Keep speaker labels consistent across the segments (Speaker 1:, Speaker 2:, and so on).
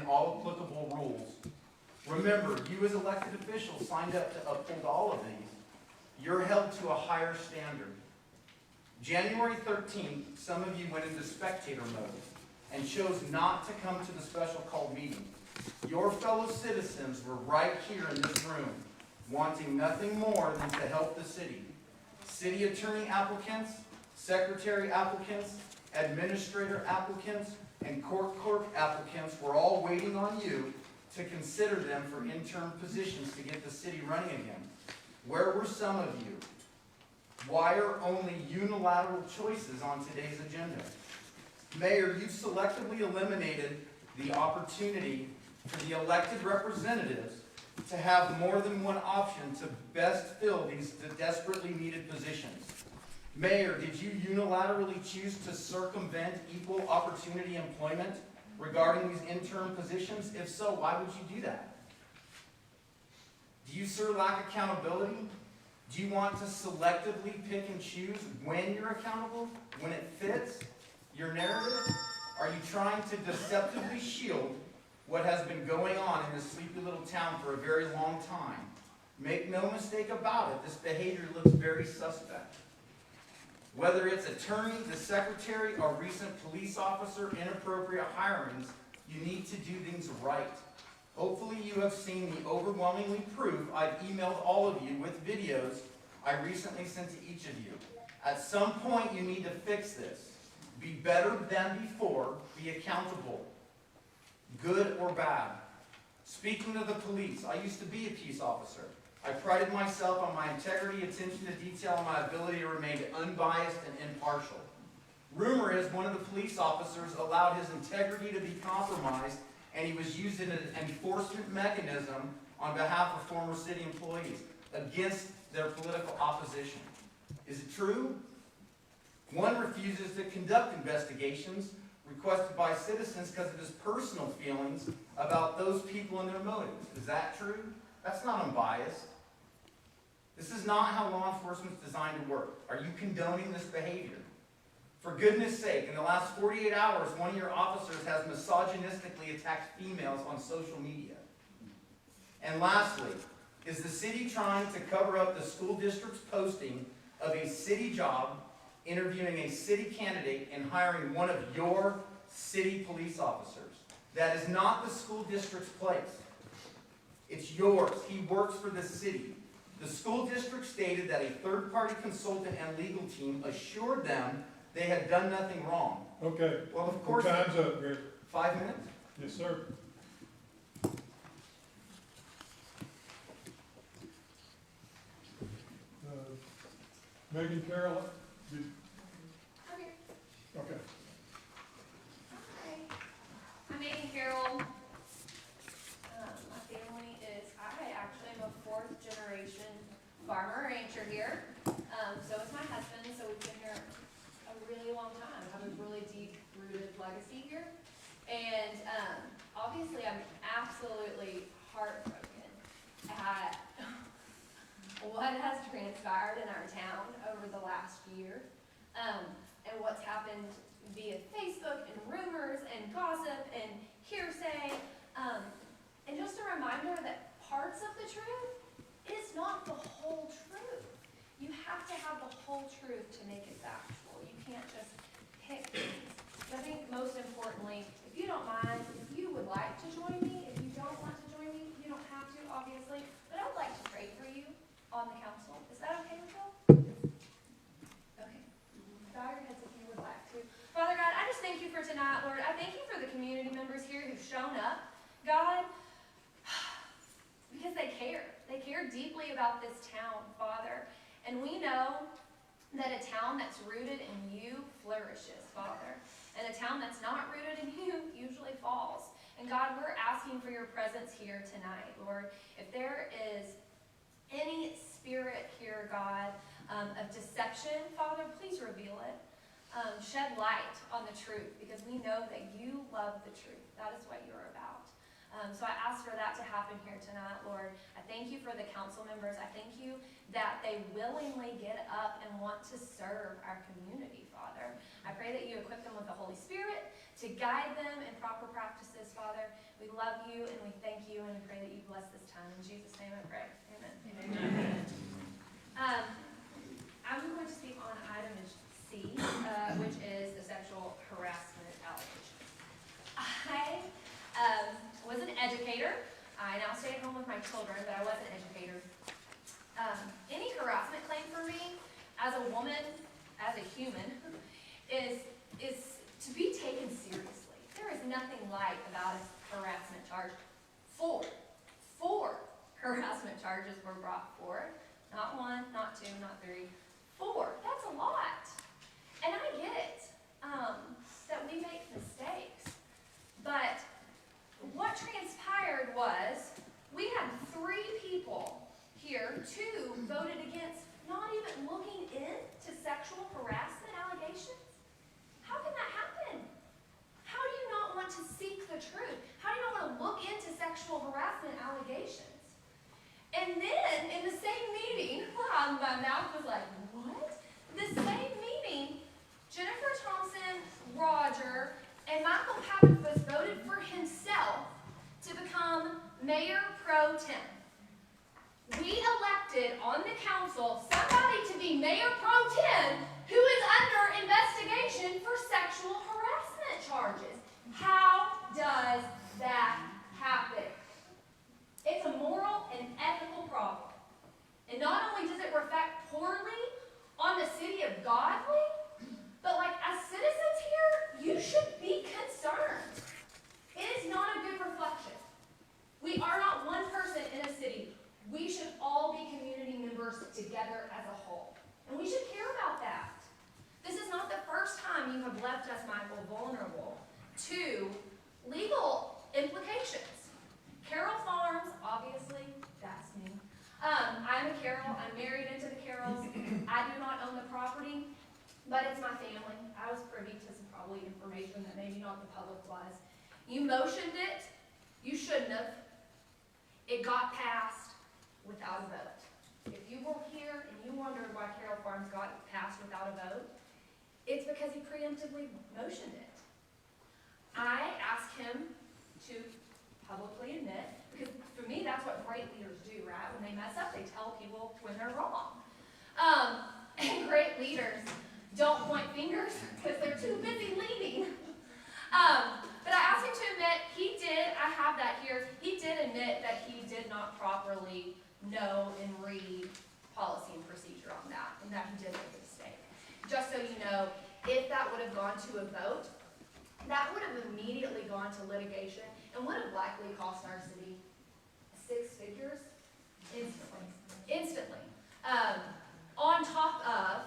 Speaker 1: and all applicable rules. Remember, you as elected officials signed up to uphold all of these. You're held to a higher standard. January 13th, some of you went into spectator mode and chose not to come to the special called meeting. Your fellow citizens were right here in this room, wanting nothing more than to help the city. City attorney applicants, secretary applicants, administrator applicants, and court clerk applicants were all waiting on you to consider them for interim positions to get the city running again. Where were some of you? Why are only unilateral choices on today's agenda? Mayor, you selectively eliminated the opportunity for the elected representatives to have more than one option to best fill these desperately needed positions. Mayor, did you unilaterally choose to circumvent equal opportunity employment regarding these interim positions? If so, why would you do that? Do you, sir, lack accountability? Do you want to selectively pick and choose when you're accountable, when it fits your narrative? Are you trying to deceptively shield what has been going on in this sleepy little town for a very long time? Make no mistake about it, this behavior looks very suspect. Whether it's attorney, the secretary, or recent police officer inappropriate hirings, you need to do things right. Hopefully you have seen the overwhelmingly proof I've emailed all of you with videos I recently sent to each of you. At some point you need to fix this. Be better than before, be accountable, good or bad. Speaking of the police, I used to be a peace officer. I prided myself on my integrity, attention to detail, and my ability to remain unbiased and impartial. Rumor is one of the police officers allowed his integrity to be compromised, and he was used as an enforcement mechanism on behalf of former city employees against their political opposition. Is it true? One refuses to conduct investigations requested by citizens because of his personal feelings about those people and their motives. Is that true? That's not unbiased. This is not how law enforcement is designed to work. Are you condoning this behavior? For goodness sake, in the last 48 hours, one of your officers has misogynistically attacked females on social media. And lastly, is the city trying to cover up the school district's posting of a city job, interviewing a city candidate, and hiring one of your city police officers? That is not the school district's place. It's yours. He works for the city. The school district stated that a third-party consultant and legal team assured them they had done nothing wrong.
Speaker 2: Okay.
Speaker 1: Well, of course.
Speaker 2: Time's up, Greg.
Speaker 1: 5 minutes?
Speaker 2: Yes, sir. Megan Carroll,
Speaker 3: Okay.
Speaker 2: okay.
Speaker 3: Hi. I'm Megan Carroll. My family is, I actually am a fourth generation farmer rancher here. So is my husband, so we've been here a really long time, have a really deep rooted legacy here. And obviously I'm absolutely heartbroken at what has transpired in our town over the last year, and what's happened via Facebook and rumors and gossip and hearsay, and just a reminder that parts of the truth is not the whole truth. You have to have the whole truth to make it factual. You can't just pick things. But I think most importantly, if you don't mind, if you would like to join me, if you don't want to join me, you don't have to, obviously, but I would like to pray for you on the council. Is that okay with y'all? Okay. Bow your heads if you would like to. Father God, I just thank you for tonight, Lord. I thank you for the community members here who've shown up, God, because they care. They care deeply about this town, Father. And we know that a town that's rooted in you flourishes, Father. And a town that's not rooted in you usually falls. And God, we're asking for your presence here tonight, Lord. If there is any spirit here, God, of deception, Father, please reveal it. Shed light on the truth, because we know that you love the truth. That is what you're about. So I ask for that to happen here tonight, Lord. I thank you for the council members. I thank you that they willingly get up and want to serve our community, Father. I pray that you equip them with the Holy Spirit to guide them in proper practices, Father. We love you and we thank you and we pray that you bless this time. In Jesus' name I pray. Amen. Amen. I'm going to speak on item C, which is the sexual harassment allegation. I was an educator. I now stay at home with my children, but I was an educator. Any harassment claim for me, as a woman, as a human, is to be taken seriously. There is nothing light about a harassment charge. Four harassment charges were brought forward. Not one, not two, not three. 4. That's a lot. And I get it, that we make mistakes. But what transpired was we had 3 people here, 2 voted against not even looking into sexual harassment allegations. How can that happen? How do you not want to seek the truth? How do you not want to look into sexual harassment allegations? And then, in the same meeting, my mouth was like, what? The same meeting, Jennifer Thompson, Roger, and Michael Pappas voted for himself to become Mayor Pro Tem. We elected on the council somebody to be Mayor Pro Tem who is under investigation for sexual harassment charges. How does that happen? It's a moral and ethical problem. And not only does it reflect poorly on the city of Godley, but like as citizens here, you should be concerned. It is not a good reflection. We are not one person in a city. We should all be community members together as a whole. And we should care about that. This is not the first time you have left us, Michael, vulnerable to legal implications. Carroll Farms, obviously, that's me. I'm a Carroll. I'm married into the Carrolls. I do not own the property, but it's my family. I was privy to some probably information that maybe not the public was. You motioned it. You shouldn't have. It got passed without a vote. If you were here and you wondered why Carroll Farms got passed without a vote, it's because he preemptively motioned it. I asked him to publicly admit, because for me that's what great leaders do, right? When they mess up, they tell people when they're wrong. And great leaders don't point fingers because they're too busy leading. But I asked him to admit, he did, I have that here, he did admit that he did not properly know and read policy and procedure on that, and that he did make a mistake. Just so you know, if that would have gone to a vote, that would have immediately gone to litigation and would have likely cost our city 6 figures instantly. On top of,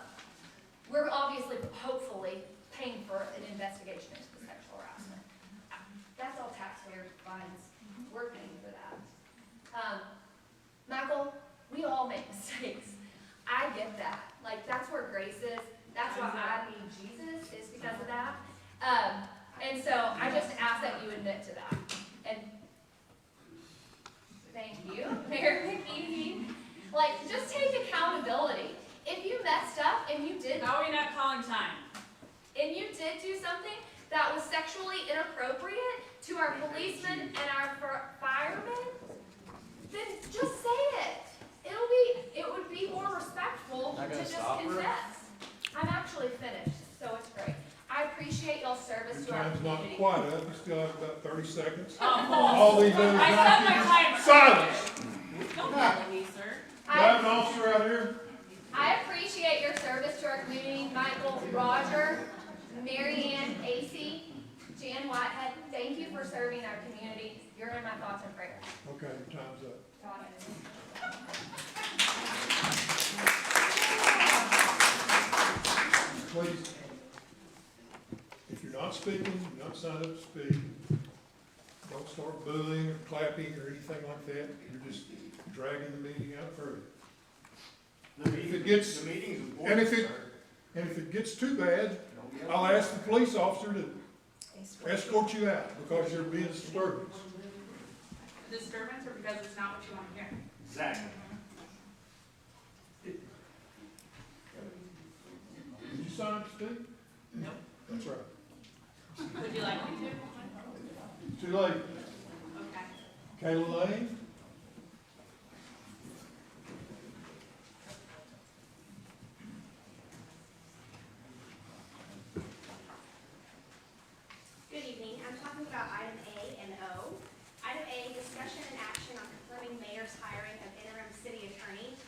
Speaker 3: we're obviously, hopefully, paying for an investigation into the sexual harassment. That's all taxpayer funds. We're paying for that. Michael, we all make mistakes. I get that. Like, that's where grace is. That's why I need Jesus, is because of that. And so I just ask that you admit to that. And thank you, Mayor McEasy. Like, just take accountability. If you messed up and you did,
Speaker 2: Now we're not calling time.
Speaker 3: and you did do something that was sexually inappropriate to our policemen and our firemen, then just say it. It would be more respectful to just confess. I'm actually finished, so it's great. I appreciate y'all's service to our
Speaker 4: Time's not
Speaker 3: community.
Speaker 4: quite up, you still have about 30 seconds.
Speaker 2: Oh,
Speaker 4: All these other
Speaker 2: I set my timer.
Speaker 4: Silence!
Speaker 2: Don't yell at me, sir.
Speaker 4: Do I have an officer out here?
Speaker 3: I appreciate your service to our community, Michael, Roger, Mary Ann, AC, Jan Whitehead. Thank you for serving our community. You're in my thoughts and prayers.
Speaker 4: Okay, your time's up.
Speaker 3: Got it.
Speaker 4: Please, if you're not speaking, you're not signed up to speak, don't start booing or clapping or anything like that. You're just dragging the meeting out further. If it gets,
Speaker 5: The meeting's
Speaker 4: and
Speaker 5: important,
Speaker 4: if it,
Speaker 5: sir.
Speaker 4: and if it gets too bad, I'll ask the police officer to escort you out because you're being a disturbance.
Speaker 2: Disturbance or because it's not what you want to hear?
Speaker 5: Exactly.
Speaker 4: Did you sign up to speak?
Speaker 2: Nope.
Speaker 4: That's right.
Speaker 2: Would you like me to?
Speaker 4: Too late. Kayla Lane?
Speaker 5: Good evening. I'm talking about item A and O. Item A, discussion and action on confirming mayor's hiring of interim city attorney.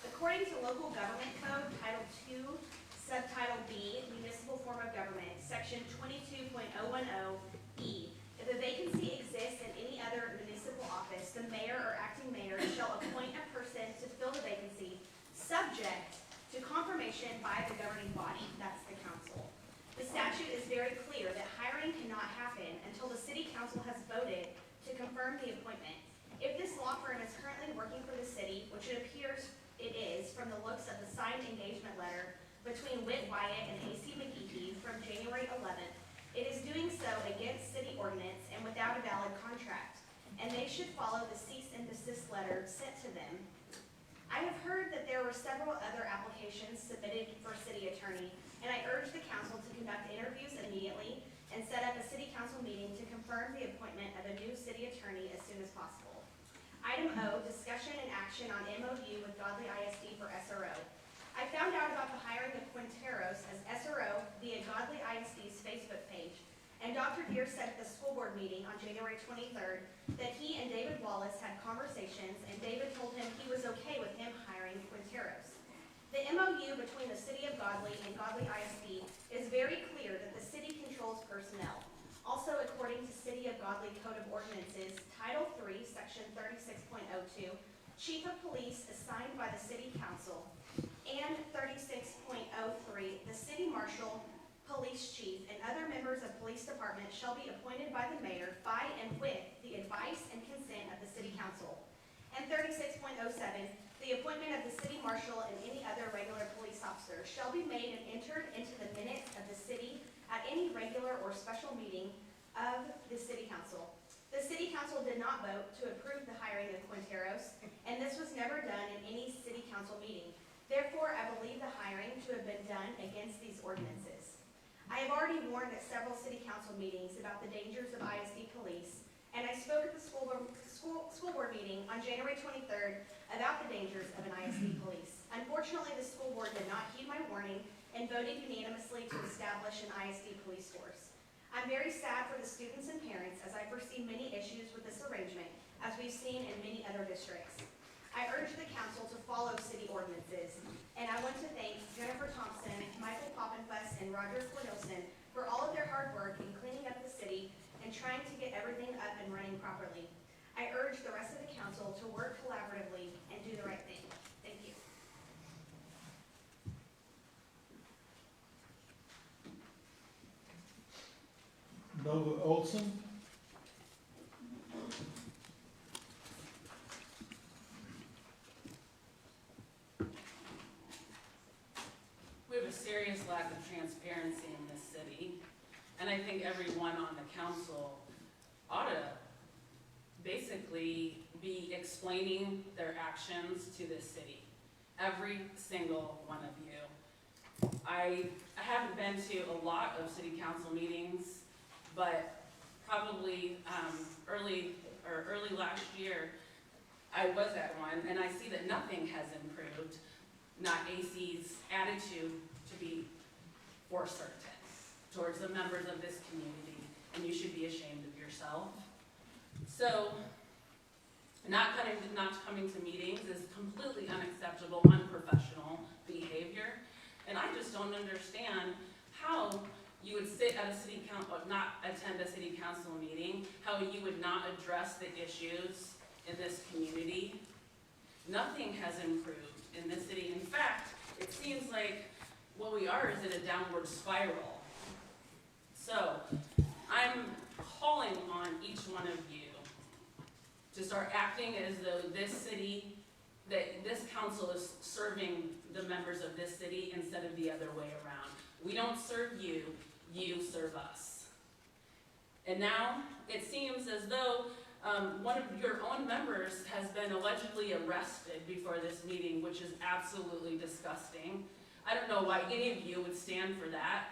Speaker 5: According to local government code, Title II, Subtitle B, municipal form of government, section 22.010E. If a vacancy exists in any other municipal office, the mayor or acting mayor shall appoint a person to fill the vacancy, subject to confirmation by the governing body, that's the council. The statute is very clear that hiring cannot happen until the city council has voted to confirm the appointment. If this law firm is currently working for the city, which it appears it is from the looks of the signed engagement letter between Whit Wyatt and A.C. McGehee from January 11th, it is doing so against city ordinance and without a valid contract, and they should follow the cease and desist letter sent to them. I have heard that there were several other applications submitted for city attorney, and I urge the council to conduct interviews immediately and set up a city council meeting to confirm the appointment of a new city attorney as soon as possible. Item O, discussion and action on MOU with Godley ISD for SRO. I found out about the hiring of Quinteros as SRO via Godley ISD's Facebook page, and Dr. Deere said at the school board meeting on January 23rd that he and David Wallace had conversations, and David told him he was okay with him hiring Quinteros. The MOU between the City of Godley and Godley ISD is very clear that the city controls personnel. Also, according to City of Godley Code of Ordinances, Title III, Section 36.02, Chief of Police assigned by the City Council, and 36.03, the City Marshal, Police Chief, and other members of Police Department shall be appointed by the mayor by and with the advice and consent of the City Council. And 36.07, the appointment of the City Marshal and any other regular police officer shall be made and entered into the minutes of the city at any regular or special meeting of the City Council. The City Council did not vote to approve the hiring of Quinteros, and this was never done in any City Council meeting. Therefore, I believe the hiring to have been done against these ordinances. I have already warned at several City Council meetings about the dangers of ISD police, and I spoke at the school board meeting on January 23rd about the dangers of an ISD police. Unfortunately, the school board did not heed my warning and voted unanimously to establish an ISD police force. I'm very sad for the students and parents as I foresee many issues with this arrangement, as we've seen in many other districts. I urge the council to follow city ordinances, and I want to thank Jennifer Thompson, Michael Poppenfuss, and Roger Cornelson for all of their hard work in cleaning up the city and trying to get everything up and running properly. I urge the rest of the council to work collaboratively and do the right thing. Thank you.
Speaker 4: Nova Olson?
Speaker 6: We have a serious lack of transparency in this city, and I think everyone on the council ought to basically be explaining their actions to this city. Every single one of you. I haven't been to a lot of city council meetings, but probably early last year, I was at one, and I see that nothing has improved. Not AC's attitude to be for certain towards the members of this community, and you should be ashamed of yourself. So, not coming to meetings is completely unacceptable, unprofessional behavior, and I just don't understand how you would sit at a city council, not attend a city council meeting, how you would not address the issues in this community. Nothing has improved in this city. In fact, it seems like what we are is in a downward spiral. So, I'm calling on each one of you to start acting as though this city, that this council is serving the members of this city instead of the other way around. We don't serve you, you serve us. And now, it seems as though one of your own members has been allegedly arrested before this meeting, which is absolutely disgusting. I don't know why any of you would stand for that.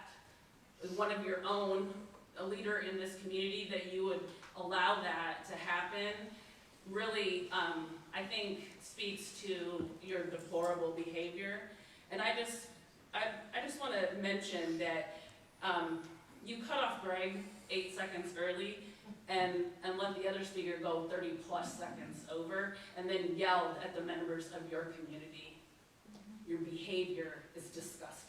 Speaker 6: One of your own, a leader in this community, that you would allow that to happen. really, I think speaks to your deplorable behavior. And I just want to mention that you cut off Greg 8 seconds early and let the other speaker go 30 plus seconds over, and then yelled at the members of your community. Your behavior is disgusting.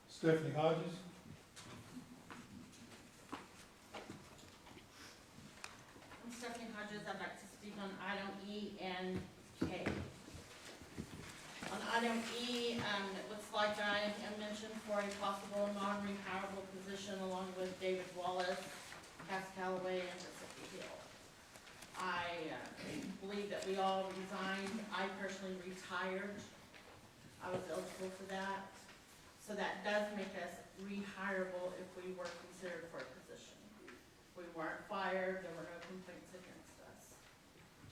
Speaker 4: Stephanie Hodges?
Speaker 7: I'm Stephanie Hodges. I'd like to speak on item E and K. On item E, it looks like I am mentioned for a possible non-rehireable position along with David Wallace, Cass Calloway, and Mississippi Hill. I believe that we all resigned. I personally retired. I was eligible for that. So that does make us rehireable if we were considered for a position. We weren't fired, there were no complaints against us.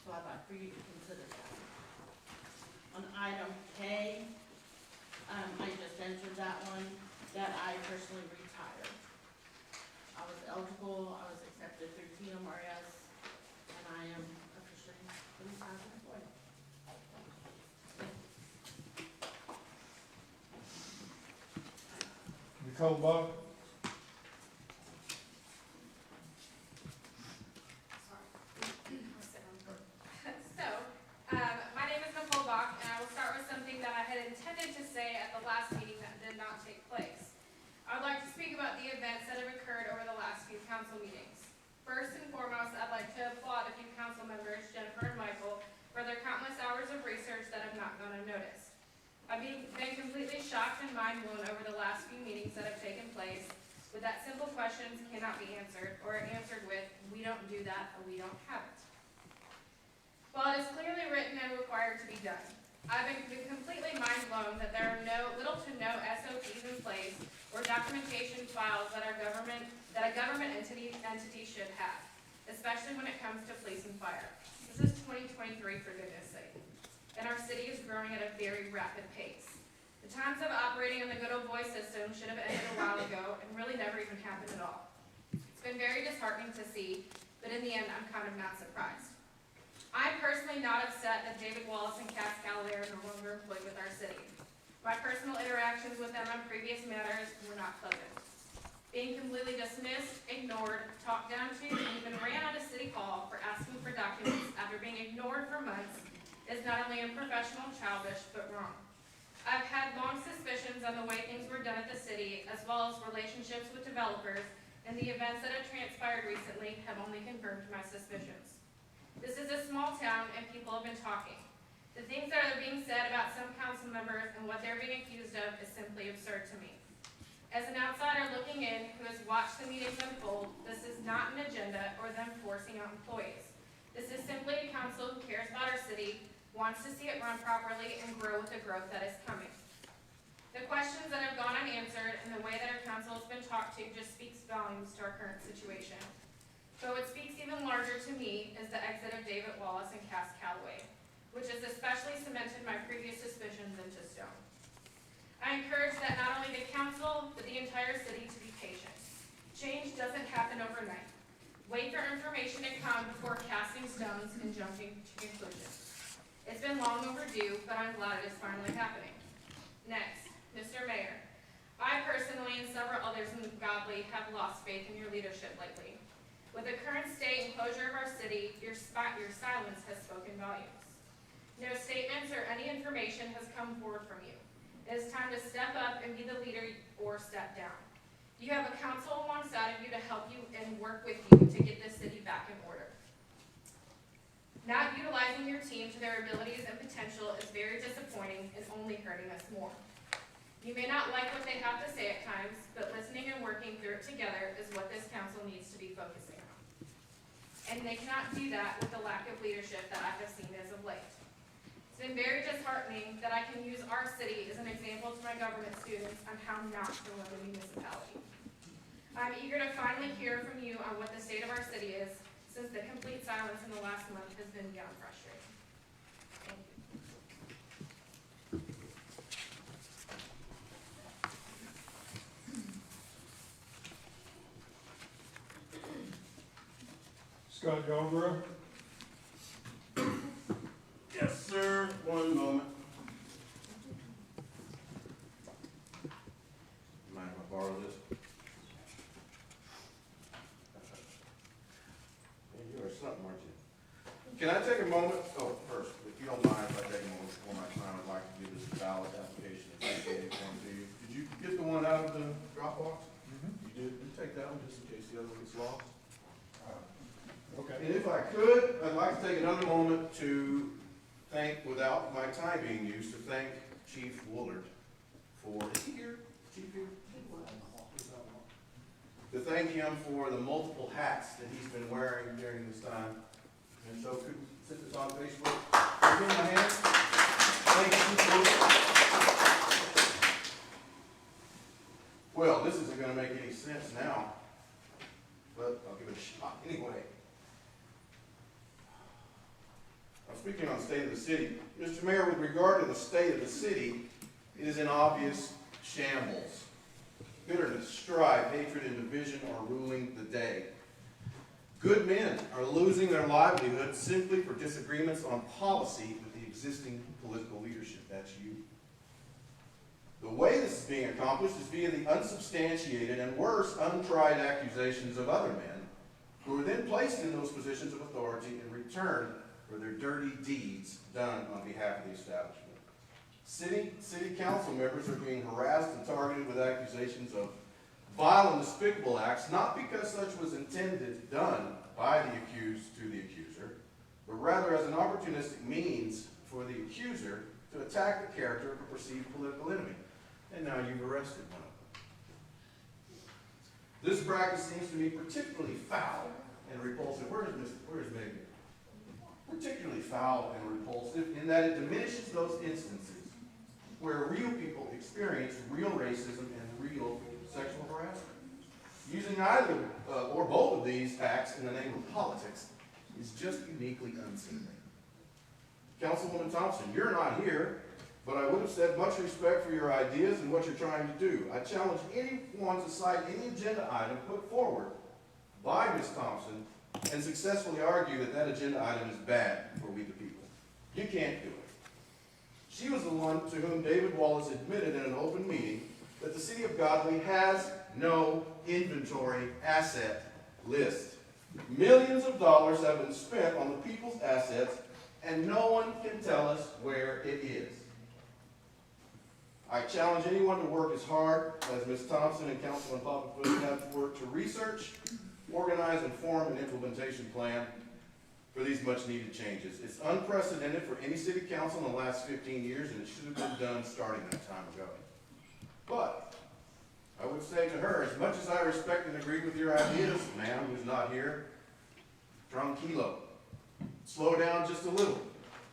Speaker 7: So I'd like for you to consider that. On item K, I just entered that one, that I personally retired. I was eligible, I was accepted through TMRS, and I am officially a retired employee.
Speaker 4: Nicole Bach?
Speaker 2: My name is Nicole Bach, and I will start with something that I had intended to say at the last meeting that did not take place. I would like to speak about the events that have occurred over the last few council meetings. First and foremost, I'd like to applaud a few council members, Jennifer and Michael, for their countless hours of research that have not gone unnoticed. I've been completely shocked and mind blown over the last few meetings that have taken place, with that simple questions cannot be answered, or answered with, we don't do that, or we don't have it. While it is clearly written and required to be done, I've been completely mind blown that there are little to no SOPs in place or documentation files that a government entity should have, especially when it comes to police and fire. This is 2023, for goodness sake, and our city is growing at a very rapid pace. The times of operating on the good old boy system should have ended a while ago and really never even happened at all. It's been very disheartening to see, but in the end, I'm kind of not surprised. I'm personally not upset that David Wallace and Cass Calloway are no longer employed with our city. My personal interactions with them on previous matters were not pleasant. Being completely dismissed, ignored, talked down to, and even ran out of City Hall for asking for documents after being ignored for months is not only unprofessional, childish, but wrong. I've had long suspicions on the way things were done at the city, as well as relationships with developers, and the events that have transpired recently have only confirmed my suspicions. This is a small town, and people have been talking. The things that are being said about some council members and what they're being accused of is simply absurd to me. As an outsider looking in who has watched the meetings unfold, this is not an agenda or them forcing out employees. This is simply a council who cares about our city, wants to see it run properly, and grow with the growth that is coming. The questions that have gone unanswered and the way that our council has been talked to just speaks volumes to our current situation. But what speaks even larger to me is the exit of David Wallace and Cass Calloway, which has especially cemented my previous suspicions into stone. I encourage that not only the council, but the entire city to be patient. Change doesn't happen overnight. Wait for information to come before casting stones and jumping to conclusions. It's been long overdue, but I'm glad it is finally happening. Next, Mr. Mayor, I personally and several others in Godley have lost faith in your leadership lately. With the current state and closure of our city, your silence has spoken volumes. No statements or any information has come forward from you. It is time to step up and be the leader or step down. You have a council alongside of you to help you and work with you to get this city back in order. Not utilizing your team to their abilities and potential is very disappointing and only hurting us more. You may not like what they have to say at times, but listening and working through it together is what this council needs to be focusing on. And they cannot do that with the lack of leadership that I have seen as of late. It's been very disheartening that I can use our city as an example to my government students on how not to run a municipality. I'm eager to finally hear from you on what the state of our city is, since the complete silence in the last month has been beyond frustrating. Thank you.
Speaker 4: Scott Yarborough.
Speaker 8: Yes, sir. One moment. Mind if I borrow this? Yeah, you are something, aren't you? Can I take a moment? Oh, first, if you don't mind, if I take a moment before my time, I'd like to give this ballot application if I gave one to you. Did you get the one out of the Dropbox? You did? You take that one just in case the other one gets lost.
Speaker 4: Okay.
Speaker 8: And if I could, I'd like to take another moment to thank, without my time being used, to thank Chief Woolard for, is he here? Chief here? To thank him for the multiple hats that he's been wearing during this time. And so could we sit this on Facebook? Give him a hand. Thank you, Chief Woolard. Well, this isn't gonna make any sense now, but I'll give it a shot anyway. Speaking on the state of the city, Mr. Mayor, with regard to the state of the city, it is in obvious shambles. Bitterness, strife, hatred, and division are ruling the day. Good men are losing their livelihood simply for disagreements on policy with the existing political leadership. That's you. The way this is being accomplished is via the unsubstantiated and worse, untried accusations of other men who are then placed in those positions of authority in return for their dirty deeds done on behalf of the establishment. City council members are being harassed and targeted with accusations of vile and despicable acts, not because such was intended, done by the accused to the accuser, but rather as an opportunistic means for the accuser to attack the character of a perceived political enemy. And now you've arrested one of them. This practice seems to me particularly foul and repulsive. Where's Megan? Particularly foul and repulsive in that it diminishes those instances where real people experience real racism and real sexual harassment. Using either or both of these acts in the name of politics is just uniquely unseemly. Councilwoman Thompson, you're not here, but I would have said much respect for your ideas and what you're trying to do. I challenge anyone to cite any agenda item put forward by Ms. Thompson and successfully argue that that agenda item is bad for we the people. You can't do it. She was the one to whom David Wallace admitted in an open meeting that the city of Godley has no inventory asset list. Millions of dollars have been spent on the people's assets, and no one can tell us where it is. I challenge anyone to work as hard as Ms. Thompson and Councilman Papa have worked to research, organize, and form an implementation plan for these much-needed changes. It's unprecedented for any city council in the last 15 years, and it should have been done starting that time ago. But I would say to her, as much as I respect and agree with your ideas, ma'am, who's not here, tranquilo. Slow down just a little.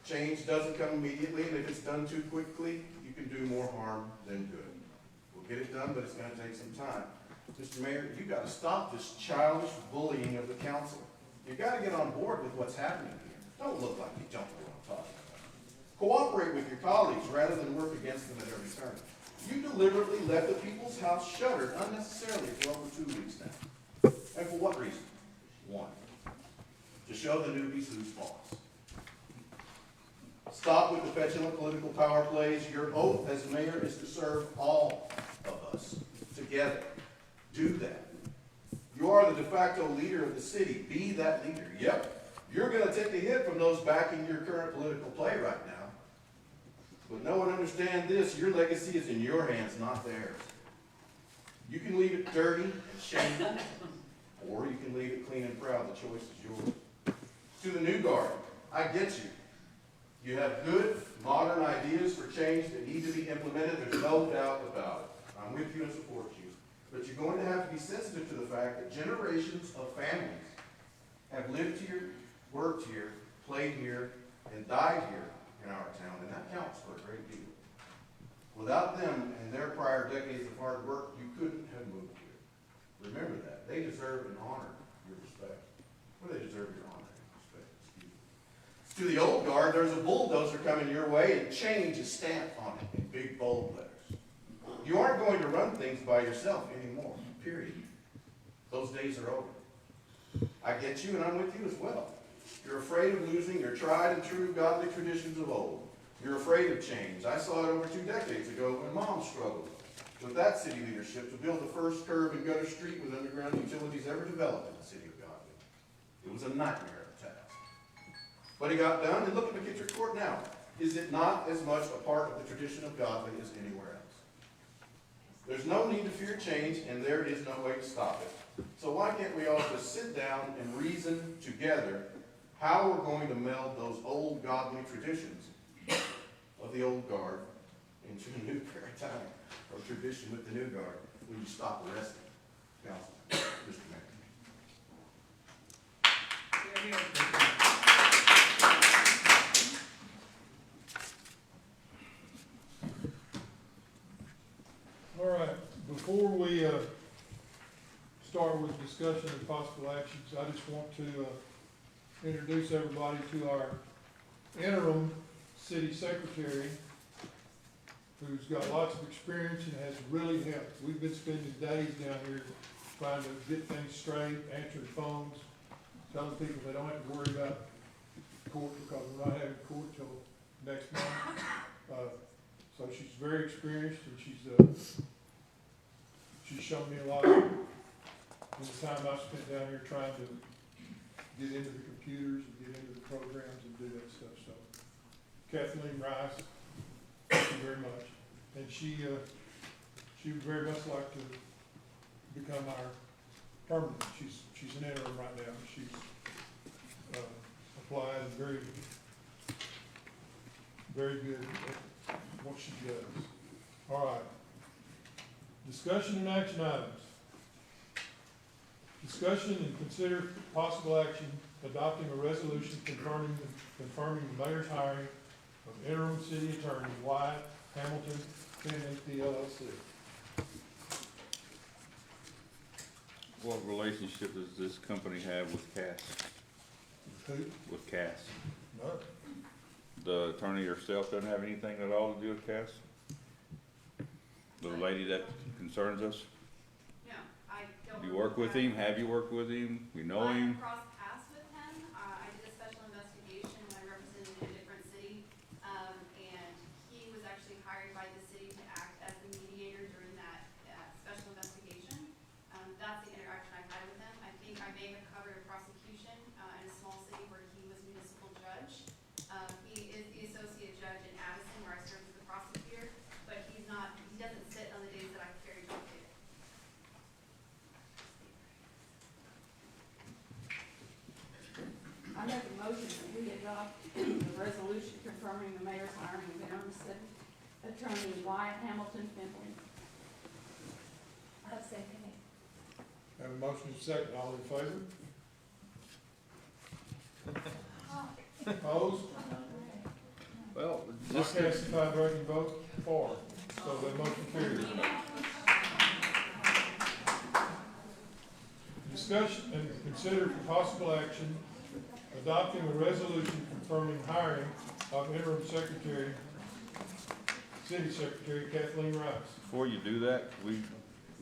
Speaker 8: Change doesn't come immediately, and if it's done too quickly, you can do more harm than good. We'll get it done, but it's going to take some time. Mr. Mayor, you've got to stop this childish bullying of the council. You've got to get on board with what's happening here. Don't look like you don't know what I'm talking about. Cooperate with your colleagues rather than work against them at every turn. You deliberately left the people's house shuttered unnecessarily for over 2 weeks now. And for what reason? One, to show the newbies who's boss. Stop with the petulant political power plays. Your oath as mayor is to serve all of us together. Do that. You are the de facto leader of the city. Be that leader. Yep. You're going to take a hit from those backing your current political play right now. But no one understands this. Your legacy is in your hands, not theirs. You can leave it dirty and shameful, or you can leave it clean and proud. The choice is yours. To the new guard, I get you. You have good, modern ideas for change that need to be implemented. There's no doubt about it. I'm with you and support you. But you're going to have to be sensitive to the fact that generations of families have lived here, worked here, played here, and died here in our town, and that counts for a great deal. Without them and their prior decades of hard work, you couldn't have moved here. Remember that. They deserve and honor your respect. Well, they deserve your honor and respect. Excuse me. To the old guard, there's a bulldozer coming your way, and change is stamped on it in big bold letters. You aren't going to run things by yourself anymore, period. Those days are over. I get you, and I'm with you as well. You're afraid of losing your tried and true godly traditions of old. You're afraid of change. I saw it over 2 decades ago when Mom struggled with that city leadership to build the first curb and gutter street with underground utilities ever developed in the city of Godley. It was a nightmare of a task. But it got done, and look at McKittrick Court now. Is it not as much a part of the tradition of Godley as anywhere else? There's no need to fear change, and there is no way to stop it. So why can't we all just sit down and reason together how we're going to meld those old godly traditions of the old guard into a new paradigm of tradition with the new guard? Will you stop arresting? Council, Mr. Mayor.
Speaker 4: All right, before we start with discussion and possible actions, I just want to introduce everybody to our interim city secretary, who's got lots of experience and has really helped. We've been spending days down here trying to get things straight, answering phones, telling people they don't have to worry about court because we're not having court till next month. So she's very experienced, and she's shown me a lot in the time I've spent down here trying to get into the computers and get into the programs and do that stuff. So Kathleen Rice, thank you very much. And she would very much like to become our permanent. She's an interim right now. She's applied and very good at what she does. All right. Discussion and action items. Discussion and consider possible action adopting a resolution confirming the mayor's hiring of interim city attorney Wyatt Hamilton, PNC LLC.
Speaker 9: What relationship does this company have with Cass?
Speaker 4: Who?
Speaker 9: With Cass?
Speaker 4: No.
Speaker 9: The attorney herself doesn't have anything at all to do with Cass? The lady that concerns us?
Speaker 10: No, I don't.
Speaker 9: You work with him? Have you worked with him? You know
Speaker 10: I
Speaker 9: him?
Speaker 10: crossed paths with him. I did a special investigation when I represented a different city. And he was actually hired by the city to act as the mediator during that special investigation. That's the interaction I've had with him. I think I may have covered a prosecution in a small city where he was municipal judge. He is the associate judge in Addison where I served as the prosecutor, but he doesn't sit on the days that I carry job data.
Speaker 11: I make a motion that we adopt the resolution confirming the mayor's hiring of interim city attorney Wyatt Hamilton Finley.
Speaker 3: I'll second it.
Speaker 4: Have a motion and a second. All in favor? Opposed?
Speaker 9: Well,
Speaker 4: I cast the vibrating vote for, so the motion carries. Discussion and consider for possible action adopting a resolution confirming hiring of interim secretary, city secretary Kathleen Rice.
Speaker 9: before you do that, we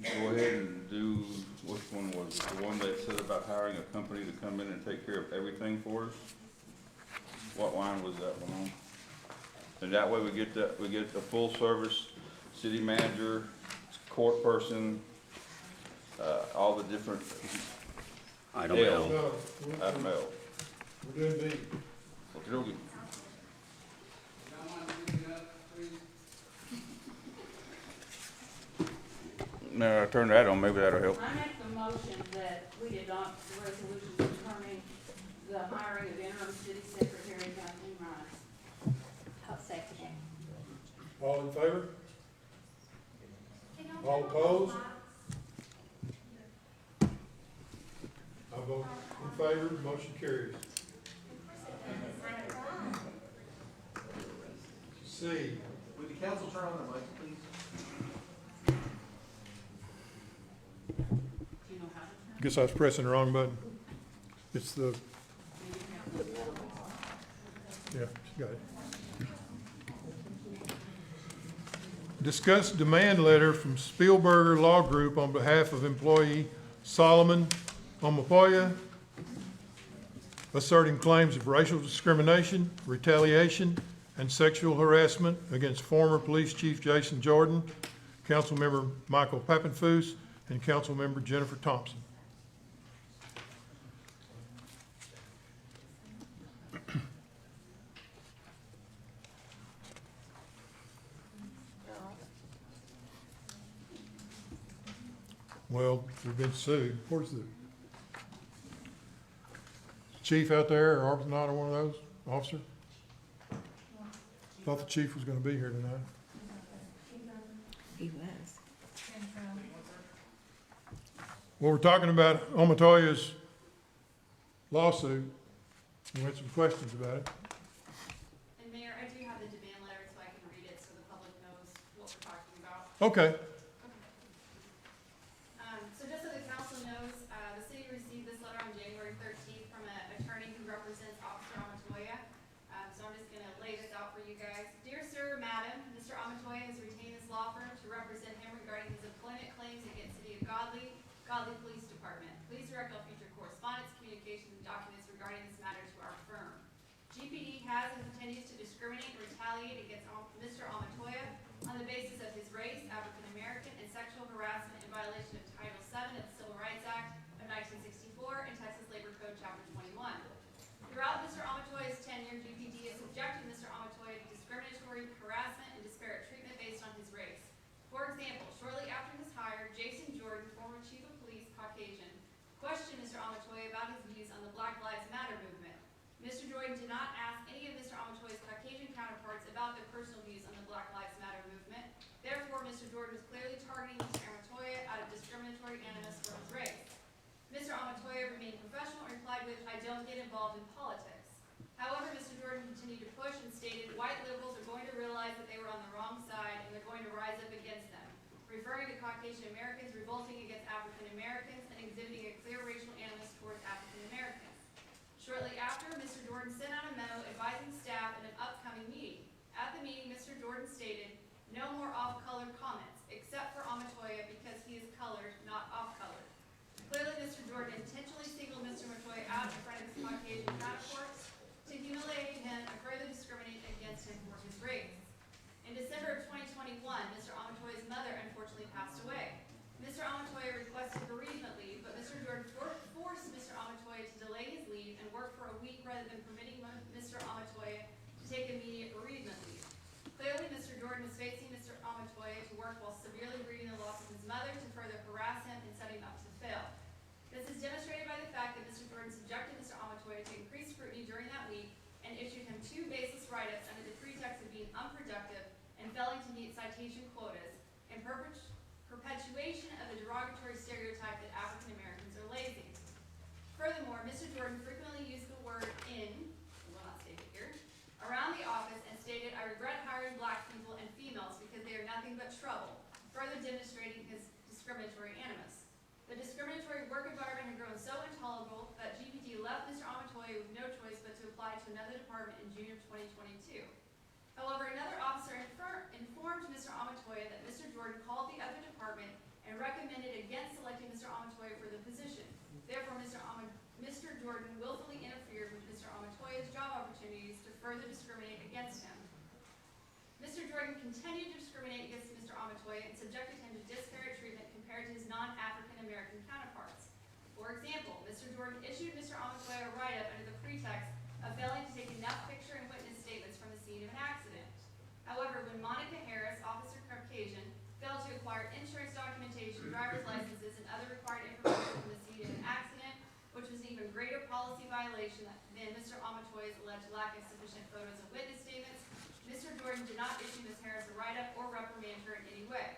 Speaker 9: go ahead and do, which one was it? The one that said about hiring a company to come in and take care of everything for us? What line was that one on? And that way we get the full service city manager, court person, all the different.
Speaker 12: Item
Speaker 9: L.
Speaker 12: L.
Speaker 4: No,
Speaker 9: Item L.
Speaker 4: we're doing B.
Speaker 9: Okey-dokey. Now I turn that on, maybe that'll help.
Speaker 11: I make the motion that we adopt the resolution confirming the hiring of interim city secretary Kathleen Rice.
Speaker 3: I'll second it.
Speaker 4: All in favor? All opposed? I vote in favor, motion carries. C,
Speaker 1: Would the council turn on their mics, please?
Speaker 6: Do you know how to turn?
Speaker 4: guess I was pressing the wrong button. It's the, yeah, she got it. Discuss demand letter from Spielberger Law Group on behalf of employee Solomon Omapoya asserting claims of racial discrimination, retaliation, and sexual harassment against former Police Chief Jason Jordan, Councilmember Michael Pappenfuss, and Councilmember Jennifer Thompson. Well, we've been sued. Where's the chief out there, or not one of those, officer? Thought the chief was gonna be here tonight.
Speaker 11: He was.
Speaker 4: Well, we're talking about Omatoya's lawsuit. We had some questions about it.
Speaker 10: And Mayor, I do have the demand letter so I can read it so the public knows what we're talking about.
Speaker 4: Okay,
Speaker 10: So just so the council knows, the city received this letter on January 13th from an attorney who represents Officer Amatoya. So I'm just gonna lay this out for you guys. Dear Sir, Madam, Mr. Amatoya has retained this law firm to represent him regarding his employment claims against City of Godley Police Department. Please direct all future correspondence, communications, and documents regarding this matter to our firm. GPD has and continues to discriminate and retaliate against Mr. Amatoya on the basis of his race, African American, and sexual harassment in violation of Title VII of the Civil Rights Act of 1964 and Texas Labor Code Chapter 21. Throughout Mr. Amatoya's tenure, GPD has subjected Mr. Amatoya to discriminatory harassment and disparate treatment based on his race. For example, shortly after his hire, Jason Jordan, former chief of police, Caucasian, questioned Mr. Amatoya about his views on the Black Lives Matter movement. Mr. Jordan did not ask any of Mr. Amatoya's Caucasian counterparts about their personal views on the Black Lives Matter movement. Therefore, Mr. Jordan was clearly targeting Mr. Amatoya out of discriminatory animus for his race. Mr. Amatoya remained professional and replied with, "I don't get involved in politics." However, Mr. Jordan continued to push and stated, "White liberals are going to realize that they were on the wrong side and they're going to rise up against them," referring to Caucasian Americans revolting against African Americans and exhibiting a clear racial animus towards African Americans. Shortly after, Mr. Jordan sent out a memo advising staff in an upcoming meeting. At the meeting, Mr. Jordan stated, "No more off-color comments, except for Amatoya because he is colored, not off-colored." Clearly, Mr. Jordan intentionally singled Mr. Amatoya out in front of his Caucasian counterparts to humiliate him and further discriminate against him for his race. In December of 2021, Mr. Amatoya's mother unfortunately passed away. Mr. Amatoya requested bereavement leave, but Mr. Jordan forced Mr. Amatoya to delay his leave and work for a week rather than permitting Mr. Amatoya to take immediate bereavement leave. Clearly, Mr. Jordan was facing Mr. Amatoya to work while severely grieving the loss of his mother to further harass him and set him up to fail. This is demonstrated by the fact that Mr. Jordan subjected Mr. Amatoya to increased scrutiny during that week and issued him 2 baseless write-ups under the pretext of being unproductive and failing to meet citation quotas, and perpetuation of the derogatory stereotype that African Americans are lazy. Furthermore, Mr. Jordan frequently used the word "in," will not state it here, around the office and stated, "I regret hiring black people and females because they are nothing but trouble," further demonstrating his discriminatory animus. The discriminatory work environment had grown so intolerable that GPD left Mr. Amatoya with no choice but to apply to another department in June of 2022. However, another officer informed Mr. Amatoya that Mr. Jordan called the other department and recommended against selecting Mr. Amatoya for the position. Therefore, Mr. Jordan willfully interfered with Mr. Amatoya's job opportunities to further discriminate against him. Mr. Jordan continued to discriminate against Mr. Amatoya and subjected him to disparate treatment compared to his non-African American counterparts. For example, Mr. Jordan issued Mr. Amatoya a write-up under the pretext of failing to take enough picture and witness statements from the scene of an accident. However, when Monica Harris, Officer Caucasian, failed to acquire insurance documentation, driver's licenses, and other required information from the scene of an accident, which was an even greater policy violation than Mr. Amatoya's alleged lack of sufficient photos of witness statements, Mr. Jordan did not issue Ms. Harris a write-up or reprimand her in any way.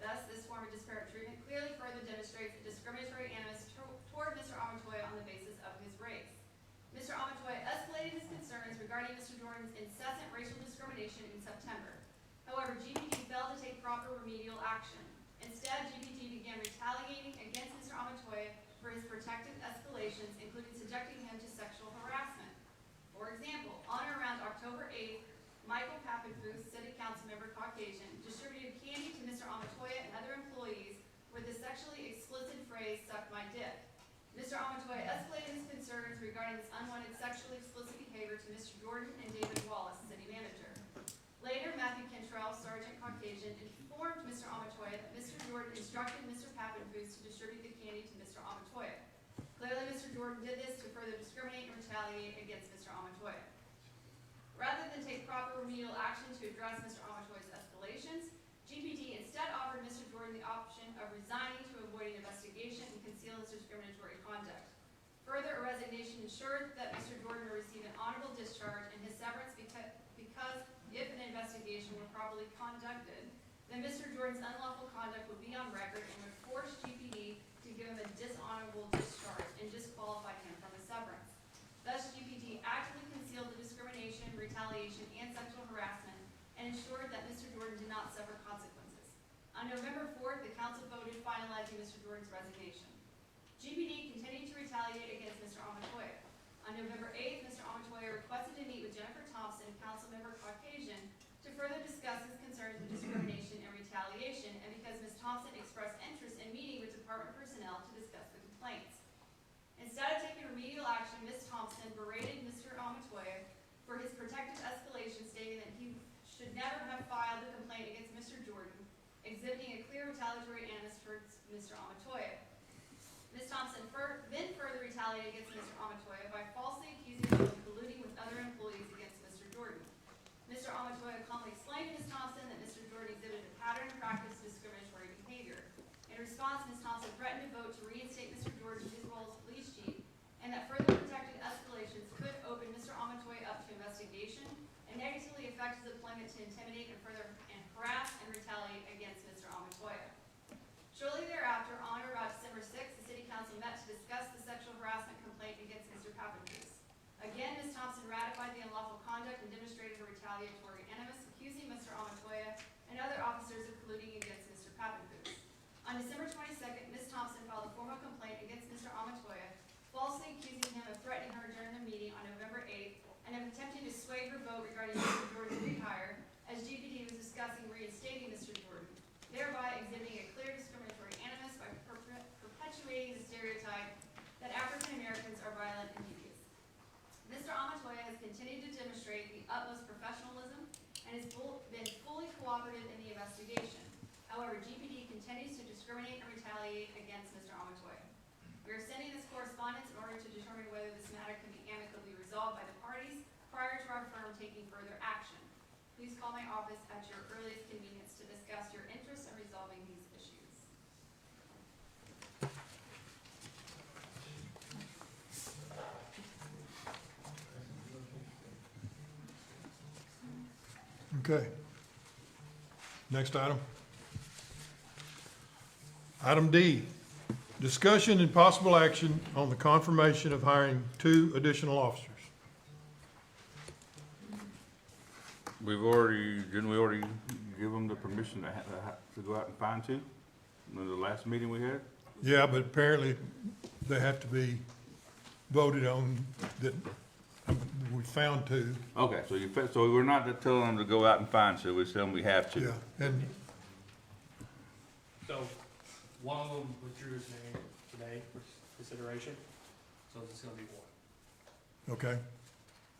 Speaker 10: Thus, this form of disparate treatment clearly further demonstrates a discriminatory animus toward Mr. Amatoya on the basis of his race. Mr. Amatoya escalated his concerns regarding Mr. Jordan's incessant racial discrimination in September. However, GPD failed to take proper remedial action. Instead, GPD began retaliating against Mr. Amatoya for his protective escalations, including subjecting him to sexual harassment. For example, on or around October 8th, Michael Pappenfuss, City Council Member Caucasian, distributed candy to Mr. Amatoya and other employees with the sexually explicit phrase, "suck my dick." Mr. Amatoya escalated his concerns regarding this unwanted proper remedial action to address Mr. Amatoy's escalations, GPD instead offered Mr. Jordan the option of resigning to avoid an investigation and conceal his discriminatory conduct. Further, a resignation ensured that Mr. Jordan would receive an honorable discharge and his severance because if an investigation were properly conducted, then Mr. Jordan's unlawful conduct would be on record and would force GPD to give him a dishonorable discharge and disqualify him from a severance. Thus, GPD actively concealed the discrimination, retaliation, and sexual harassment and ensured that Mr. Jordan did not suffer consequences. On November 4th, the council voted finalizing Mr. Jordan's resignation. GPD continued to retaliate against Mr. Amatoya. On November 8th, Mr. Amatoya requested to meet with Jennifer Thompson, Councilmember Caucasian, to further discuss his concerns with discrimination and retaliation, and because Ms. Thompson expressed interest in meeting with department personnel to discuss the complaints. Instead of taking remedial action, Ms. Thompson berated Mr. Amatoya for his protected escalation, stating that he should never have filed the complaint against Mr. Jordan, exhibiting a clear retaliatory animus towards Mr. Amatoya. Ms. Thompson then further retaliated against Mr. Amatoya by falsely accusing him of colluding with other employees against Mr. Jordan. Mr. Amatoya calmly explained to Ms. Thompson that Mr. Jordan exhibited a pattern and practice of discriminatory behavior. In response, Ms. Thompson threatened to vote to reinstate Mr. Jordan to his role as police chief, and that further protected escalations could open Mr. Amatoya up to investigation and negatively affect his employment to intimidate and further harass and retaliate against Mr. Amatoya. Shortly thereafter, on or about December 6th, the City Council met to discuss the sexual harassment complaint against Mr. Pappenhuis. Again, Ms. Thompson ratified the unlawful conduct and demonstrated her retaliatory animus, accusing Mr. Amatoya and other officers of colluding against Mr. Pappenhuis. On December 22nd, Ms. Thompson filed a formal complaint against Mr. Amatoya, falsely accusing him of threatening her during the meeting on November 8th and of attempting to sway her vote regarding Mr. Jordan's rehire as GPD was discussing reinstating Mr. Jordan, thereby exhibiting a clear discriminatory animus by perpetuating the stereotype that African Americans are violent and devious. Mr. Amatoya has continued to demonstrate the utmost professionalism and has been fully cooperative in the investigation. However, GPD continues to discriminate and retaliate against Mr. Amatoya. We are sending this correspondence in order to determine whether this matter can be amicably resolved by the parties prior to our firm taking further action. Please call my office at your earliest convenience to discuss your interest in resolving these issues.
Speaker 4: Okay. Next item. Item D, discussion and possible action on the confirmation of hiring 2 additional officers.
Speaker 9: Didn't we already give them the permission to go out and find 2? In the last meeting we had?
Speaker 4: Yeah, but apparently they have to be voted on, that we found 2.
Speaker 9: Okay, so we're not telling them to go out and find 2, we're telling them we have to.
Speaker 4: Yeah, and
Speaker 13: So, one of them withdrew his name today for consideration, so it's gonna be 1.
Speaker 4: okay,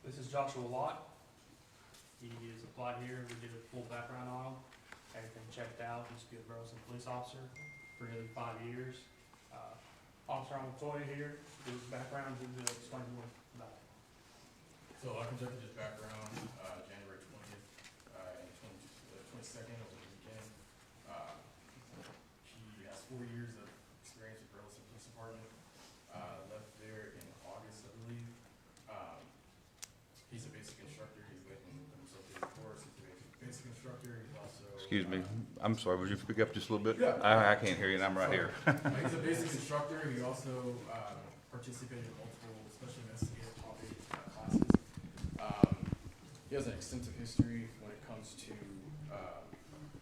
Speaker 13: This is Joshua Lott. He is applied here, we did a full background on him, everything checked out, he's a good Burleson police officer for nearly 5 years. Officer Montoya here, his background, he will explain more about it.
Speaker 14: So I conducted his background, January 20th, and 22nd over the weekend. He has 4 years of experience with Burleson Police Department, left there in August, I believe. He's a basic instructor, he's waiting himself through the course, he's a basic instructor, he's also.
Speaker 9: Excuse me, I'm sorry, would you speak up just a little bit?
Speaker 14: Yeah.
Speaker 9: I can't hear you, and I'm right here.
Speaker 14: He's a basic instructor, he also, participated in multiple special investigative topic classes. He has an extensive history when it comes to,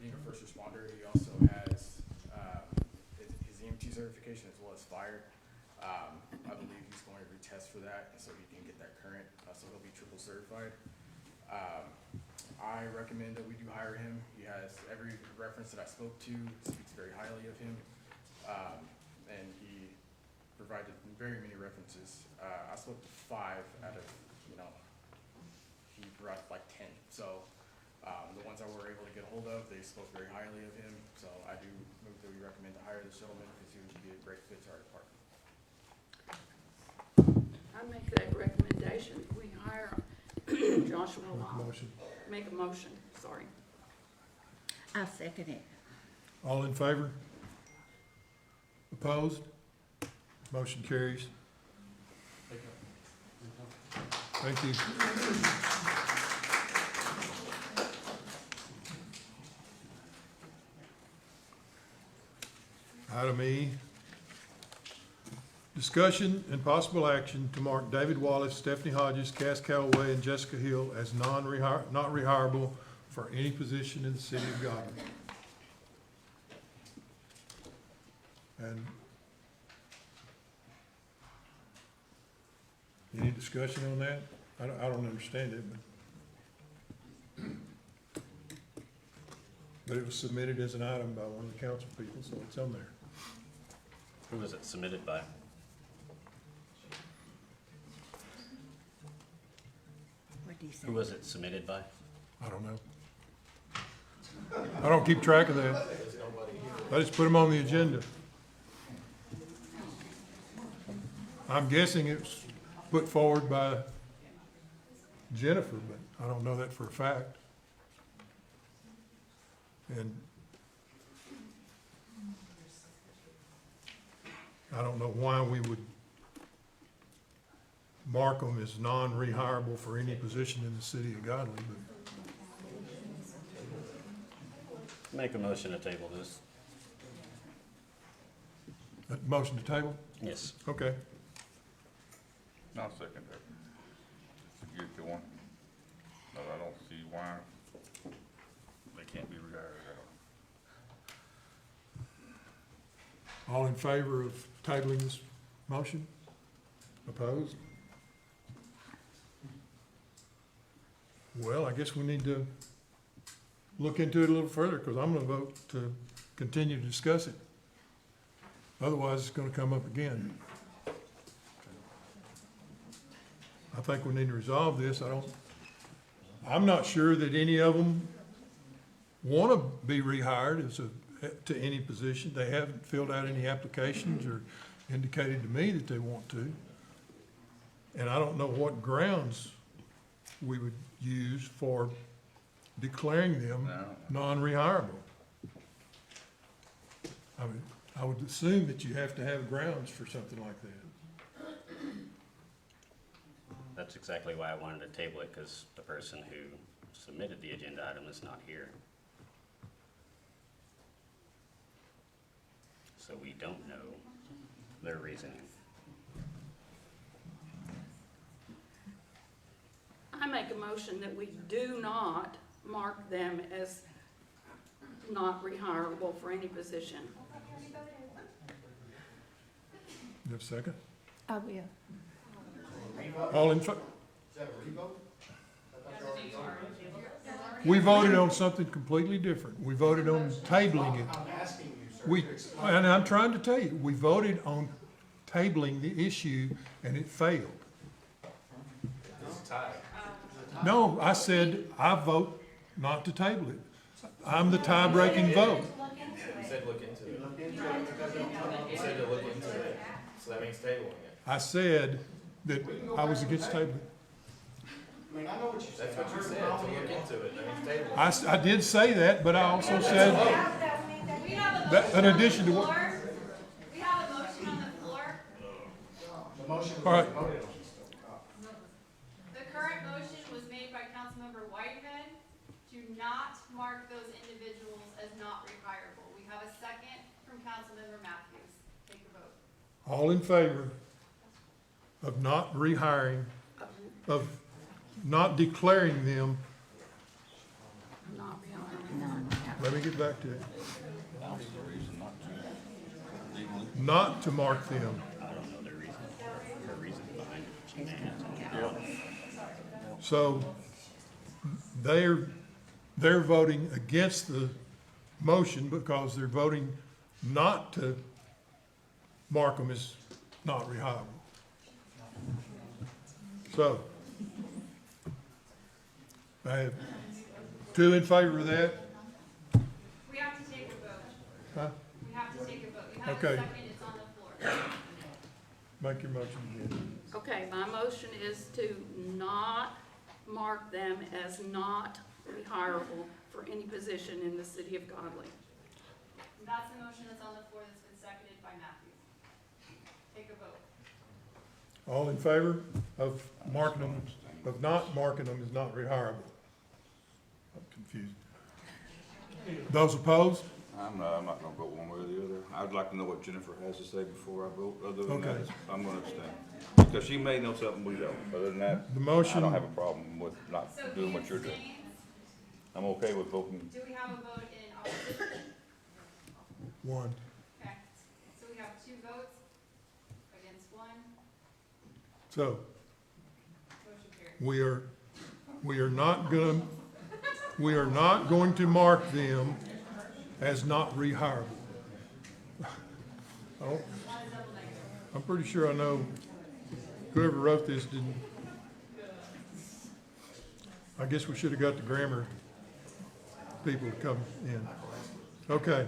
Speaker 14: being a first responder. He also has, his EMT certification as well as fire. I believe he's going to retest for that, and so he can get that current, so he'll be triple certified. I recommend that we do hire him. He has every reference that I spoke to, speaks very highly of him. And he provided very many references. I spoke to 5 out of, he provided like 10. So, the ones that we were able to get a hold of, they spoke very highly of him. So I do move that we recommend to hire this gentleman because he would be a great fit to our department.
Speaker 11: I make that recommendation, we hire Joshua
Speaker 4: Make a
Speaker 11: Law.
Speaker 4: motion.
Speaker 11: Make a motion, sorry.
Speaker 7: I'll second it.
Speaker 4: All in favor? Opposed? Motion carries. Thank you. Item E, discussion and possible action to mark David Wallace, Stephanie Hodges, Cass Calloway, and Jessica Hill as not rehirable for any position in the city of Godley. And any discussion on that? I don't understand it, but it was submitted as an item by one of the council people, so it's on there.
Speaker 12: Who was it submitted by?
Speaker 7: What do you say?
Speaker 12: Who was it submitted by?
Speaker 4: I don't know. I don't keep track of that. I just put them on the agenda. I'm guessing it's put forward by Jennifer, but I don't know that for a fact. And I don't know why we would mark them as non-rehirable for any position in the city of Godley, but
Speaker 12: Make a motion to table this.
Speaker 4: motion to table?
Speaker 12: Yes.
Speaker 4: Okay.
Speaker 9: I'll second that. Just to get to one. But I don't see why they can't be retired at all.
Speaker 4: All in favor of tabling this motion? Opposed? Well, I guess we need to look into it a little further, because I'm gonna vote to continue to discuss it. Otherwise, it's gonna come up again. I think we need to resolve this. I'm not sure that any of them wanna be rehired to any position. They haven't filled out any applications or indicated to me that they want to. And I don't know what grounds we would use for declaring them non-rehirable. I mean, I would assume that you have to have grounds for something like that.
Speaker 12: That's exactly why I wanted to table it, because the person who submitted the agenda item is not here. So we don't know their reasoning.
Speaker 11: I make a motion that we do not mark them as not rehirable for any position.
Speaker 4: You have a second?
Speaker 7: I will.
Speaker 4: All in We voted on something completely different. We voted on tabling it.
Speaker 1: I'm asking you, sir.
Speaker 4: And I'm trying to tell you, we voted on tabling the issue and it failed. No, I said I vote not to table it. I'm the tie-breaking vote.
Speaker 14: You said look into it. You said to look into it, so that means tabling it.
Speaker 4: I said that I was against tabling.
Speaker 1: I mean, I know what you said.
Speaker 14: That's what you said, to look into it, that means tabling it.
Speaker 4: I did say that, but I also said
Speaker 2: We have a
Speaker 4: that in
Speaker 2: motion on
Speaker 4: addition
Speaker 2: the
Speaker 4: to what.
Speaker 2: floor. We have a motion on the floor.
Speaker 1: The motion
Speaker 4: All right.
Speaker 1: was voted on.
Speaker 2: The current motion was made by Councilmember Whitehead to not mark those individuals as not rehirable. We have a second from Councilmember Matthews. Take a vote.
Speaker 4: All in favor of not rehiring, of not declaring them,
Speaker 11: Not rehirable.
Speaker 4: let me get back to it. Not to mark them.
Speaker 12: I don't know their reason behind it.
Speaker 4: So they're voting against the motion because they're voting not to mark them as not rehirable. So I have two in favor of that.
Speaker 2: We have to take a vote.
Speaker 4: Huh?
Speaker 2: We have to take a vote. You have a
Speaker 4: Okay.
Speaker 2: second, it's on the floor.
Speaker 4: Make your motion again.
Speaker 11: Okay, my motion is to not mark them as not rehireable for any position in the city of Godley.
Speaker 10: That's the motion that's on the floor that's been seconded by Matthew. Take a vote.
Speaker 4: All in favor of marking them, of not marking them as not rehireable? I'm confused. Those opposed?
Speaker 9: I'm not gonna vote one way or the other. I'd like to know what Jennifer has to say before I vote. Other than
Speaker 4: Okay.
Speaker 9: that, I'm gonna abstain. Because she may know something we don't. Other than that,
Speaker 4: The
Speaker 9: I
Speaker 4: motion,
Speaker 9: don't have a problem with not
Speaker 10: So
Speaker 9: doing
Speaker 10: he
Speaker 9: what you're doing.
Speaker 10: abstains.
Speaker 9: I'm okay with voting.
Speaker 10: Do we have a vote in opposition?
Speaker 4: one.
Speaker 10: Okay, so we have 2 votes against 1.
Speaker 4: So
Speaker 10: Motion carries.
Speaker 4: we are not going to mark them as not rehireable. I'm pretty sure I know whoever wrote this didn't. I guess we should have got the grammar people to come in. Okay.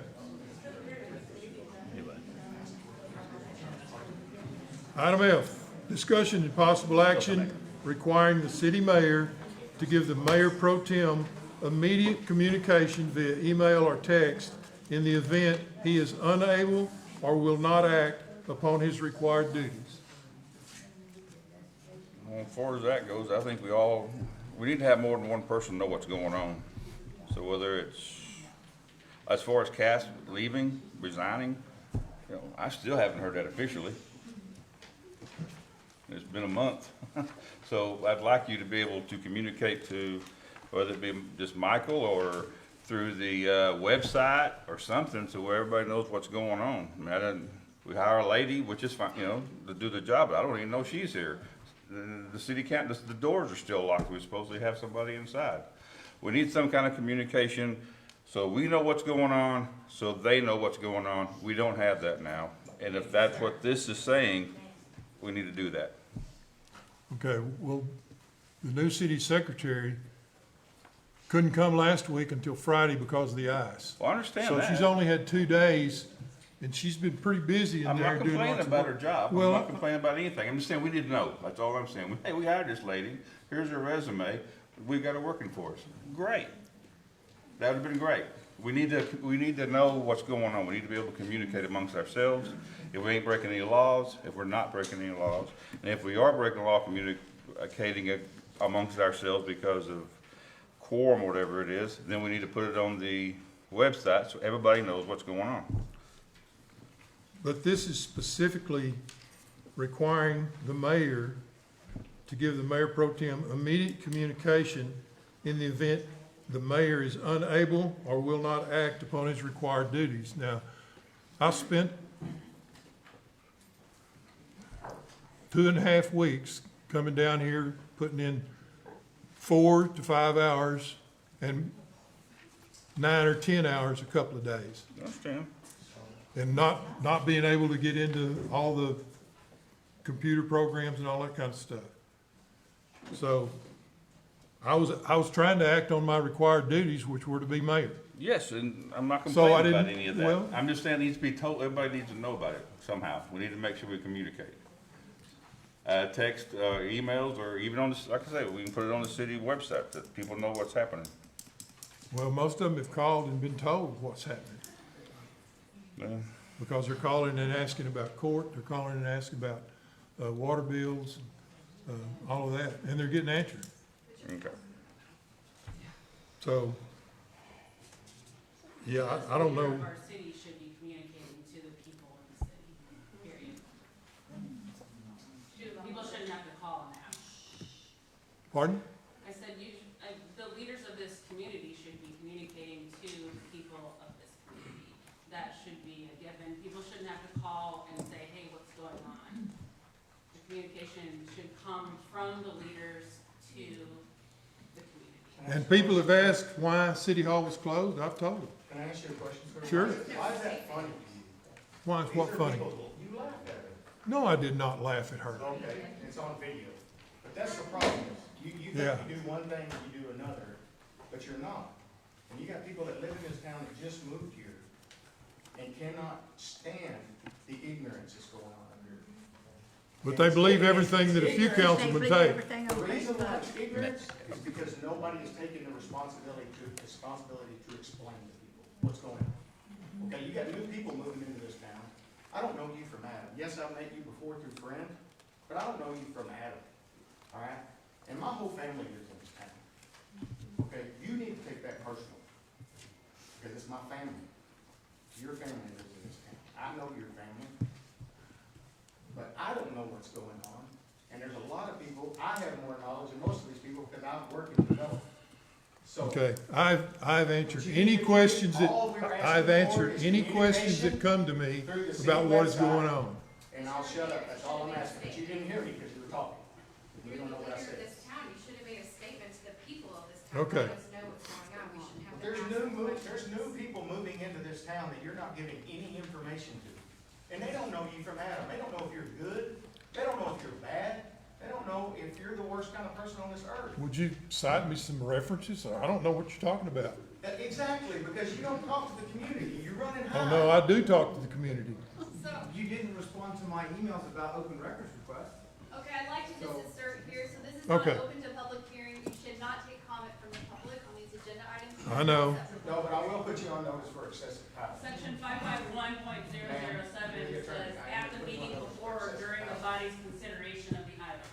Speaker 4: Item F, discussion and possible action requiring the city mayor to give the mayor pro tem immediate communication via email or text in the event he is unable or will not act upon his required duties.
Speaker 9: Well, as far as that goes, I think we need to have more than one person know what's going on. So whether it's, as far as Cass leaving, resigning, you know, I still haven't heard that officially. It's been a month. So I'd like you to be able to communicate to, whether it be just Michael or through the website or something, so where everybody knows what's going on. I mean, we hire a lady, which is fine, you know, to do the job, but I don't even know she's here. The city can't, the doors are still locked. We're supposed to have somebody inside. We need some kind of communication so we know what's going on, so they know what's going on. We don't have that now. And if that's what this is saying, we need to do that.
Speaker 4: Okay, well, the new city secretary couldn't come last week until Friday because of the ice.
Speaker 9: Well, I understand
Speaker 4: So
Speaker 9: that.
Speaker 4: she's only had 2 days, and she's been pretty busy in
Speaker 9: I'm
Speaker 4: there
Speaker 9: not
Speaker 4: doing
Speaker 9: complaining
Speaker 4: lots of
Speaker 9: about her
Speaker 4: work.
Speaker 9: job. I'm
Speaker 4: Well-
Speaker 9: not complaining about anything. I'm just saying we need to know. That's all I'm saying. Hey, we hired this lady. Here's her resume. We got her working for us. Great. That would have been great. We need to know what's going on. We need to be able to communicate amongst ourselves. If we ain't breaking any laws, if we're not breaking any laws, and if we are breaking law, communicating it amongst ourselves because of quorum or whatever it is, then we need to put it on the website so everybody knows what's going on.
Speaker 4: But this is specifically requiring the mayor to give the mayor pro tem immediate communication in the event the mayor is unable or will not act upon his required duties. Now, I spent 2.5 weeks coming down here, putting in 4 to 5 hours and 9 or 10 hours a couple of days.
Speaker 9: I understand.
Speaker 4: And not being able to get into all the computer programs and all that kind of stuff. So I was trying to act on my required duties, which were to be mayor.
Speaker 9: Yes, and I'm not
Speaker 4: So I
Speaker 9: complaining about
Speaker 4: didn't-
Speaker 9: any of that.
Speaker 4: well-
Speaker 9: I'm just saying it needs to be told, everybody needs to know about it somehow. We need to make sure we communicate. Text, emails, or even on the, like I say, we can put it on the city website that people know what's happening.
Speaker 4: Well, most of them have called and been told what's happening.
Speaker 9: Yeah.
Speaker 4: Because they're calling and asking about court, they're calling and asking about, water bills, all of that, and they're getting answered.
Speaker 9: Okay.
Speaker 4: So, yeah, I don't know.
Speaker 6: Our city should be communicating to the people in the city, period. People shouldn't have to call and ask.
Speaker 4: Pardon?
Speaker 6: I said the leaders of this community should be communicating to the people of this community. That should be a given. People shouldn't have to call and say, hey, what's going on? The communication should come from the leaders to the community.
Speaker 4: And people have asked why City Hall was closed, I've told them.
Speaker 15: Can I ask you a question, sir?
Speaker 4: Sure.
Speaker 15: Why is that funny to you?
Speaker 4: Why is what
Speaker 15: These are
Speaker 4: funny?
Speaker 15: people- You laughed at her.
Speaker 4: No, I did not laugh at her.
Speaker 15: Okay, it's on video. But that's the problem. You think
Speaker 4: Yeah.
Speaker 15: you do one thing and you do another, but you're not. And you got people that live in this town that just moved here and cannot stand the ignorance that's going on up here.
Speaker 4: But they believe everything that a few councilmen take.
Speaker 15: But reason why it's ignorance is because nobody is taking the responsibility to explain to people what's going on. Okay, you got new people moving into this town. I don't know you from Adam. Yes, I've met you before through friend, but I don't know you from Adam, all right? And my whole family lives in this town. Okay, you need to take that personal, because it's my family. Your family lives in this town. I know your family, but I don't know what's going on. And there's a lot of people, I have more knowledge than most of these people because I've worked in development. So.
Speaker 4: Okay, I've answered any questions that, I've answered any questions that come to me about what is going on.
Speaker 15: And I'll shut up, that's all I'm asking, but you didn't hear me because you were talking. You
Speaker 2: You're
Speaker 15: don't
Speaker 2: the
Speaker 15: know what I
Speaker 2: leader of
Speaker 15: said.
Speaker 2: this town, you should have made a statement to the people of this town.
Speaker 4: Okay.
Speaker 2: Let us know what's going on, we shouldn't have to
Speaker 15: There's
Speaker 2: ask them
Speaker 15: there's new people moving into this town that you're not giving any information to. And they don't know you from Adam, they don't know if you're good, they don't know if you're bad, they don't know if you're the worst kind of person on this earth.
Speaker 4: Would you cite me some references? I don't know what you're talking about.
Speaker 15: Exactly, because you don't talk to the community, you're running high.
Speaker 4: Oh, no, I do talk to the community.
Speaker 2: So,
Speaker 1: You didn't respond to my emails about open records requests.
Speaker 10: Okay, I'd like to just insert here, so this is
Speaker 4: Okay.
Speaker 10: not open to public hearing, you should not take comment from the public on these agenda items.
Speaker 4: I know.
Speaker 15: No, but I will put you on notice for excessive power.
Speaker 6: Section 551.007 says, at the meeting before or during the body's consideration of the item.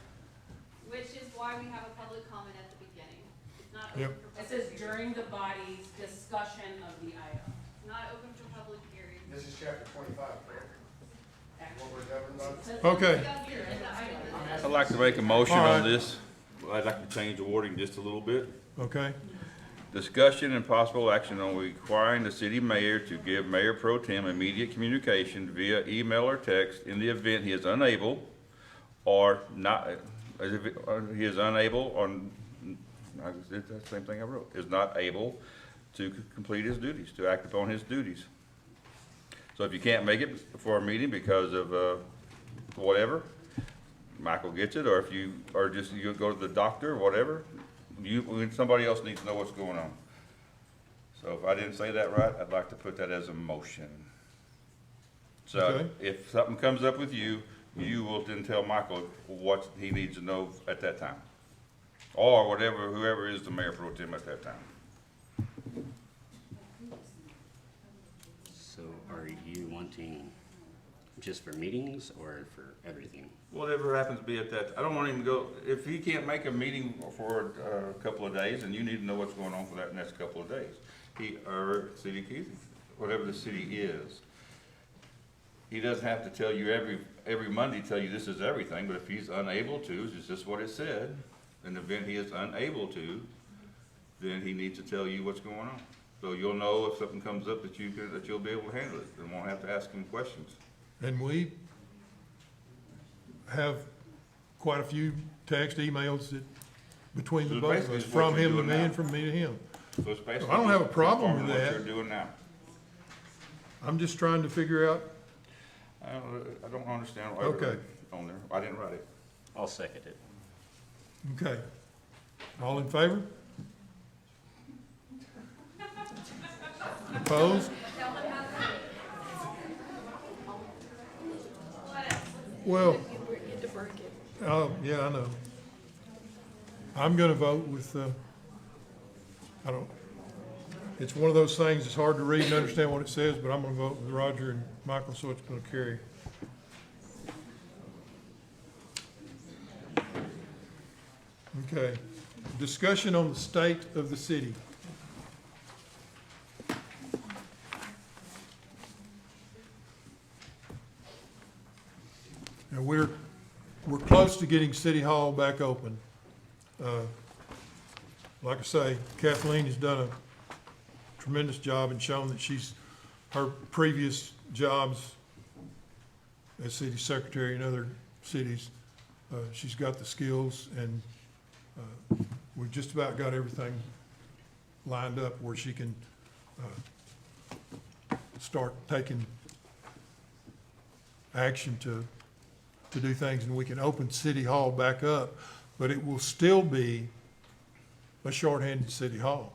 Speaker 10: Which is why we have a public comment at the beginning. It's not
Speaker 4: Yep.
Speaker 10: open for
Speaker 6: It
Speaker 10: public
Speaker 6: says
Speaker 10: hearing.
Speaker 6: during the body's discussion of the item.
Speaker 10: Not open for public hearing.
Speaker 15: This is chapter 25, correct? What we're governed by?
Speaker 6: It says
Speaker 4: Okay.
Speaker 10: Discuss the agenda item.
Speaker 9: I'd like to make a motion
Speaker 4: All right.
Speaker 9: on this. I'd like to change the wording just a little bit.
Speaker 4: Okay,
Speaker 9: Discussion and possible action on requiring the city mayor to give Mayor Pro Tem immediate communication via email or text in the event he is unable or not, he is unable or, I did the same thing I wrote, is not able to complete his duties, to act upon his duties. So if you can't make it for a meeting because of, whatever, Michael gets it, or if you, or just you go to the doctor or whatever, somebody else needs to know what's going on. So if I didn't say that right, I'd like to put that as a motion. So
Speaker 4: Okay.
Speaker 9: if something comes up with you, you will then tell Michael what he needs to know at that time. Or whatever, whoever is the mayor pro tem at that time.
Speaker 12: So are you wanting just for meetings or for everything?
Speaker 9: Whatever happens to be at that, I don't want him to go, if he can't make a meeting for a couple of days, and you need to know what's going on for that next couple of days. Or city keys, whatever the city is. He doesn't have to tell you every Monday, tell you this is everything, but if he's unable to, it's just what it said, in the event he is unable to, then he needs to tell you what's going on. So you'll know if something comes up that you'll be able to handle it, and won't have to ask him questions.
Speaker 4: and we have quite a few text emails that, between the
Speaker 9: So
Speaker 4: both of
Speaker 9: basically
Speaker 4: us,
Speaker 9: it's what
Speaker 4: from
Speaker 9: you're
Speaker 4: him to
Speaker 9: doing
Speaker 4: me
Speaker 9: now.
Speaker 4: and from me to him.
Speaker 9: So it's basically.
Speaker 4: I don't have a
Speaker 9: just
Speaker 4: problem with
Speaker 9: confirming
Speaker 4: that.
Speaker 9: What you're doing now.
Speaker 4: I'm just trying to figure out,
Speaker 9: I don't understand why
Speaker 4: Okay.
Speaker 9: it's on there. I didn't write it.
Speaker 12: I'll second it.
Speaker 4: okay. All in favor? Opposed?
Speaker 2: Tell them how to.
Speaker 4: Well, oh, yeah, I know. I'm gonna vote with, I don't, it's one of those things, it's hard to read and understand what it says, but I'm gonna vote with Roger and Michael, so it's gonna carry. Okay, discussion on the state of the city. And we're close to getting City Hall back open. Like I say, Kathleen has done a tremendous job and shown that her previous jobs as city secretary in other cities, she's got the skills, and we've just about got everything lined up where she can start taking action to do things, and we can open City Hall back up, but it will still be a shorthanded City Hall.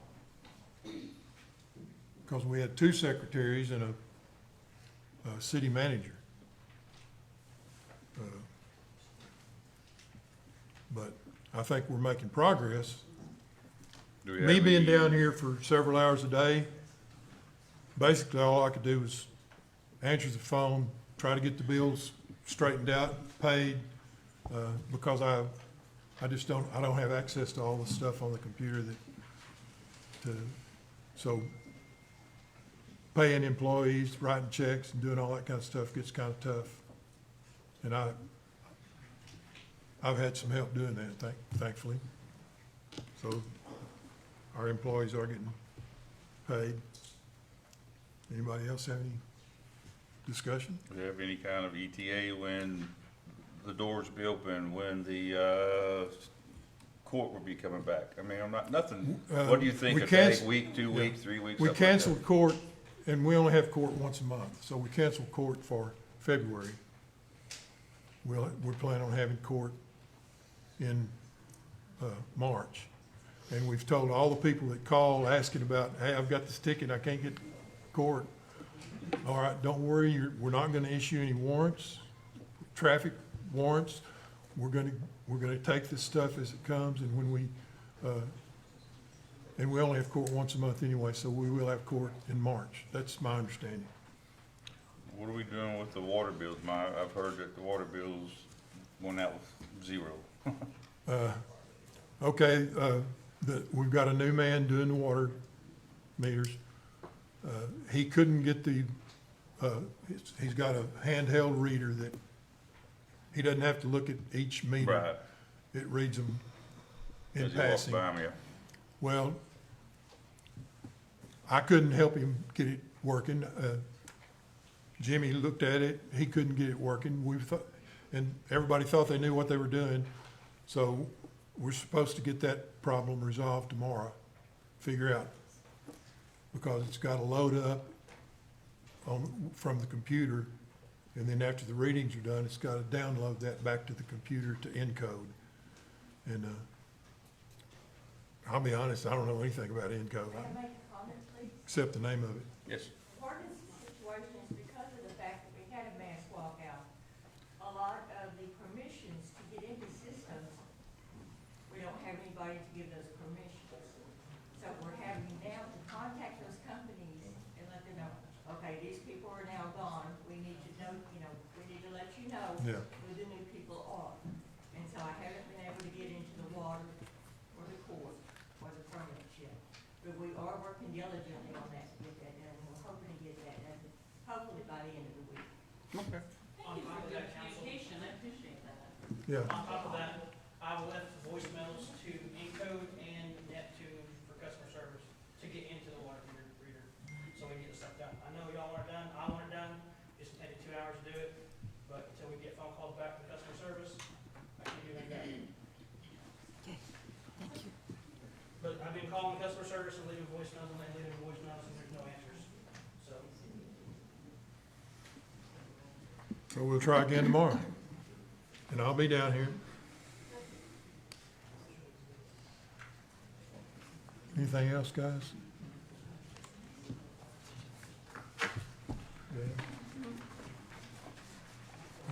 Speaker 4: Because we had 2 secretaries and a city manager. But I think we're making progress.
Speaker 9: Do we
Speaker 4: Me
Speaker 9: have
Speaker 4: being
Speaker 9: any-
Speaker 4: down here for several hours a day, basically all I could do was answer the phone, try to get the bills straightened out, paid, because I just don't have access to all the stuff on the computer so paying employees, writing checks and doing all that kind of stuff gets kind of tough. And I've had some help doing that, thankfully. So our employees are getting paid. Anybody else have any discussion?
Speaker 9: Do we have any kind of ETA when the doors will be open, when the court will be coming back? I mean, nothing, what do you think,
Speaker 4: we
Speaker 9: a
Speaker 4: can't-
Speaker 9: week, 2
Speaker 4: yeah.
Speaker 9: weeks, 3 weeks?
Speaker 4: We
Speaker 9: something like that?
Speaker 4: canceled court, and we only have court once a month, so we canceled court for February. We're planning on having court in March. And we've told all the people that call asking about, hey, I've got this ticket, I can't get to court. All right, don't worry, we're not gonna issue any warrants, traffic warrants. We're gonna take this stuff as it comes, and when we only have court once a month anyway, so we will have court in March. That's my understanding.
Speaker 9: What are we doing with the water bills? I've heard that the water bills went out with 0.
Speaker 4: Okay, we've got a new man doing the water meters. He couldn't get he's got a handheld reader that he doesn't have to look at each meter.
Speaker 9: Right.
Speaker 4: It reads them in
Speaker 9: As he walks
Speaker 4: passing.
Speaker 9: by 'em, yeah.
Speaker 4: Well, I couldn't help him get it working. Jimmy looked at it, he couldn't get it working. And everybody thought they knew what they were doing. So we're supposed to get that problem resolved tomorrow, figure out, because it's got to load up from the computer, and then after the readings are done, it's got to download that back to the computer to encode. And I'll be honest, I don't know anything about encode,
Speaker 11: May I make a comment, please?
Speaker 4: except the name of it.
Speaker 9: Yes.
Speaker 11: Part of the situation is because of the fact that we had a mass walkout, a lot of the permissions to get into systems, we don't have anybody to give those permissions. So we're having now to contact those companies and let them know, okay, these people are now gone, we need to know, we need to let you know
Speaker 4: Yeah.
Speaker 11: who the new people are. And so I haven't been able to get into the water or the court or the permits yet. But we are working diligently on that to get that done, and we're hoping to get that done, hopefully by the end of the week.
Speaker 9: Okay.
Speaker 11: Thank you for the communication, I appreciate that.
Speaker 4: Yeah.
Speaker 16: On top of that, I left voicemails to Encode and Neptune for customer service to get into the water reader, so we can get the stuff done. I know y'all aren't done, I want it done, it's taken 2 hours to do it, but until we get phone calls back from customer service, I can't do anything. But I've been calling customer service and leaving voicemails and leaving voicemails, and there's no answers, so.
Speaker 4: So we'll try again tomorrow, and I'll be down here. Anything else, guys? Yeah.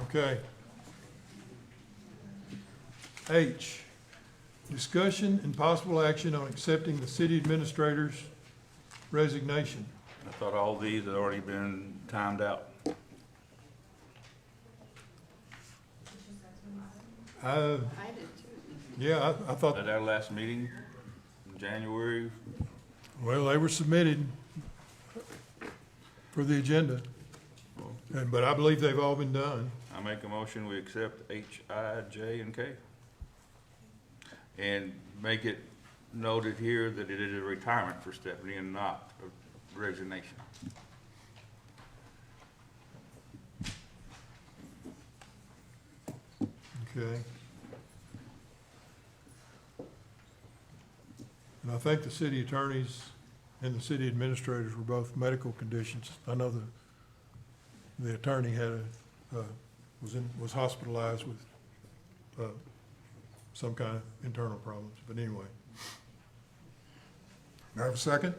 Speaker 4: Okay. H, discussion and possible action on accepting the city administrator's resignation.
Speaker 9: I thought all these had already been timed out.
Speaker 4: I did too. Yeah, I thought,
Speaker 9: At our last meeting in January,
Speaker 4: well, they were submitted for the agenda, but I believe they've all been done.
Speaker 9: I make a motion, we accept H, I, J, and K. And make it noted here that it is a retirement for Stephanie and not a resignation.
Speaker 4: Okay. And I think the city attorneys and the city administrators were both medical conditions. I know the attorney had was hospitalized with some kind of internal problems, but anyway. Do I have a second?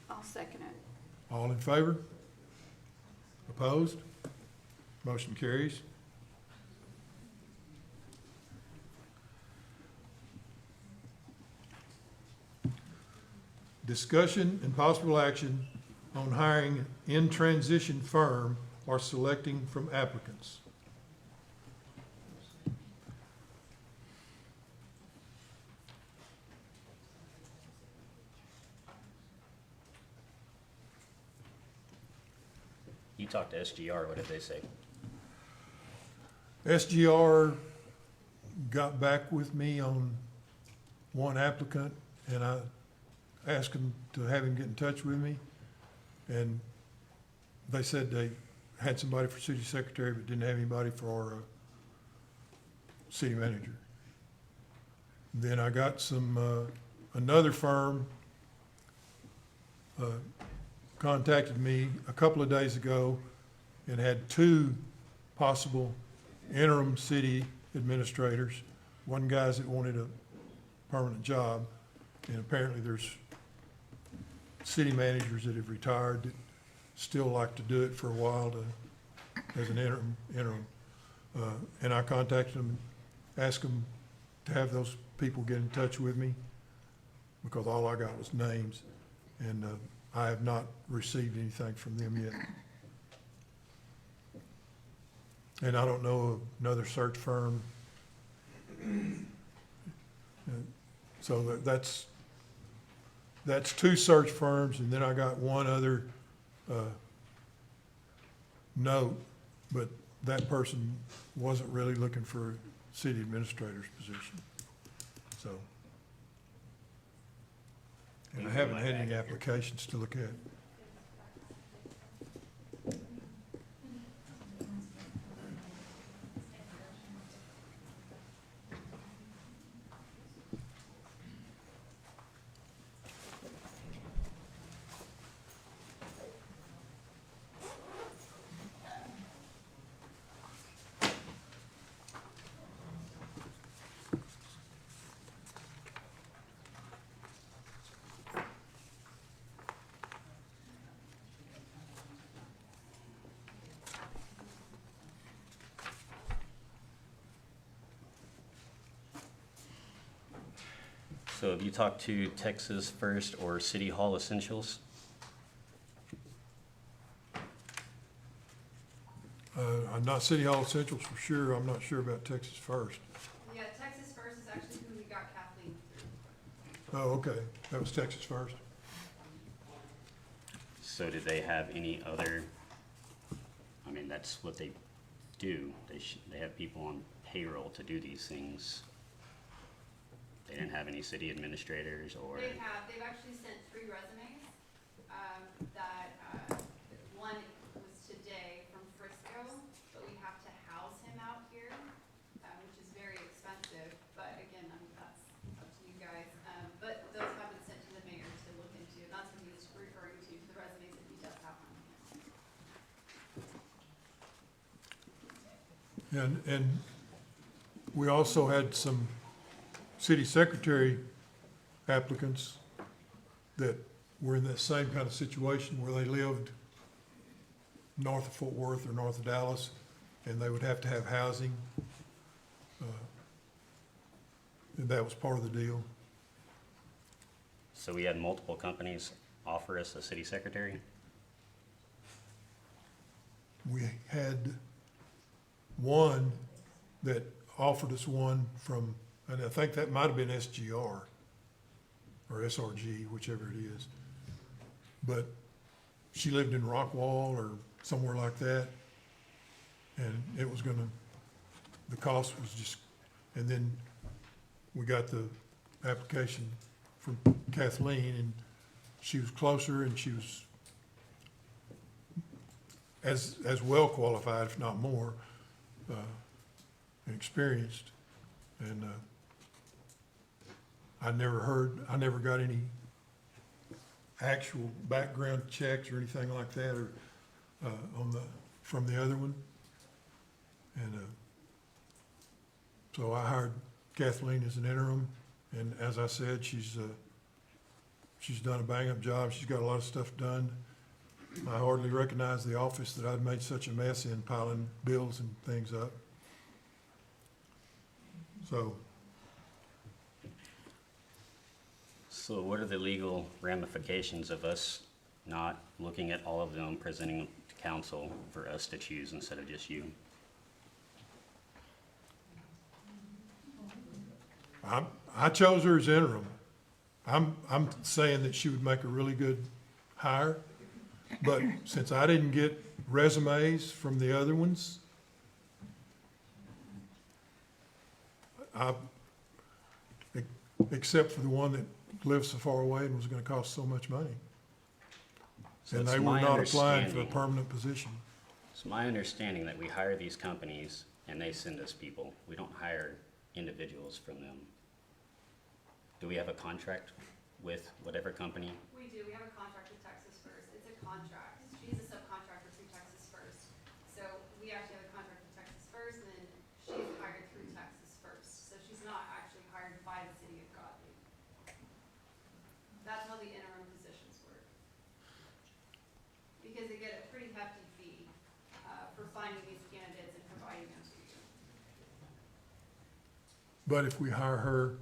Speaker 11: I'll second it.
Speaker 4: All in favor? Opposed? Motion carries. discussion and possible action on hiring in-transition firm or selecting from applicants.
Speaker 12: You talked to SGR, what did they say?
Speaker 4: SGR got back with me on one applicant, and I asked him to have him get in touch with me. And they said they had somebody for city secretary, but didn't have anybody for city manager. Then I got some, another firm contacted me a couple of days ago and had two possible interim city administrators. One guy's that wanted a permanent job, and apparently there's city managers that have retired that still like to do it for a while as an interim. And I contacted them, asked them to have those people get in touch with me, because all I got was names, and I have not received anything from them yet. And I don't know of another search firm. So that's two search firms, and then I got one other note, but that person wasn't really looking for a city administrator's position. So, and I haven't had any applications to look at.
Speaker 12: So have you talked to Texas First or City Hall Essentials?
Speaker 4: I'm not City Hall Essentials for sure. I'm not sure about Texas First.
Speaker 10: Yeah, Texas First is actually who we got Kathleen through.
Speaker 4: Oh, okay. That was Texas First.
Speaker 12: So did they have any other, I mean, that's what they do. They have people on payroll to do these things. They didn't have any city administrators or?
Speaker 10: They've actually sent 3 resumes, one was today from Frisco, but we have to house him out here, which is very expensive, but again, that's up to you guys. But those have been sent to the mayor to look into, and that's what he was referring to, the resumes that he does have on him.
Speaker 4: And we also had some city secretary applicants that were in that same kind of situation where they lived north of Fort Worth or north of Dallas, and they would have to have housing. And that was part of the deal.
Speaker 12: So we had multiple companies offer us a city secretary?
Speaker 4: We had one that offered us one from, and I think that might have been SGR or SRG, whichever it is. But she lived in Rockwall or somewhere like that. And it was gonna, the cost was just, and then we got the application from Kathleen, and she was closer and she was as well qualified, if not more, and experienced. And I never got any actual background checks or anything like that, or from the other one. And so I hired Kathleen as an interim, and as I said, she's done a bang-up job. She's got a lot of stuff done. I hardly recognized the office that I'd made such a mess in, piling bills and things up.
Speaker 12: So what are the legal ramifications of us not looking at all of them, presenting them to council for us to choose instead of just you?
Speaker 4: I chose her as interim. I'm saying that she would make a really good hire, but since I didn't get resumes from the other ones, except for the one that lives so far away and was gonna cost so much money.
Speaker 12: So
Speaker 4: And
Speaker 12: it's
Speaker 4: they were
Speaker 12: my
Speaker 4: not applying for a
Speaker 12: understanding-
Speaker 4: permanent position.
Speaker 12: It's my understanding that we hire these companies and they send us people. We don't hire individuals from them. Do we have a contract with whatever company?
Speaker 10: We do, we have a contract with Texas First, it's a contract, she's a subcontractor through Texas First. So we actually have a contract with Texas First, and then she's hired through Texas First, so she's not actually hired by the city of Godley. That's how the interim positions work. Because they get a pretty hefty fee, for finding these candidates and providing them to you.
Speaker 4: But if we hire her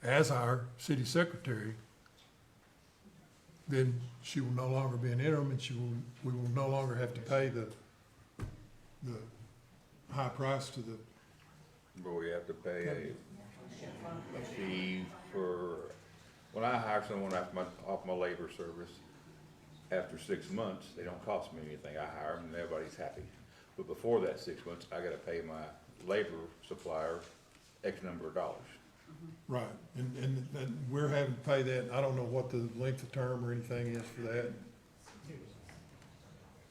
Speaker 4: as our city secretary, then she will no longer be an interim, and we will no longer have to pay the high price to the,
Speaker 9: But we have to pay a fee for, when I hire someone off my labor service, after 6 months, they don't cost me anything. I hire them and everybody's happy. But before that 6 months, I gotta pay my labor supplier X number of dollars.
Speaker 4: right, and we're having to pay that. I don't know what the length of term or anything is for that.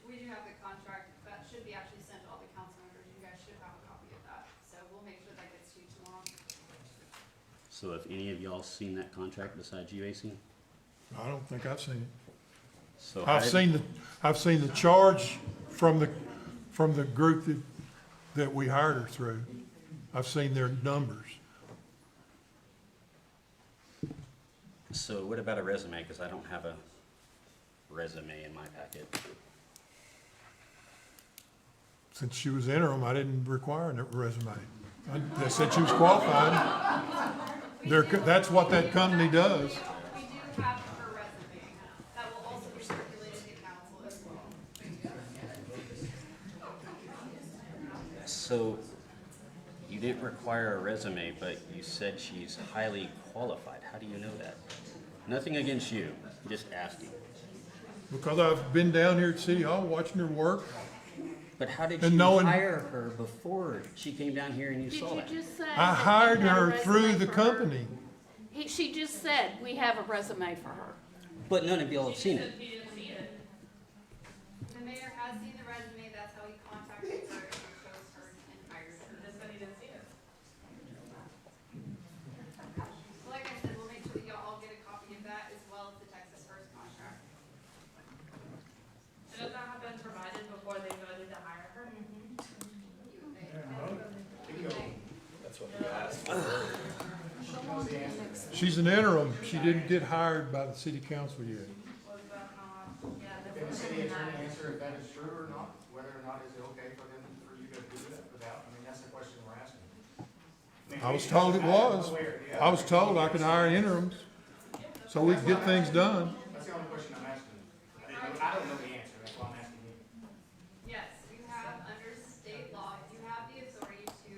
Speaker 10: We do have the contract, that should be actually sent to all the council members, you guys should have a copy of that, so we'll make sure that gets to you tomorrow.
Speaker 12: So have any of y'all seen that contract besides you, AC?
Speaker 4: I don't think I've seen it.
Speaker 12: So how
Speaker 4: I've
Speaker 12: did-
Speaker 4: seen the charge from the group that we hired her through. I've seen their numbers.
Speaker 12: So what about a resume? Because I don't have a resume in my packet.
Speaker 4: Since she was interim, I didn't require a resume. They said she was qualified. That's what that company does.
Speaker 10: We do have her resume, that will also be circulated to council as well.
Speaker 12: So you didn't require a resume, but you said she's highly qualified. How do you know that? Nothing against you, I'm just asking.
Speaker 4: Because I've been down here at City Hall watching her work.
Speaker 12: But how did
Speaker 4: And
Speaker 12: you
Speaker 4: knowing-
Speaker 12: hire her before she came down here and you saw that?
Speaker 7: just say?
Speaker 4: I hired her through the company.
Speaker 7: She just said, we have a resume for her.
Speaker 12: But none of y'all have seen it.
Speaker 10: The mayor has seen the resume, that's how he contacted her and chose her and hired her. That's why he didn't see it. Like I said, we'll make sure that y'all all get a copy of that as well as the Texas First contract.
Speaker 6: Should that have been provided before they voted to hire her?
Speaker 15: That's what we asked for. She knows the answer.
Speaker 4: She's an interim. She didn't get hired by the city council yet.
Speaker 6: Was that not, yeah,
Speaker 15: Can the city attorney answer if that is true or not? Whether or not is it okay for them, for you to do that without, I mean, that's the question we're asking. mean,
Speaker 4: I was told it was. I was told I could hire interims, so we could get things done.
Speaker 15: That's the only question I'm asking. I don't know the answer, that's why I'm asking you.
Speaker 10: Yes, you have, under state law, you have the authority to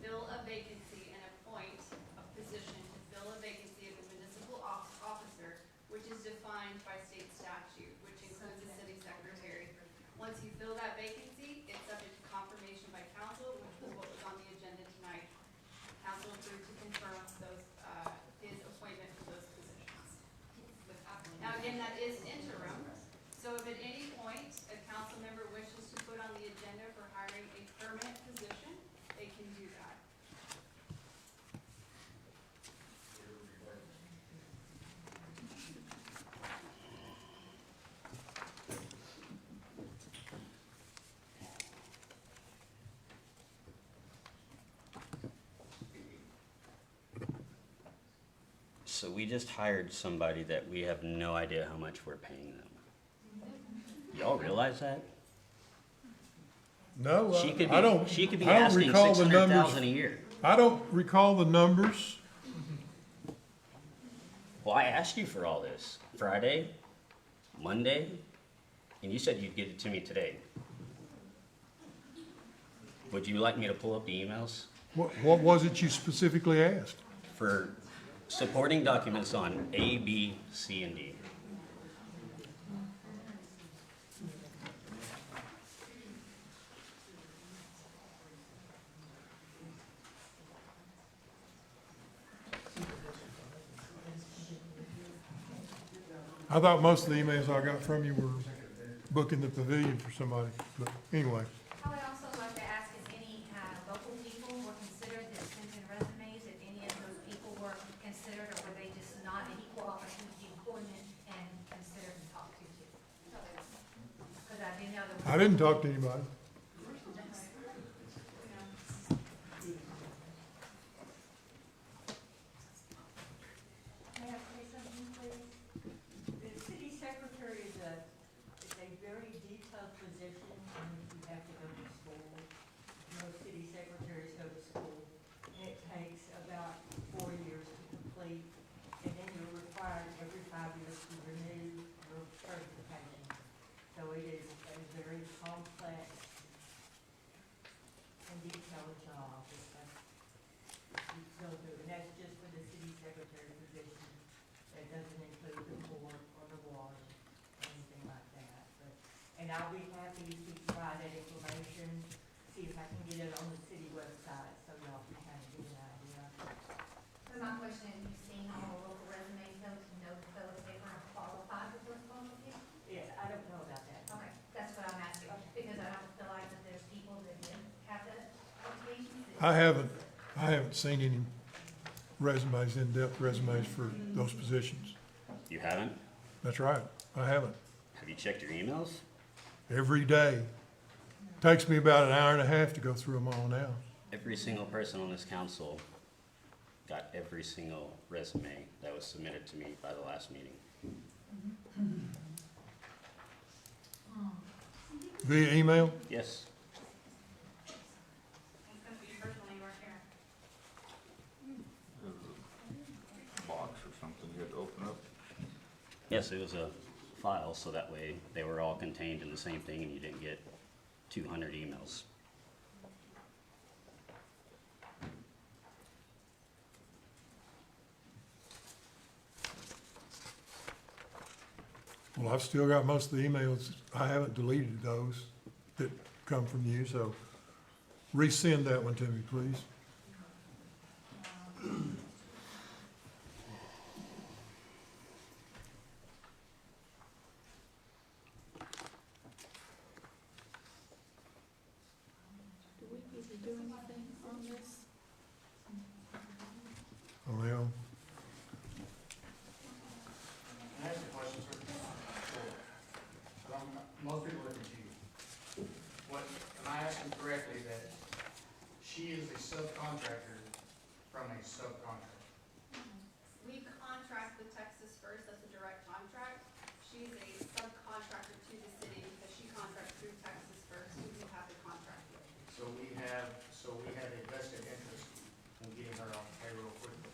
Speaker 10: fill a vacancy and appoint a position to fill a vacancy of a municipal officer, which is defined by state statute, which includes the city secretary. Once you fill that vacancy, it's subject to confirmation by council, which was what was on the agenda tonight. Council approved to confirm those, his appointment for those positions. Now, again, that is interim, so if at any point a council member wishes to put on the agenda for hiring a permanent position, they can do that.
Speaker 12: So we just hired somebody that we have no idea how much we're paying them. Y'all realize that?
Speaker 4: No,
Speaker 12: She could
Speaker 4: I
Speaker 12: be,
Speaker 4: don't,
Speaker 12: she could be
Speaker 4: I don't
Speaker 12: asking
Speaker 4: recall the numbers.
Speaker 12: $600,000 a year.
Speaker 4: I don't recall the numbers.
Speaker 12: Well, I asked you for all this Friday, Monday, and you said you'd get it to me today. Would you like me to pull up the emails?
Speaker 4: What was it you specifically asked?
Speaker 12: For supporting documents on A, B, C, and D.
Speaker 4: I thought most of the emails I got from you were booking the pavilion for somebody, but anyway.
Speaker 17: I would also like to ask if any local people were considered that sent in resumes, if any of those people were considered, or were they just not an equal opportunity employment and considered and talked to too? Because I do know that.
Speaker 4: I didn't talk to anybody.
Speaker 11: May I say something, please? The city secretary is a very detailed position, and you have to go to school. Most city secretaries go to school, and it takes about 4 years to complete, and then you're required every 5 years to renew your certification. So it is a very complex and detailed job. You go through, and that's just for the city secretary position. That doesn't include the board or the water, or anything like that. And I'll be happy to provide that information, see if I can get it on the city website, so y'all can kind of get an idea.
Speaker 17: So my question is, you've seen all the local resumes though, to know though if they weren't qualified for this qualification?
Speaker 11: Yeah, I don't know about that.
Speaker 17: Okay, that's what I'm asking, because I don't feel like that there's people that didn't have the qualifications.
Speaker 4: I haven't seen any resumes, in-depth resumes for those positions.
Speaker 12: You haven't?
Speaker 4: That's right, I haven't.
Speaker 12: Have you checked your emails?
Speaker 4: Every day. Takes me about an hour and a half to go through them all now.
Speaker 12: Every single person on this council got every single resume that was submitted to me by the last meeting.
Speaker 4: Via email?
Speaker 12: Yes.
Speaker 2: It's gonna be personally right here.
Speaker 9: Box or something you had to open up.
Speaker 12: Yes, it was a file, so that way they were all contained in the same thing and you didn't get 200 emails.
Speaker 4: Well, I've still got most of the emails. I haven't deleted those that come from you, so resend that one to me, please.
Speaker 7: Do we need to do anything on this?
Speaker 4: Well,
Speaker 15: Can I ask a question, sir? Most people are confused. What, am I asking correctly that she is a subcontractor from a subcontractor?
Speaker 10: We contract with Texas First, that's a direct contract. She's a subcontractor to the city because she contracts through Texas First, who we have the contract with.
Speaker 15: So we have a vested interest in getting her off the payroll quickly,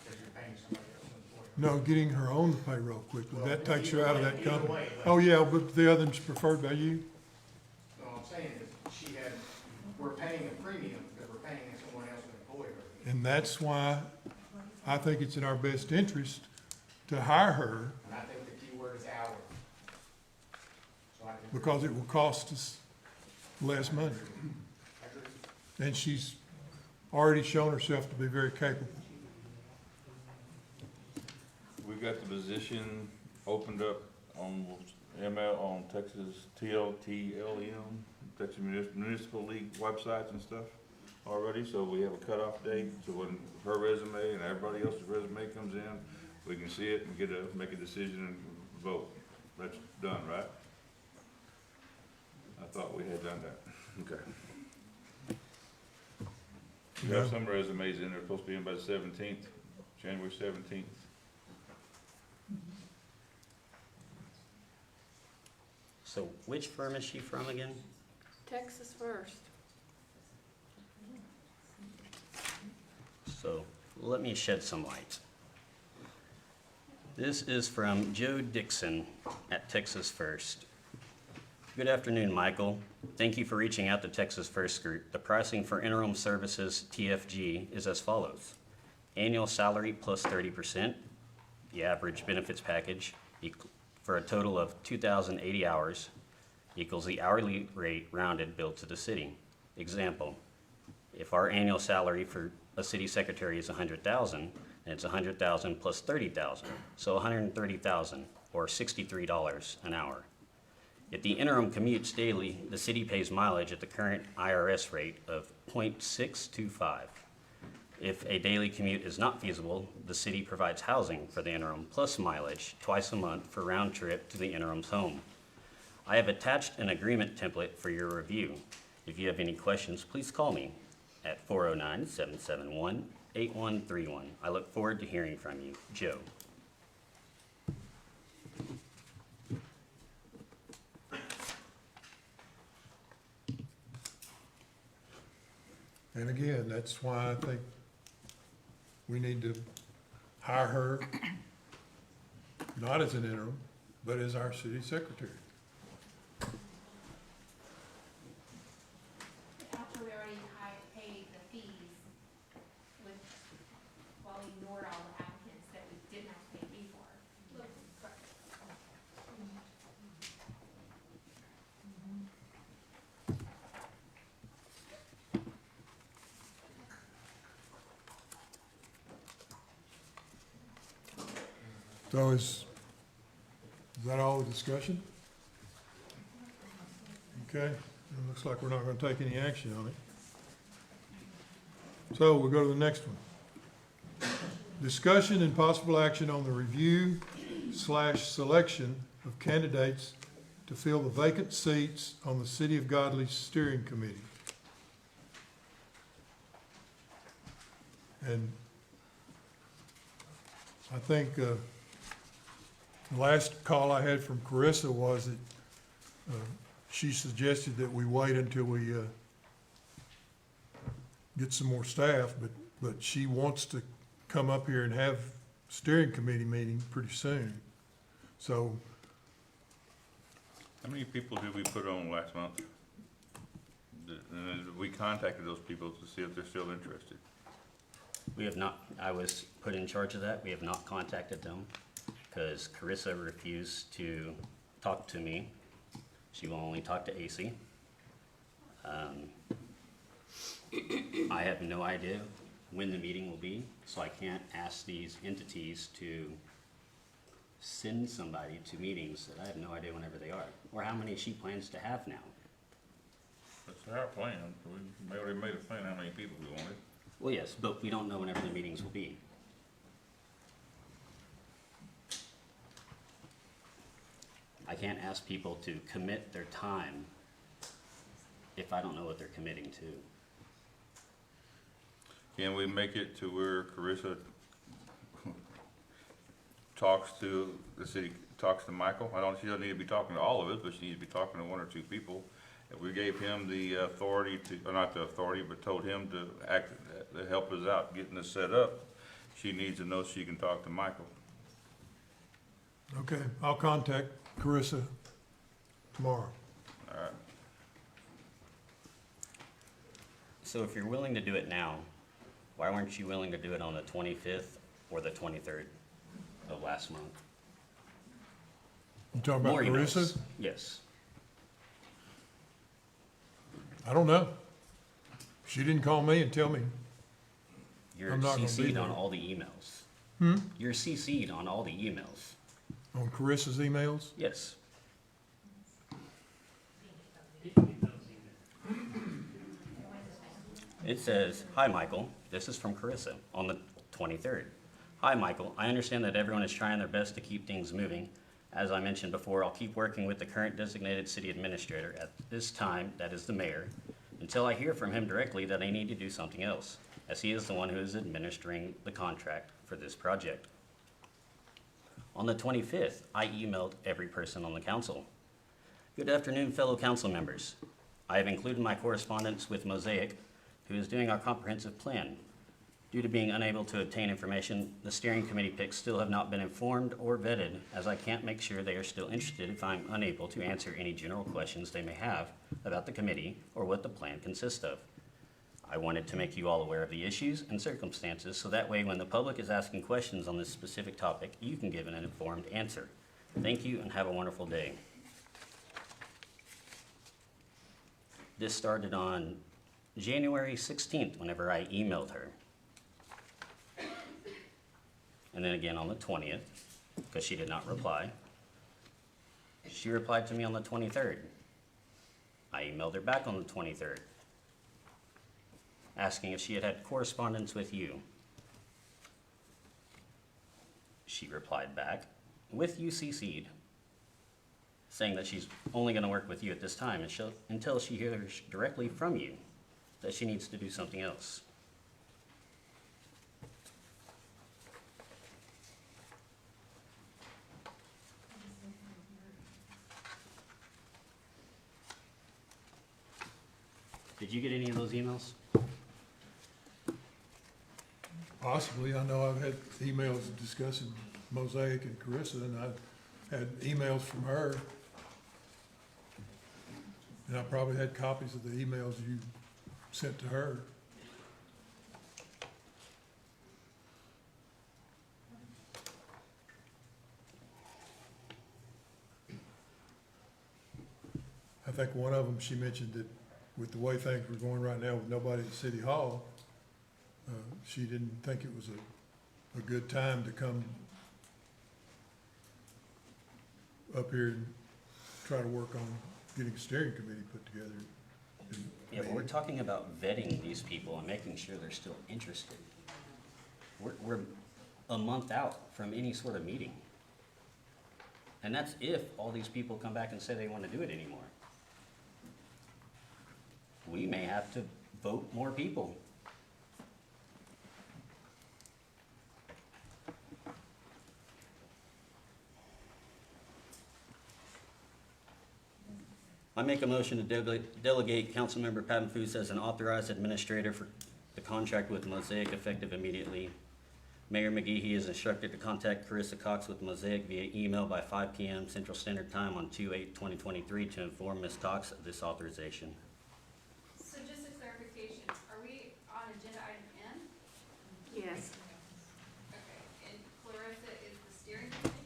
Speaker 15: because you're paying somebody else to employ her.
Speaker 4: no, getting her own payroll quickly. That takes her out of that
Speaker 15: Either
Speaker 4: company.
Speaker 15: way, but-
Speaker 4: Oh, yeah, but the other one's preferred by you?
Speaker 15: So what I'm saying is, we're paying a premium because we're paying someone else to employ her.
Speaker 4: And that's why I think it's in our best interest to hire her,
Speaker 15: And I think the key word is hour. So I can.
Speaker 4: because it will cost us less money.
Speaker 15: I agree.
Speaker 4: And she's already shown herself to be very capable.
Speaker 9: We got the position opened up on on Texas TLM, Texas Municipal League websites and stuff already, so we have a cutoff date, so when her resume and everybody else's resume comes in, we can see it and make a decision and vote. That's done, right? I thought we had done that. Okay. We have some resumes in, they're supposed to be in by the 17th, January 17th.
Speaker 12: So which firm is she from again?
Speaker 7: Texas First.
Speaker 12: So let me shed some light. This is from Joe Dixon at Texas First. Good afternoon, Michael. Thank you for reaching out to Texas First Group. The pricing for interim services, TFG, is as follows. Annual salary plus 30%, the average benefits package, for a total of 2,080 hours, equals the hourly rate rounded billed to the city. Example, if our annual salary for a city secretary is $100,000, and it's $100,000 plus $30,000, so $130,000 or $63 an hour. If the interim commutes daily, the city pays mileage at the current IRS rate of 0.625. If a daily commute is not feasible, the city provides housing for the interim plus mileage twice a month for round trip to the interim's home. I have attached an agreement template for your review. If you have any questions, please call me at 409-771-8131. I look forward to hearing from you. Joe.
Speaker 4: And again, that's why I think we need to hire her, not as an interim, but as our city secretary.
Speaker 3: After we already paid the fees with, while we ignored all the applicants that we didn't have to pay a fee for.
Speaker 4: So is that all the discussion? Okay, it looks like we're not gonna take any action on it. So we'll go to the next one. Discussion and possible action on the review/selection of candidates to fill the vacant seats on the City of Godley Steering Committee. And I think, the last call I had from Carissa was that she suggested that we wait until we get some more staff, but she wants to come up here and have steering committee meeting pretty soon. So,
Speaker 9: How many people did we put on last month? And then we contacted those people to see if they're still interested.
Speaker 12: We have not, I was put in charge of that. We have not contacted them because Carissa refused to talk to me. She will only talk to AC. I have no idea when the meeting will be, so I can't ask these entities to send somebody to meetings that I have no idea whenever they are, or how many she plans to have now.
Speaker 9: That's our plan. We already made a plan how many people we wanted.
Speaker 12: Well, yes, but we don't know whenever the meetings will be. I can't ask people to commit their time if I don't know what they're committing to.
Speaker 9: Can we make it to where Carissa talks to the city, talks to Michael? She doesn't need to be talking to all of us, but she needs to be talking to one or two people. If we gave him the authority to, or not the authority, but told him to act, to help us out getting this set up, she needs to know she can talk to Michael.
Speaker 4: okay, I'll contact Carissa tomorrow.
Speaker 9: All right.
Speaker 12: So if you're willing to do it now, why weren't you willing to do it on the 25th or the 23rd of last month?
Speaker 4: You talking about
Speaker 12: More emails.
Speaker 4: Carissa?
Speaker 12: Yes.
Speaker 4: I don't know. She didn't call me and tell me.
Speaker 12: You're
Speaker 4: I'm not gonna be
Speaker 12: CC'd
Speaker 4: there.
Speaker 12: on all the emails.
Speaker 4: Hmm?
Speaker 12: You're CC'd on all the emails.
Speaker 4: On Carissa's emails?
Speaker 12: Yes. It says, "Hi, Michael. This is from Carissa on the 23rd. Hi, Michael. I understand that everyone is trying their best to keep things moving. As I mentioned before, I'll keep working with the current designated city administrator at this time, that is the mayor, until I hear from him directly that I need to do something else, as he is the one who is administering the contract for this project." On the 25th, I emailed every person on the council. Good afternoon, fellow council members. I have included my correspondence with Mosaic, who is doing our comprehensive plan. Due to being unable to obtain information, the steering committee picks still have not been informed or vetted, as I can't make sure they are still interested if I'm unable to answer any general questions they may have about the committee or what the plan consists of. I wanted to make you all aware of the issues and circumstances, so that way when the public is asking questions on this specific topic, you can give an informed answer. Thank you and have a wonderful day. This started on January 16th, whenever I emailed her. And then again on the 20th, because she did not reply. She replied to me on the 23rd. I emailed her back on the 23rd, asking if she had had correspondence with you. She replied back, with you CC'd, saying that she's only going to work with you at this time until she hears directly from you that she needs to do something else. Did you get any of those emails?
Speaker 4: Possibly. I know I've had emails discussing Mosaic and Carissa, and I've had emails from her. And I probably had copies of the emails you sent to her. I think one of them, she mentioned that with the way things were going right now with nobody at City Hall, she didn't think it was a good time to come up here and try to work on getting a steering committee put together.
Speaker 12: Yeah, but we're talking about vetting these people and making sure they're still interested. We're a month out from any sort of meeting. And that's if all these people come back and say they want to do it anymore. We may have to vote more people. I make a motion to delegate Councilmember Patton Foos as an authorized administrator for the contract with Mosaic effective immediately. Mayor McGehee is instructed to contact Carissa Cox with Mosaic via email by 5 p.m. Central Standard Time on 2/8/2023 to inform Ms. Cox of this authorization.
Speaker 2: So just a clarification, are we on agenda item N?
Speaker 5: Yes.
Speaker 2: Okay, and Clarissa is the steering committee?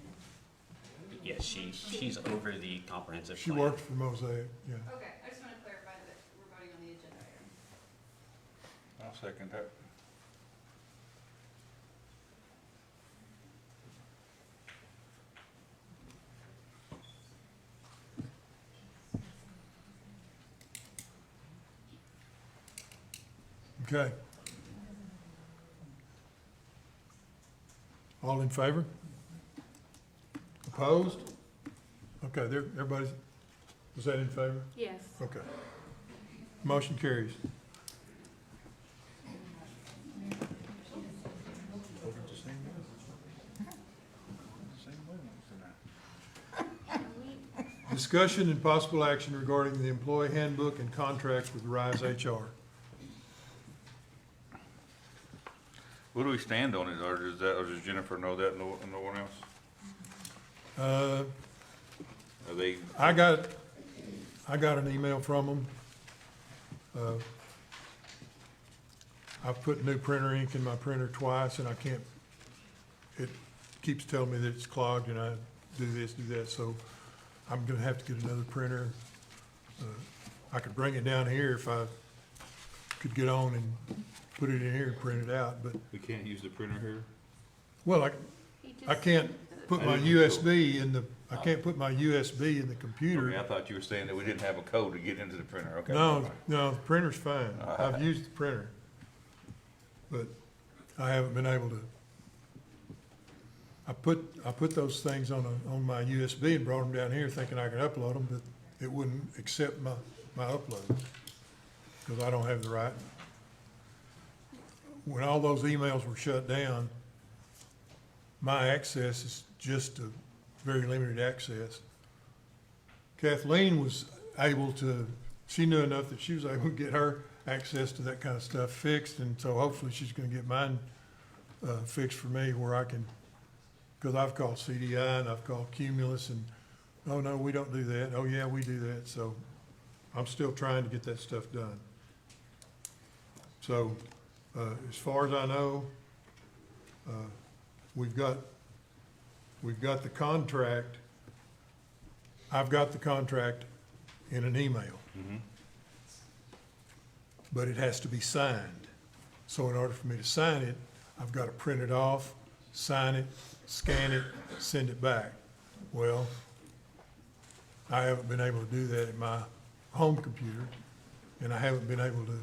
Speaker 12: Yes, she's over the comprehensive
Speaker 4: She
Speaker 12: plan.
Speaker 4: works for Mosaic, yeah.
Speaker 2: Okay, I just want to clarify that we're voting on the agenda item.
Speaker 9: I'll second that.
Speaker 4: Okay. All in favor? Opposed? Okay, there, everybody's, was that in favor?
Speaker 5: Yes.
Speaker 4: Okay. Motion carries. Discussion and possible action regarding the employee handbook and contracts with Rise HR.
Speaker 9: Where do we stand on it, or does Jennifer know that, no one else? Are they?
Speaker 4: I got an email from them. I've put new printer ink in my printer twice and I can't, it keeps telling me that it's clogged and I do this, do that, so I'm gonna have to get another printer. I could bring it down here if I could get on and put it in here and print it out, but,
Speaker 9: We can't use the printer here?
Speaker 4: well, I can't put my USB in the, I can't put my USB in the computer.
Speaker 9: Okay, I thought you were saying that we didn't have a code to get into the printer, okay.
Speaker 4: No, the printer's fine.
Speaker 9: All
Speaker 4: I've
Speaker 9: right.
Speaker 4: used the printer. But I haven't been able to. I put those things on my USB and brought them down here thinking I could upload them, but it wouldn't accept my upload because I don't have the right. When all those emails were shut down, my access is just a very limited access. Kathleen was able to, she knew enough that she was able to get her access to that kind of stuff fixed, and so hopefully she's gonna get mine, fixed for me where I can, cause I've called CDI and I've called Cumulus and, oh, no, we don't do that. Oh, yeah, we do that. So I'm still trying to get that stuff done. So, as far as I know, we've got the contract. I've got the contract in an email. But it has to be signed. So in order for me to sign it, I've got to print it off, sign it, scan it, send it back. Well, I haven't been able to do that at my home computer, and I haven't been able to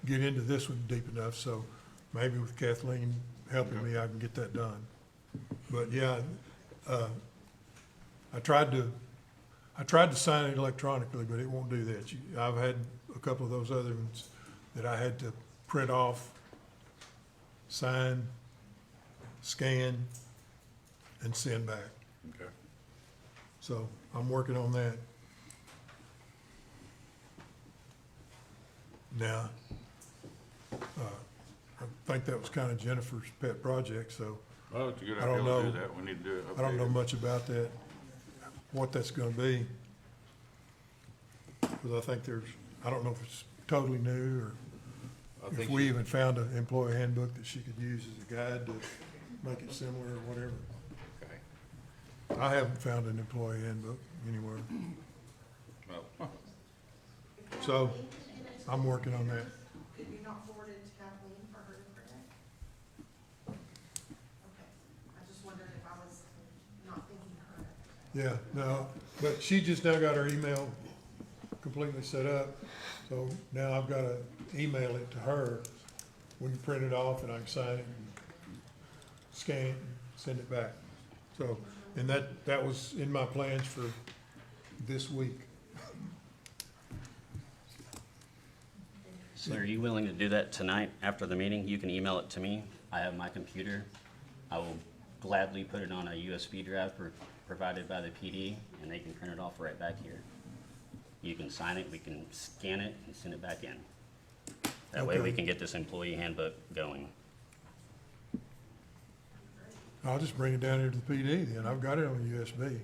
Speaker 4: get into this one deep enough, so maybe with Kathleen helping me, I can get that done. But yeah, I tried to sign it electronically, but it won't do that. I've had a couple of those other ones that I had to print off, sign, scan, and send back.
Speaker 9: Okay.
Speaker 4: So I'm working on that. Now, I think that was kind of Jennifer's pet project, so
Speaker 9: Well, it's a good
Speaker 4: I don't
Speaker 9: idea to do
Speaker 4: know.
Speaker 9: that. We need to do it.
Speaker 4: I don't know much about that, what that's gonna be. Because I think I don't know if it's totally new, or
Speaker 9: I
Speaker 4: if
Speaker 9: think
Speaker 4: we even found an employee handbook that she could use as a guide to make it similar or whatever.
Speaker 9: Okay.
Speaker 4: I haven't found an employee handbook anywhere,
Speaker 9: Well,
Speaker 4: so I'm working on that.
Speaker 18: Could you not forward it to Kathleen for her to print it? Okay, I just wondered if I was not thinking correct.
Speaker 4: Yeah, no, but she just now got her email completely set up, so now I've got to email it to her. We can print it off and I can sign it and scan it and send it back. So, and that was in my plans for this week.
Speaker 12: So are you willing to do that tonight after the meeting? You can email it to me. I have my computer. I will gladly put it on a USB drive provided by the PD, and they can print it off right back here. You can sign it, we can scan it, and send it back in. That way we
Speaker 4: Okay.
Speaker 12: can get this employee handbook going.
Speaker 4: I'll just bring it down here to the PD then. I've got it on a USB.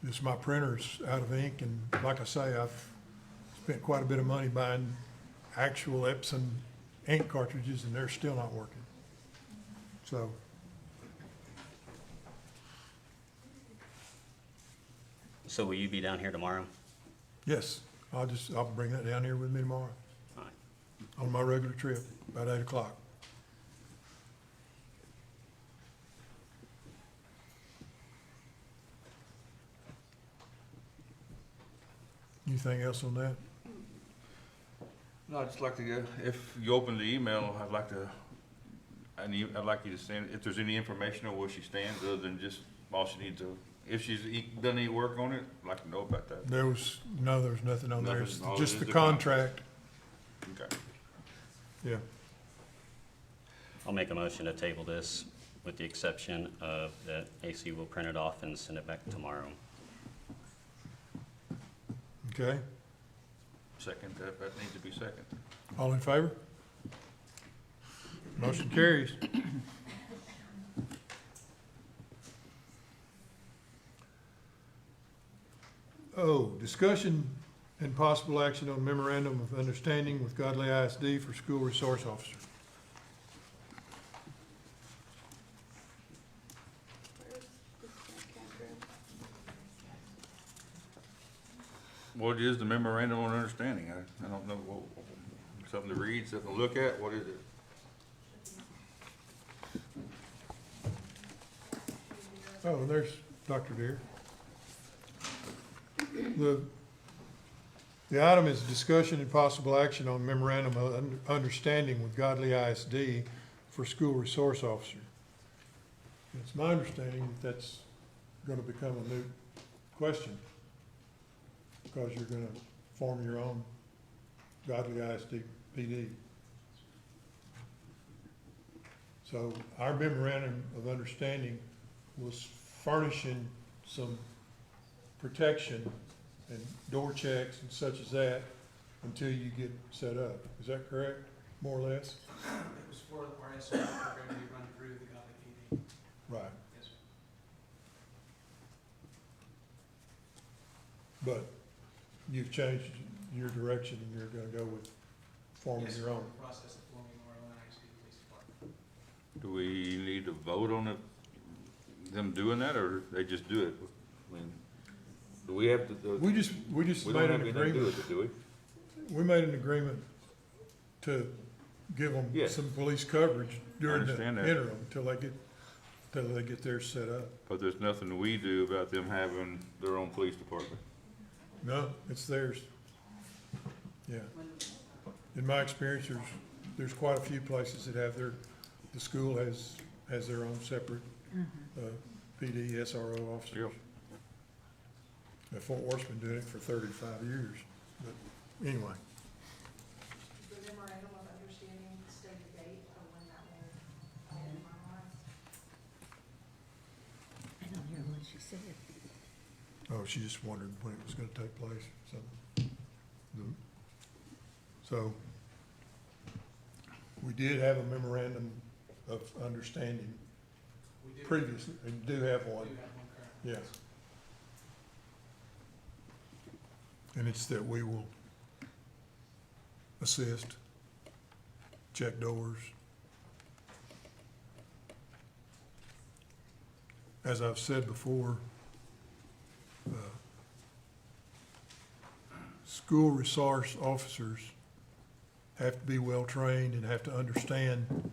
Speaker 4: Just my printer's out of ink, and like I say, I've spent quite a bit of money buying actual Epson ink cartridges, and they're still not working. So,
Speaker 12: So will you be down here tomorrow?
Speaker 4: yes, I'll bring that down here with me tomorrow
Speaker 12: All right.
Speaker 4: on my regular trip, about 8 o'clock. Anything else on that?
Speaker 9: no, I'd just like to go, if you open the email, I'd like you to send, if there's any information on where she stands, other than just all she needs to, if she's done any work on it, I'd like to know about that.
Speaker 4: There's nothing on there. It's
Speaker 9: Nothing, all it
Speaker 4: just
Speaker 9: is
Speaker 4: the
Speaker 9: the
Speaker 4: contract.
Speaker 9: Okay.
Speaker 4: Yeah.
Speaker 12: I'll make a motion to table this with the exception of that AC will print it off and send it back tomorrow.
Speaker 4: Okay.
Speaker 9: Second, that needs to be second.
Speaker 4: All in favor? Motion carries. Oh, discussion and possible action on memorandum of understanding with Godley ISD for school resource officer.
Speaker 9: What is the memorandum of understanding? I don't know, something to read, something to look at, what is it?
Speaker 4: Oh, and there's Dr. Deere. The item is discussion and possible action on memorandum of understanding with Godley ISD for school resource officer. It's my understanding that that's gonna become a new question, because you're gonna form your own Godley ISD PD. So our memorandum of understanding was furnishing some protection and door checks and such as that until you get set up. Is that correct, more or less?
Speaker 16: It was for our SRO program to be run through the Godley PD.
Speaker 4: Right.
Speaker 16: Yes, sir.
Speaker 4: But you've changed your direction and you're gonna go with forming
Speaker 16: Yes,
Speaker 4: your
Speaker 16: we're
Speaker 4: own.
Speaker 16: in the process of forming our own ISD police department.
Speaker 9: Do we need to vote on it, them doing that, or they just do it? I mean, do we have to,
Speaker 4: We just
Speaker 9: we
Speaker 4: made
Speaker 9: don't
Speaker 4: an
Speaker 9: have anything to do
Speaker 4: agreement.
Speaker 9: with it, do we?
Speaker 4: We made an agreement to give them
Speaker 9: Yes.
Speaker 4: some police coverage during the
Speaker 9: understand that.
Speaker 4: interim till they get theirs set up.
Speaker 9: But there's nothing we do about them having their own police department.
Speaker 4: No, it's theirs. Yeah. In my experience, there's quite a few places that have the school has their own separate, PD, SRO officers.
Speaker 9: Yep.
Speaker 4: Now, Fort Worth's been doing it for 35 years, but anyway.
Speaker 18: The memorandum of understanding, state the date of when that will be finalized.
Speaker 11: I don't hear what she said.
Speaker 4: Oh, she just wondered when it was gonna take place, so, we did have a memorandum of understanding
Speaker 16: We do.
Speaker 4: previously, and do have
Speaker 16: We
Speaker 4: one,
Speaker 16: do have one currently.
Speaker 4: yes. And it's that we will assist, check doors. As I've said before, school resource officers have to be well-trained and have to understand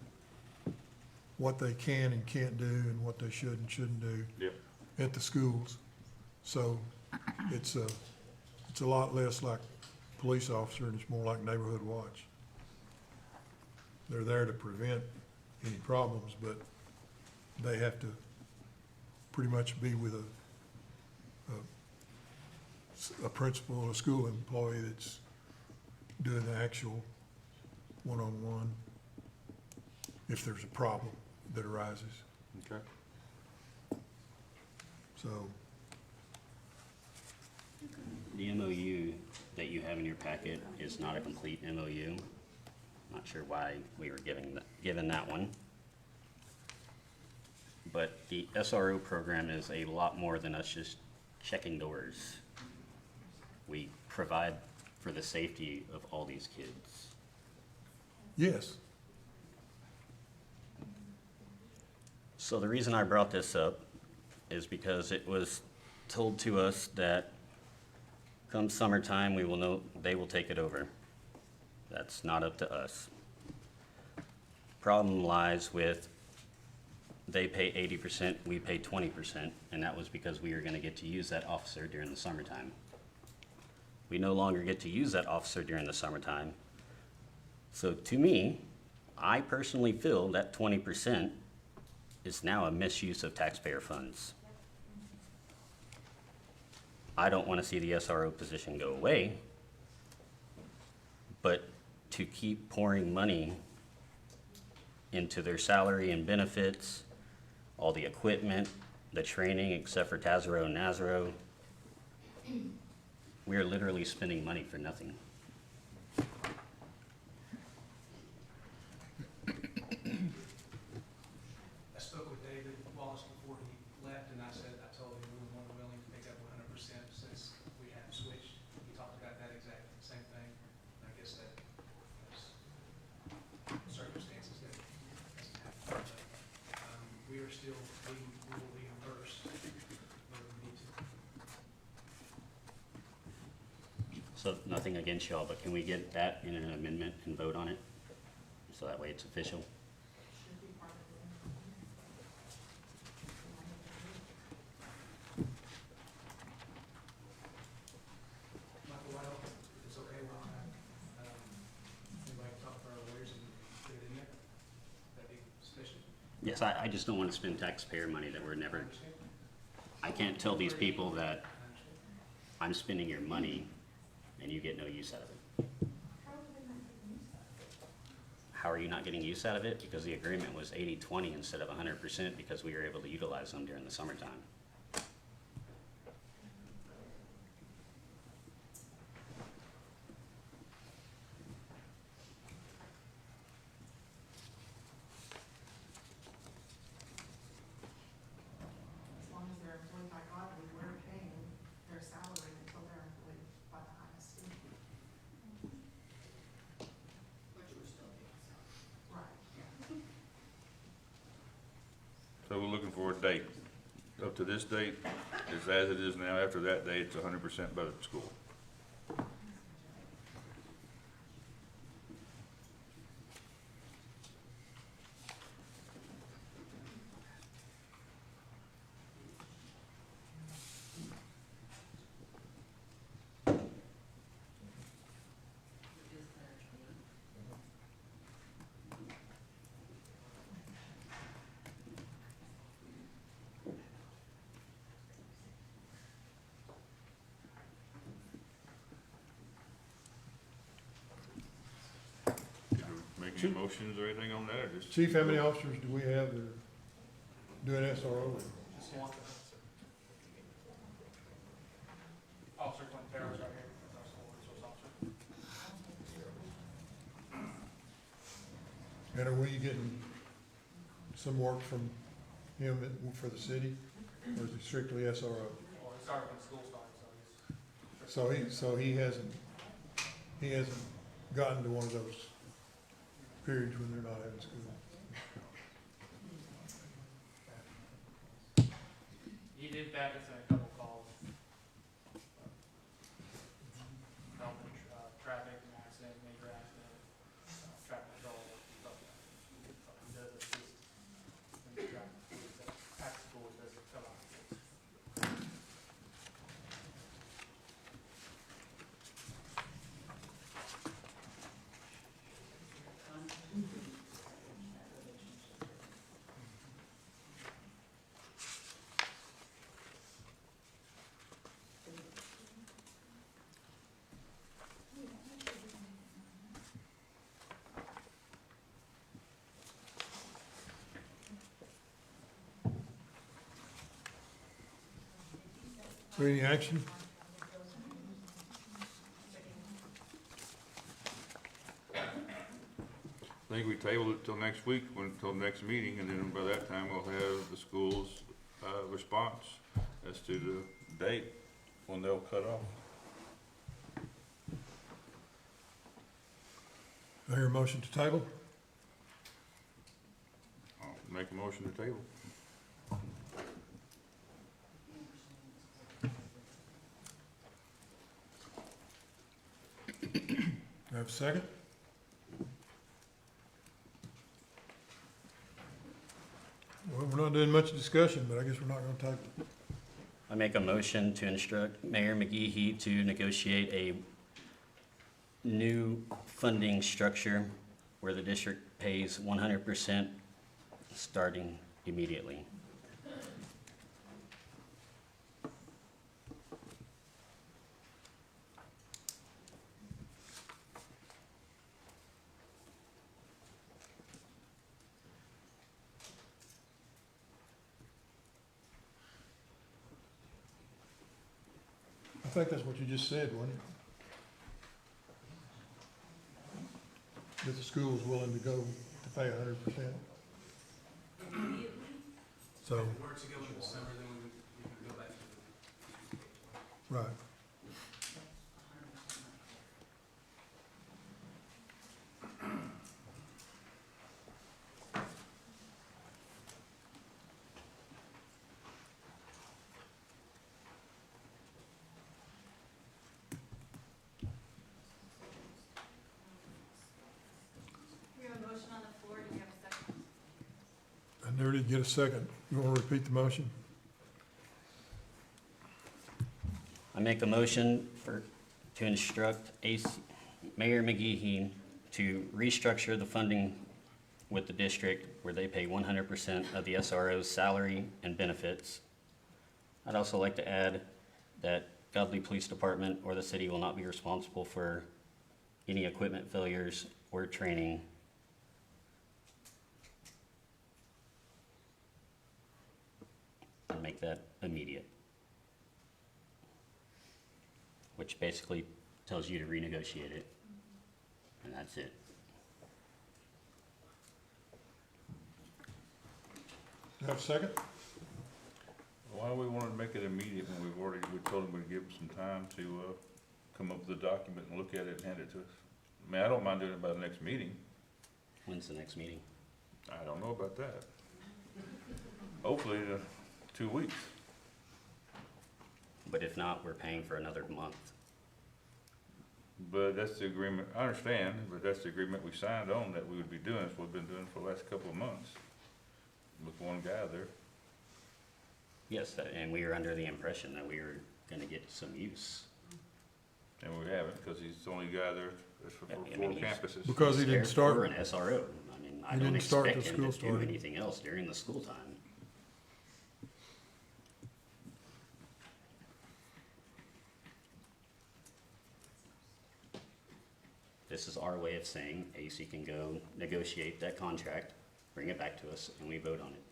Speaker 4: what they can and can't do and what they should and shouldn't do
Speaker 9: Yep.
Speaker 4: at the schools. So it's a lot less like police officer and it's more like neighborhood watch. They're there to prevent any problems, but they have to pretty much be with a principal, a school employee that's doing the actual one-on-one if there's a problem that arises.
Speaker 9: Okay.
Speaker 4: So,
Speaker 12: The MOU that you have in your packet is not a complete MOU. Not sure why we were given that one. But the SRO program is a lot more than us just checking doors. We provide for the safety of all these kids.
Speaker 4: yes,
Speaker 12: So the reason I brought this up is because it was told to us that come summertime, we will know, they will take it over. That's not up to us. Problem lies with they pay 80%, we pay 20%, and that was because we were gonna get to use that officer during the summertime. We no longer get to use that officer during the summertime. So to me, I personally feel that 20% is now a misuse of taxpayer funds. I don't want to see the SRO position go away, but to keep pouring money into their salary and benefits, all the equipment, the training, except for Tazaro and Nazaro, we are literally spending money for nothing.
Speaker 16: I spoke with David Wallace before he left, and I told him we were more than willing to pick up 100% since we have switched. We talked about that exact same thing. I guess that's circumstances that doesn't happen. But, we are still, we will reimburse where we need to.
Speaker 12: So nothing against y'all, but can we get that in an amendment and vote on it? So that way it's official.
Speaker 18: Should be part of the
Speaker 16: Michael, why don't, if it's okay, why don't anybody can talk to our lawyers and put it in there? That'd be sufficient.
Speaker 12: Yes, I just don't want to spend taxpayer money that we're never, I can't tell these people that I'm spending your money and you get no use out of it. How are you not getting use out of it? Because the agreement was 80-20 instead of 100% because we were able to utilize them during the summertime.
Speaker 9: So we're looking for a date. Up to this date, it's as it is now. After that date, it's 100% budget school. Make any motions or anything on that, or just?
Speaker 4: Chief, how many officers do we have that are doing SRO?
Speaker 13: Just one. Officer Clint Terrell's right here. That's our school resource officer.
Speaker 4: And are we getting some work from him for the city, or is it strictly SRO?
Speaker 13: Well, it started when school started, so he's.
Speaker 4: So he hasn't gotten to one of those periods when they're not having school.
Speaker 13: He did back us in a couple calls. Helping, traffic and accident, major accident, traffic control, stuff like that. So he does assist in the traffic, at school, he does come out.
Speaker 4: Any action?
Speaker 9: I think we tabled it till next week, until next meeting, and then by that time we'll have the school's, response as to the date when they'll cut off.
Speaker 4: I hear a motion to table.
Speaker 9: I'll make a motion to table.
Speaker 4: I have a second. Well, we're not doing much discussion, but I guess we're not gonna table it.
Speaker 12: I make a motion to instruct Mayor McGehee to negotiate a new funding structure where the district pays 100% starting immediately.
Speaker 4: I think that's what you just said, wasn't it? That the school's willing to go to pay 100%. So,
Speaker 13: Were to go in December, then we can go back to
Speaker 4: right.
Speaker 10: We have a motion on the floor, do we have a second?
Speaker 4: I never did get a second. You wanna repeat the motion?
Speaker 12: I make a motion to instruct Mayor McGehee to restructure the funding with the district where they pay 100% of the SRO's salary and benefits. I'd also like to add that Godley Police Department or the city will not be responsible for any equipment failures or training. And make that immediate. Which basically tells you to renegotiate it. And that's it.
Speaker 4: You have a second?
Speaker 9: Why do we want to make it immediate when we told them we'd give them some time to, come up with a document and look at it and hand it to us? I mean, I don't mind doing it by the next meeting.
Speaker 12: When's the next meeting?
Speaker 9: I don't know about that. hopefully, 2 weeks.
Speaker 12: But if not, we're paying for another month.
Speaker 9: But that's the agreement, I understand, but that's the agreement we signed on that we would be doing, that's what we've been doing for the last couple of months. With one guy there.
Speaker 12: Yes, and we were under the impression that we were gonna get some use.
Speaker 9: And we haven't, because he's the only guy there for
Speaker 12: I
Speaker 9: four
Speaker 12: mean,
Speaker 9: campuses.
Speaker 4: Because he didn't start.
Speaker 12: We're an SRO. I mean, I
Speaker 4: He
Speaker 12: don't
Speaker 4: didn't start
Speaker 12: expect
Speaker 4: till
Speaker 12: him
Speaker 4: school
Speaker 12: to do
Speaker 4: started.
Speaker 12: anything else during the school time. This is our way of saying AC can go negotiate that contract, bring it back to us, and we vote on it.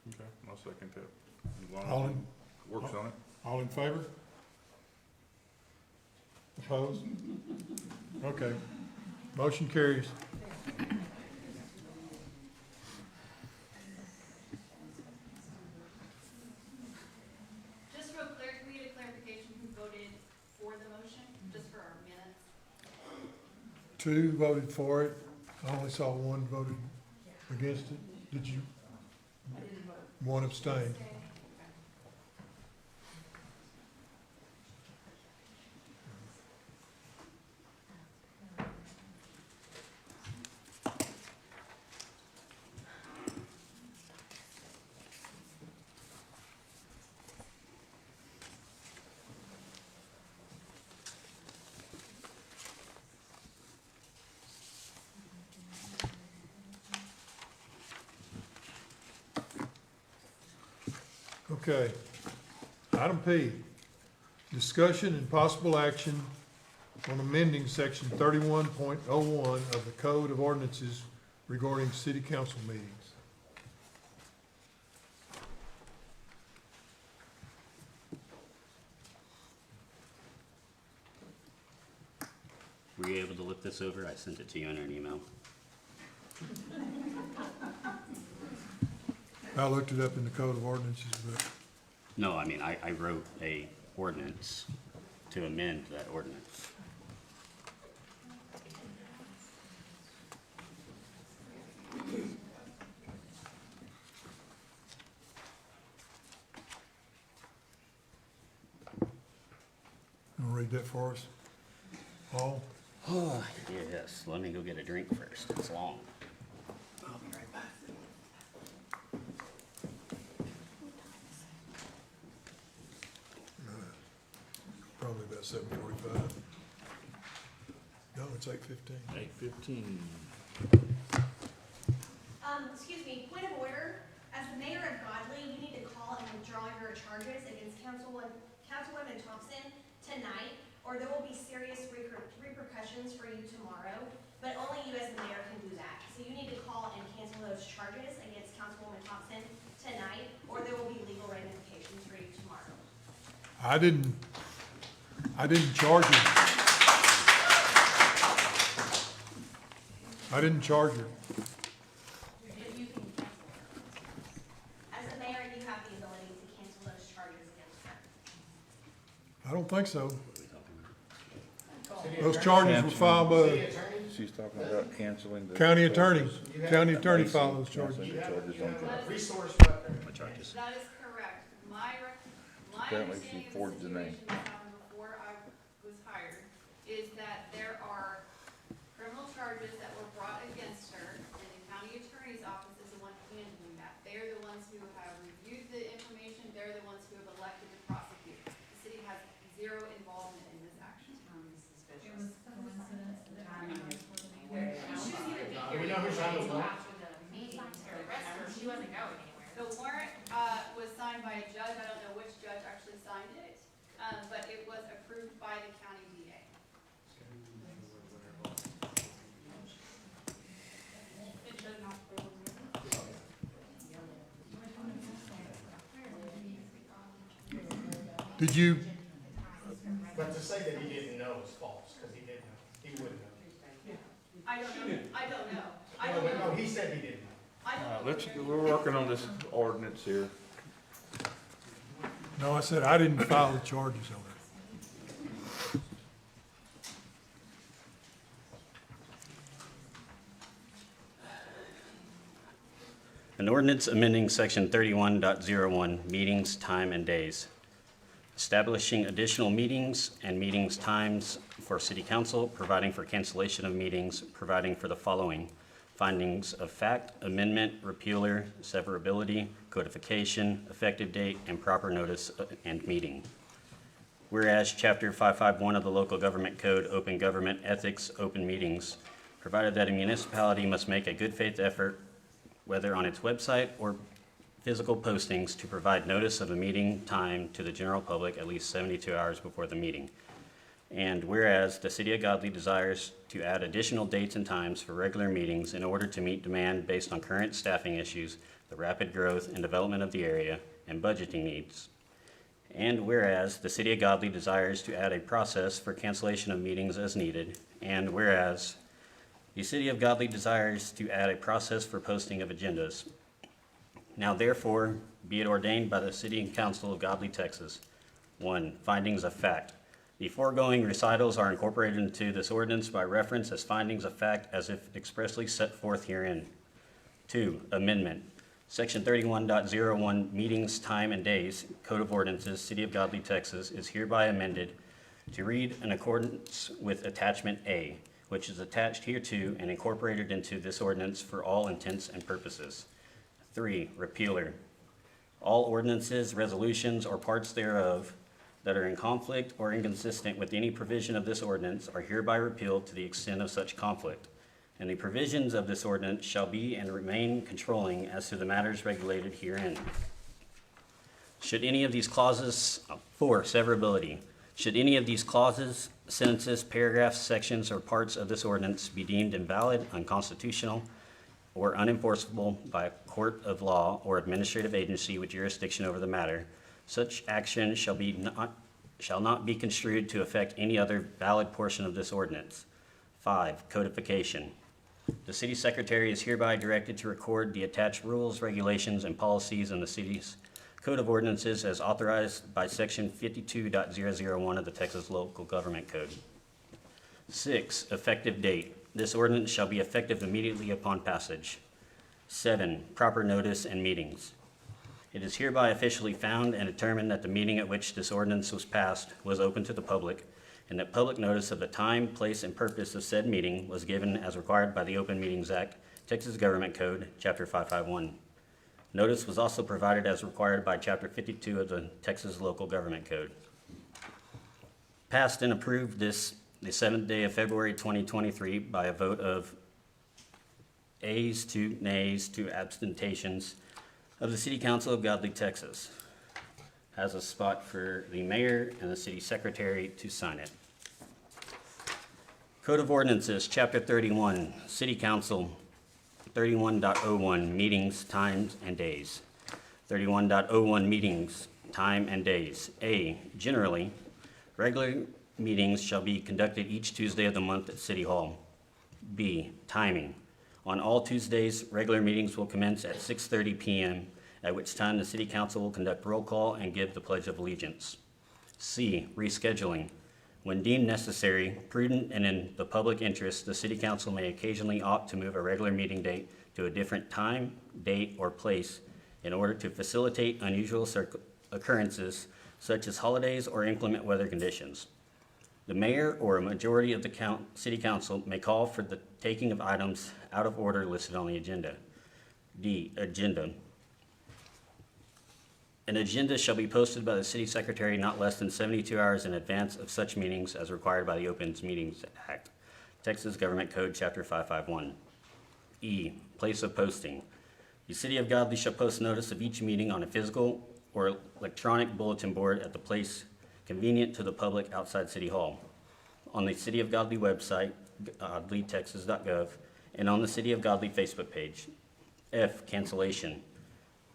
Speaker 9: Okay, I'll second that. As long
Speaker 4: All
Speaker 9: as
Speaker 4: in,
Speaker 9: he works on it.
Speaker 4: all in favor? Opposed? Okay. Motion carries.
Speaker 10: Just real clear, can we get a clarification who voted for the motion, just for our minutes?
Speaker 4: 2 voted for it. I only saw 1 voted against it. Did you?
Speaker 7: I didn't vote.
Speaker 4: 1 abstained. Okay. Item P, discussion and possible action on amending section 31.01 of the Code of Ordinances regarding city council meetings.
Speaker 12: Were you able to look this over? I sent it to you in an email.
Speaker 4: I looked it up in the Code of Ordinances, but
Speaker 12: No, I mean, I wrote a ordinance to amend that ordinance.
Speaker 4: you want to read that for us? Paul?
Speaker 12: Yes, let me go get a drink first. It's long. I'll be right back.
Speaker 4: Probably about 7:45. No, it's 8:15.
Speaker 9: 8:15.
Speaker 5: Excuse me, point of order, as the mayor of Godley, you need to call and withdraw your charges against Councilwoman Thompson tonight, or there will be serious repercussions for you tomorrow, but only you as the mayor can do that. So you need to call and cancel those charges against Councilwoman Thompson tonight, or there will be legal ramifications for you tomorrow.
Speaker 4: I didn't charge her. I didn't charge her.
Speaker 5: You can cancel her. As the mayor, you have the ability to cancel those charges against her.
Speaker 4: I don't think so.
Speaker 15: City
Speaker 4: Those
Speaker 15: attorney?
Speaker 4: charges were filed
Speaker 15: City
Speaker 4: by
Speaker 15: attorney?
Speaker 9: She's talking about canceling the.
Speaker 4: county attorney.
Speaker 15: You have-
Speaker 4: County attorney filed those
Speaker 9: Canceling
Speaker 4: charges.
Speaker 15: You have,
Speaker 9: charges
Speaker 15: you
Speaker 9: on
Speaker 15: have
Speaker 9: drugs.
Speaker 15: a resource weapon.
Speaker 12: My charges.
Speaker 10: That is correct. My
Speaker 9: Apparently she
Speaker 10: understanding of the
Speaker 9: forged the name.
Speaker 10: situation that happened before I was hired is that there are criminal charges that were brought against her, and the county attorney's office is the one handling that. They're the ones who have reviewed the information, they're the ones who have elected to prosecute. The city has zero involvement in this action.
Speaker 15: Do we know who signed the warrant?
Speaker 2: She wasn't going anywhere.
Speaker 10: The warrant, was signed by a judge, I don't know which judge actually signed it, but it was approved by the county DA. It does not.
Speaker 4: Did you,
Speaker 15: But to say that he didn't know is false, because he didn't know. He wouldn't know.
Speaker 10: I don't know, I don't know, I
Speaker 15: No,
Speaker 10: don't
Speaker 15: but
Speaker 10: know,
Speaker 15: no, he said he didn't know.
Speaker 10: I don't know.
Speaker 9: We're working on this ordinance here.
Speaker 4: no, I said I didn't file the charges on her.
Speaker 12: An ordinance amending section 31.01, meetings, time, and days. Establishing additional meetings and meetings times for city council, providing for cancellation of meetings, providing for the following: findings of fact, amendment, repealer, severability, codification, effective date, and proper notice and meeting. Whereas Chapter 551 of the Local Government Code, Open Government Ethics, Open Meetings, provided that a municipality must make a good faith effort, whether on its website or physical postings, to provide notice of a meeting time to the general public at least 72 hours before the meeting. And whereas the City of Godley desires to add additional dates and times for regular meetings in order to meet demand based on current staffing issues, the rapid growth and development of the area, and budgeting needs. And whereas the City of Godley desires to add a process for cancellation of meetings as needed. And whereas the City of Godley desires to add a process for posting of agendas. Now therefore, be it ordained by the City and Council of Godley, Texas. 1. Findings of fact. The foregoing recitals are incorporated into this ordinance by reference as findings of fact as if expressly set forth herein. 2. Amendment. Section 31.01, meetings, time, and days, Code of Ordinances, City of Godley, Texas, is hereby amended to read in accordance with Attachment A, which is attached hereto and incorporated into this ordinance for all intents and purposes. 3. Repealer. All ordinances, resolutions, or parts thereof that are in conflict or inconsistent with any provision of this ordinance are hereby repealed to the extent of such conflict. And the provisions of this ordinance shall be and remain controlling as to the matters regulated herein. Should any of these clauses, 4. Severability. Should any of these clauses, sentences, paragraphs, sections, or parts of this ordinance be deemed invalid, unconstitutional, or unenforceable by a court of law or administrative agency with jurisdiction over the matter, such action shall not be construed to affect any other valid portion of this ordinance. 5. Codification. The city secretary is hereby directed to record the attached rules, regulations, and policies in the city's Code of Ordinances as authorized by Section 52.001 of the Texas Local Government Code. 6. Effective date. This ordinance shall be effective immediately upon passage. 7. Proper notice and meetings. It is hereby officially found and determined that the meeting at which this ordinance was passed was open to the public, and that public notice of the time, place, and purpose of said meeting was given as required by the Open Meetings Act, Texas Government Code, Chapter 551. Notice was also provided as required by Chapter 52 of the Texas Local Government Code. Passed and approved the 7th day of February 2023 by a vote of ayes to nays to abstentions of the City Council of Godley, Texas. Has a spot for the mayor and the city secretary to sign it. Code of Ordinances, Chapter 31, City Council, 31.01, meetings, times, and days. 31.01, meetings, time, and days. A, generally, regular meetings shall be conducted each Tuesday of the month at City Hall. B, timing. On all Tuesdays, regular meetings will commence at 6:30 p.m., at which time the City Council will conduct roll call and give the Pledge of Allegiance. C, rescheduling. When deemed necessary, prudent, and in the public interest, the City Council may occasionally opt to move a regular meeting date to a different time, date, or place in order to facilitate unusual occurrences such as holidays or inclement weather conditions. The mayor or a majority of the City Council may call for the taking of items out of order listed on the agenda. D, agenda. An agenda shall be posted by the city secretary not less than 72 hours in advance of such meetings as required by the Open Meetings Act, Texas Government Code, Chapter 551. E, place of posting. The City of Godley shall post notice of each meeting on a physical or electronic bulletin board at the place convenient to the public outside City Hall, on the City of Godley website, godleytexas.gov, and on the City of Godley Facebook page. F, cancellation.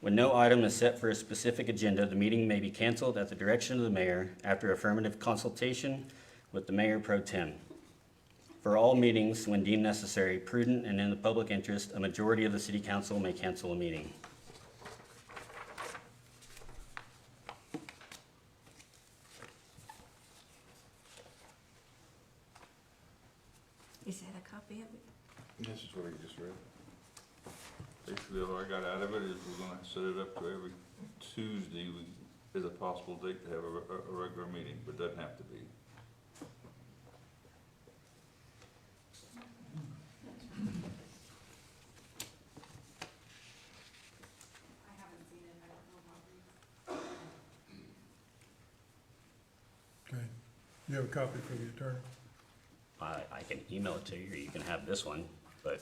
Speaker 12: When no item is set for a specific agenda, the meeting may be canceled at the direction of the mayor after affirmative consultation with the mayor pro tem. For all meetings, when deemed necessary, prudent, and in the public interest, a majority of the City Council may cancel a meeting.
Speaker 17: Is that a copy of it?
Speaker 9: This is what he just read. Basically, all I got out of it is we're gonna set it up to every Tuesday is a possible date to have a regular meeting, but doesn't have to be.
Speaker 10: I haven't seen it, I don't know about these.
Speaker 4: Okay. You have a copy for the attorney?
Speaker 12: I can email it to you, or you can have this one, but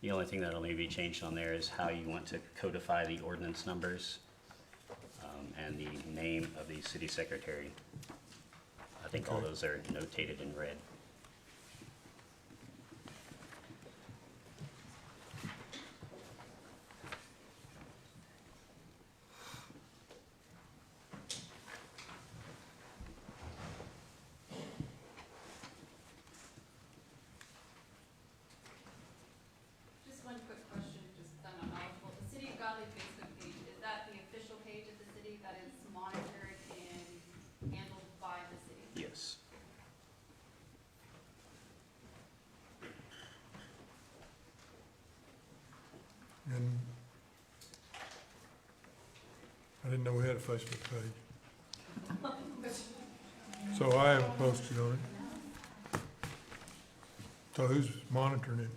Speaker 12: the only thing that'll maybe be changed on there is how you want to codify the ordinance numbers, and the name of the city secretary. I think all
Speaker 4: Okay.
Speaker 12: those are notated in red.
Speaker 10: Just one quick question, just because I'm not knowledgeable. The City of Godley Facebook page, is that the official page of the city that is monitored and handled by the city?
Speaker 12: Yes.
Speaker 4: And I didn't know we had a Facebook page. So I have posted on it. So who's monitoring it?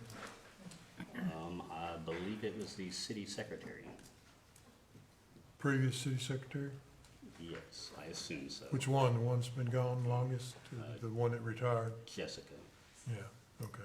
Speaker 12: I believe it was the city secretary.
Speaker 4: Previous city secretary?
Speaker 12: Yes, I assume so.
Speaker 4: Which one? The one's been gone longest? The one that retired?
Speaker 12: Jessica.
Speaker 4: Yeah, okay.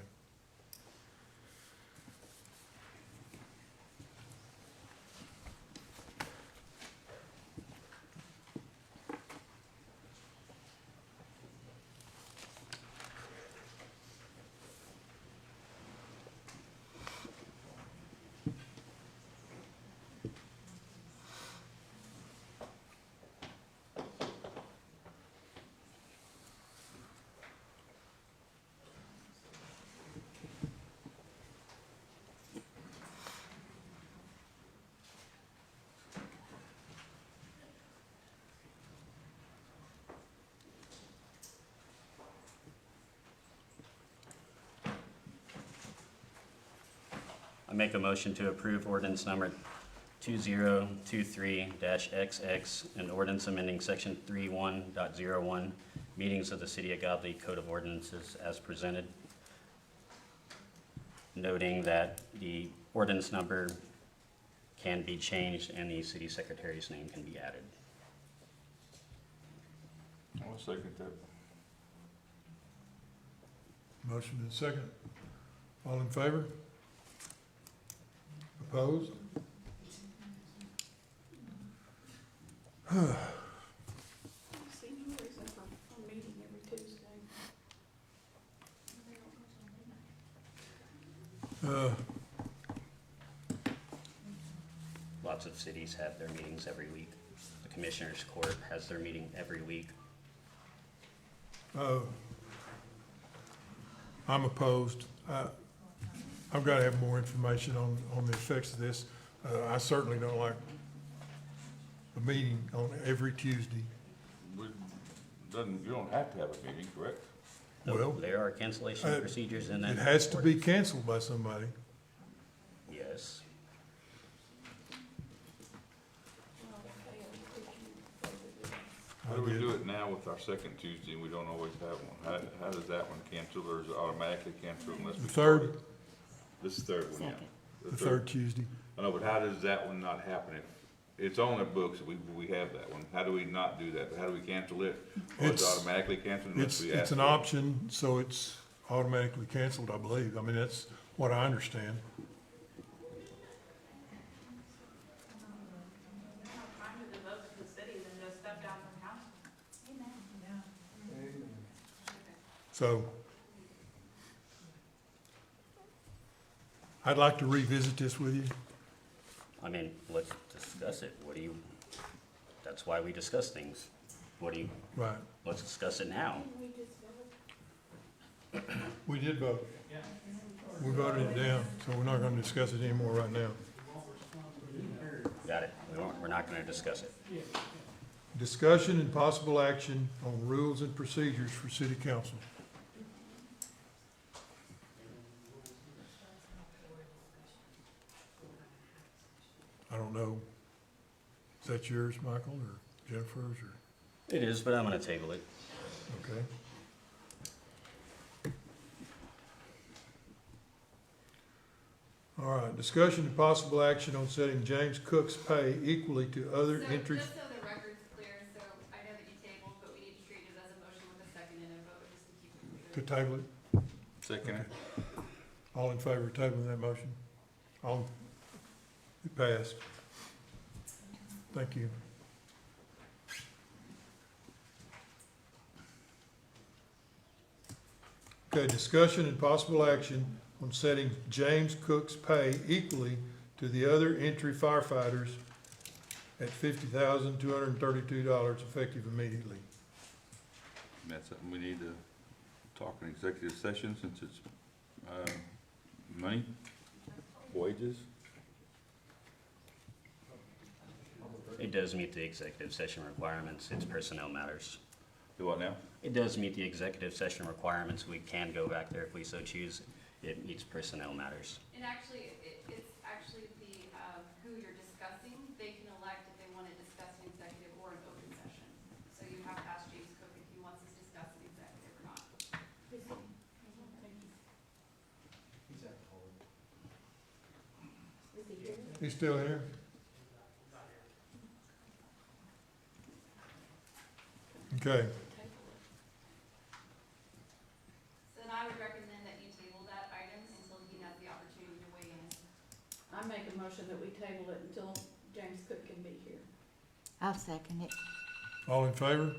Speaker 12: I make a motion to approve ordinance number 2023-XX, and ordinance amending section 31.01, meetings of the City of Godley Code of Ordinances as presented, noting that the ordinance number can be changed and the city secretary's name can be added.
Speaker 9: I'll second that.
Speaker 4: Motion and second. All in favor? Opposed?
Speaker 18: Seniors have a meeting every Tuesday.
Speaker 12: Lots of cities have their meetings every week. The Commissioners Court has their meeting every week.
Speaker 4: I'm opposed. I've got to have more information on the effects of this. I certainly don't like a meeting on every Tuesday.
Speaker 9: You don't have to have a meeting, correct?
Speaker 4: Well,
Speaker 12: There are cancellation procedures in that.
Speaker 4: it has to be canceled by somebody.
Speaker 12: Yes.
Speaker 9: How do we do it now with our second Tuesday and we don't always have one? How does that one cancel, or is it automatically canceled unless we?
Speaker 4: The third,
Speaker 9: This is the third one, yeah.
Speaker 4: the third Tuesday.
Speaker 9: I know, but how does that one not happen? If it's on the books, we have that one. How do we not do that? How do we cancel it? Or is it
Speaker 4: It's-
Speaker 9: automatically canceled unless we ask?
Speaker 4: It's an
Speaker 9: for it?
Speaker 4: option, so it's automatically canceled, I believe. I mean, that's what I understand.
Speaker 6: Time to devote to the city than just step down from council.
Speaker 4: So I'd like to revisit this with you.
Speaker 12: I mean, let's discuss it. What do you, that's why we discuss things. What do you,
Speaker 4: Right,
Speaker 12: let's discuss it now.
Speaker 4: we did vote.
Speaker 16: Yeah.
Speaker 4: We voted it down, so we're not gonna discuss it anymore right now.
Speaker 12: Got it. We're not gonna discuss it.
Speaker 4: Discussion and possible action on rules and procedures for city council. I don't know. Is that yours, Michael, or Jennifer's, or,
Speaker 12: It is, but I'm gonna table it.
Speaker 4: okay? All right, discussion and possible action on setting James Cook's pay equally to other
Speaker 10: So,
Speaker 4: entries.
Speaker 10: just so the record's clear, so I know that you tabled, but we need to treat it as a motion with a second and a vote, just to keep it
Speaker 4: To
Speaker 10: clear.
Speaker 4: table it.
Speaker 9: Second.
Speaker 4: Okay. All in favor of tabling that motion? All, it passed. Thank you. Okay, discussion and possible action on setting James Cook's pay equally to the other entry firefighters at $50,232 effective immediately.
Speaker 9: That's something we need to talk in executive session since it's, money, wages.
Speaker 12: It does meet the executive session requirements. It's personnel matters.
Speaker 9: Do what now?
Speaker 12: It does meet the executive session requirements. We can go back there if we so choose. It meets personnel matters.
Speaker 10: And actually, it's actually the, who you're discussing, they can elect if they want to discuss an executive or an open session. So you have to ask James Cook if he wants us to discuss an executive or not.
Speaker 4: He's still here? Okay,
Speaker 10: So then I would recommend that you table that item until he has the opportunity to weigh in.
Speaker 7: I make a motion that we table it until James Cook can be here.
Speaker 17: I'll second it.
Speaker 4: all in favor?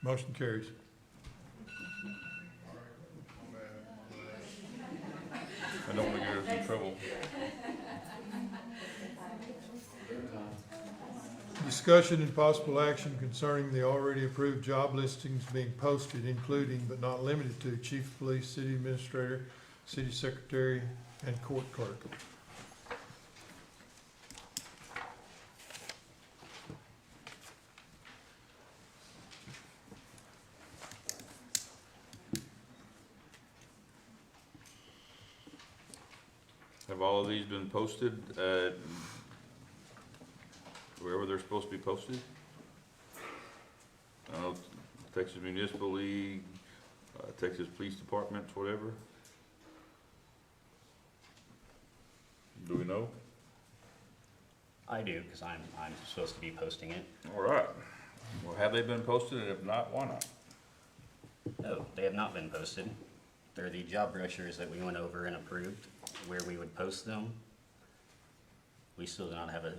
Speaker 4: Motion carries.
Speaker 9: I don't want to get us in trouble.
Speaker 4: Discussion and possible action concerning the already approved job listings being posted, including but not limited to chief of police, city administrator, city secretary, and court clerk.
Speaker 9: Have all of these been posted at wherever they're supposed to be posted? Texas Municipal League, Texas Police Departments, whatever? Do we know?
Speaker 12: I do, because I'm supposed to be posting it.
Speaker 9: All right. Well, have they been posted, and if not, why not?
Speaker 12: No, they have not been posted. They're the job brochures that we went over and approved, where we would post them. We still do not have a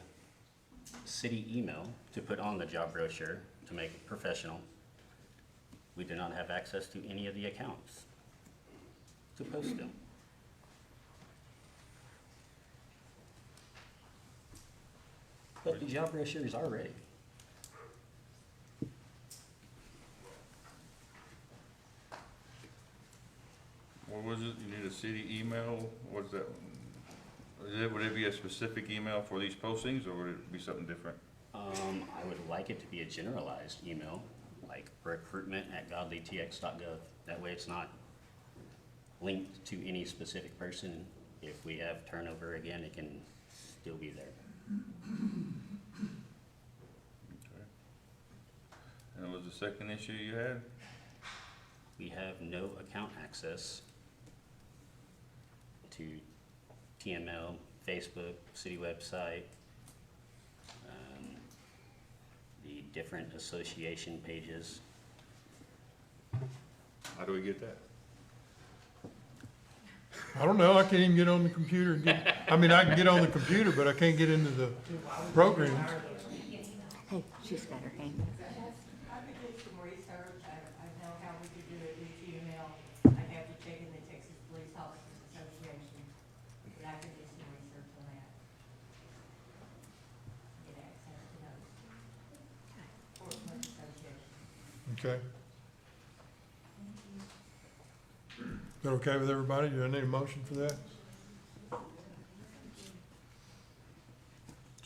Speaker 12: city email to put on the job brochure to make it professional. We do not have access to any of the accounts to post them. But the job brochures are ready.
Speaker 9: What was it? You need a city email? What's that? Would it be a specific email for these postings, or would it be something different?
Speaker 12: I would like it to be a generalized email, like recruitment@godleytx.gov. That way it's not linked to any specific person. If we have turnover again, it can still be there.
Speaker 9: Okay. And what was the second issue you had?
Speaker 12: We have no account access to TML, Facebook, city website, the different association pages.
Speaker 9: How do we get that?
Speaker 4: I don't know, I can't even get on the computer and get, I mean, I can get on the computer, but I can't get into the program.
Speaker 17: Hey, she's got her hand up.
Speaker 11: I could do some research, I know how we could do it with email, I have to check in the Texas Police Officers Association, but I could do some research on that.
Speaker 4: Okay. Is that okay with everybody? Do I need a motion for that?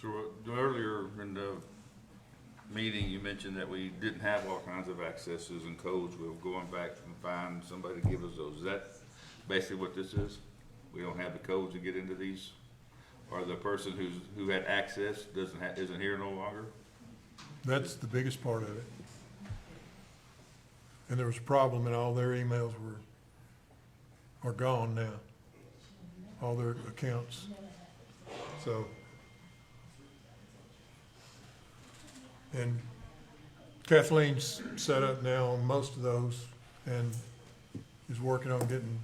Speaker 9: So earlier in the meeting, you mentioned that we didn't have all kinds of accesses and codes. We were going back and find somebody to give us those. Is that basically what this is? We don't have the codes to get into these? Or the person who had access isn't here no longer?
Speaker 4: That's the biggest part of it. And there was a problem, and all their emails are gone now. All their accounts. So. And Kathleen's set up now on most of those and is working on getting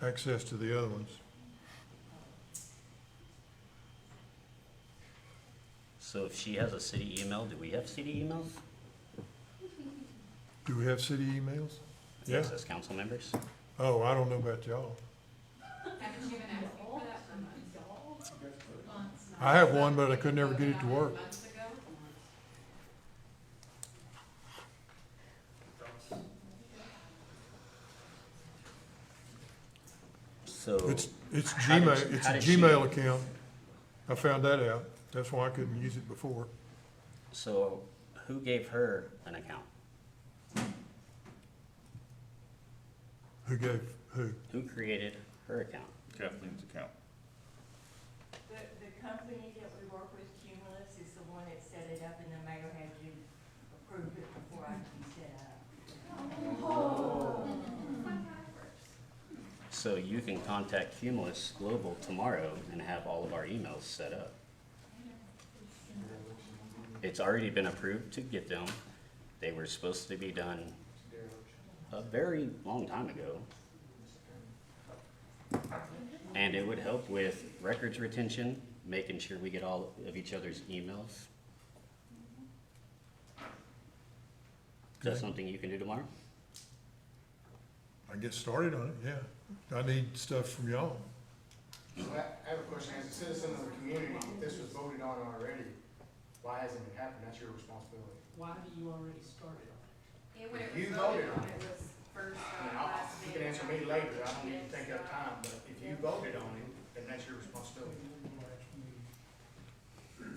Speaker 4: access to the other ones.
Speaker 12: So if she has a city email, do we have city emails?
Speaker 4: Do we have city emails? Yeah.
Speaker 12: Yes, as council members?
Speaker 4: Oh, I don't know about y'all.
Speaker 2: Haven't you been asking for that for months?
Speaker 4: I have one, but I could never get it to work.
Speaker 2: Months ago?
Speaker 12: So.
Speaker 4: It's
Speaker 12: how did
Speaker 4: Gmail,
Speaker 12: she-
Speaker 4: it's
Speaker 12: how
Speaker 4: a
Speaker 12: did she-
Speaker 4: Gmail account. I found that out. That's why I couldn't use it before.
Speaker 12: So who gave her an account?
Speaker 4: Who gave, who?
Speaker 12: Who created her account?
Speaker 9: Kathleen's account.
Speaker 11: The company that we work with, Cumulus, is the one that set it up, and the mayor had to approve it before I can set up.
Speaker 12: So you can contact Cumulus Global tomorrow and have all of our emails set up. It's already been approved to get them. They were supposed to be done a very long time ago. And it would help with records retention, making sure we get all of each other's emails. Is that
Speaker 4: Okay.
Speaker 12: something you can do tomorrow?
Speaker 4: I get started on it, yeah. I need stuff from y'all.
Speaker 15: So I have a question, as a citizen of the community, if this was voted on already, why hasn't it happened? That's your responsibility.
Speaker 16: Why do you already started on it?
Speaker 2: Yeah, when it
Speaker 15: You
Speaker 2: was
Speaker 15: voted
Speaker 2: voted
Speaker 15: on
Speaker 2: on,
Speaker 15: it.
Speaker 2: it was first,
Speaker 15: I mean,
Speaker 2: last
Speaker 15: you
Speaker 2: day.
Speaker 15: can answer me later, I don't need to take up time, but if you voted on it, then that's your responsibility.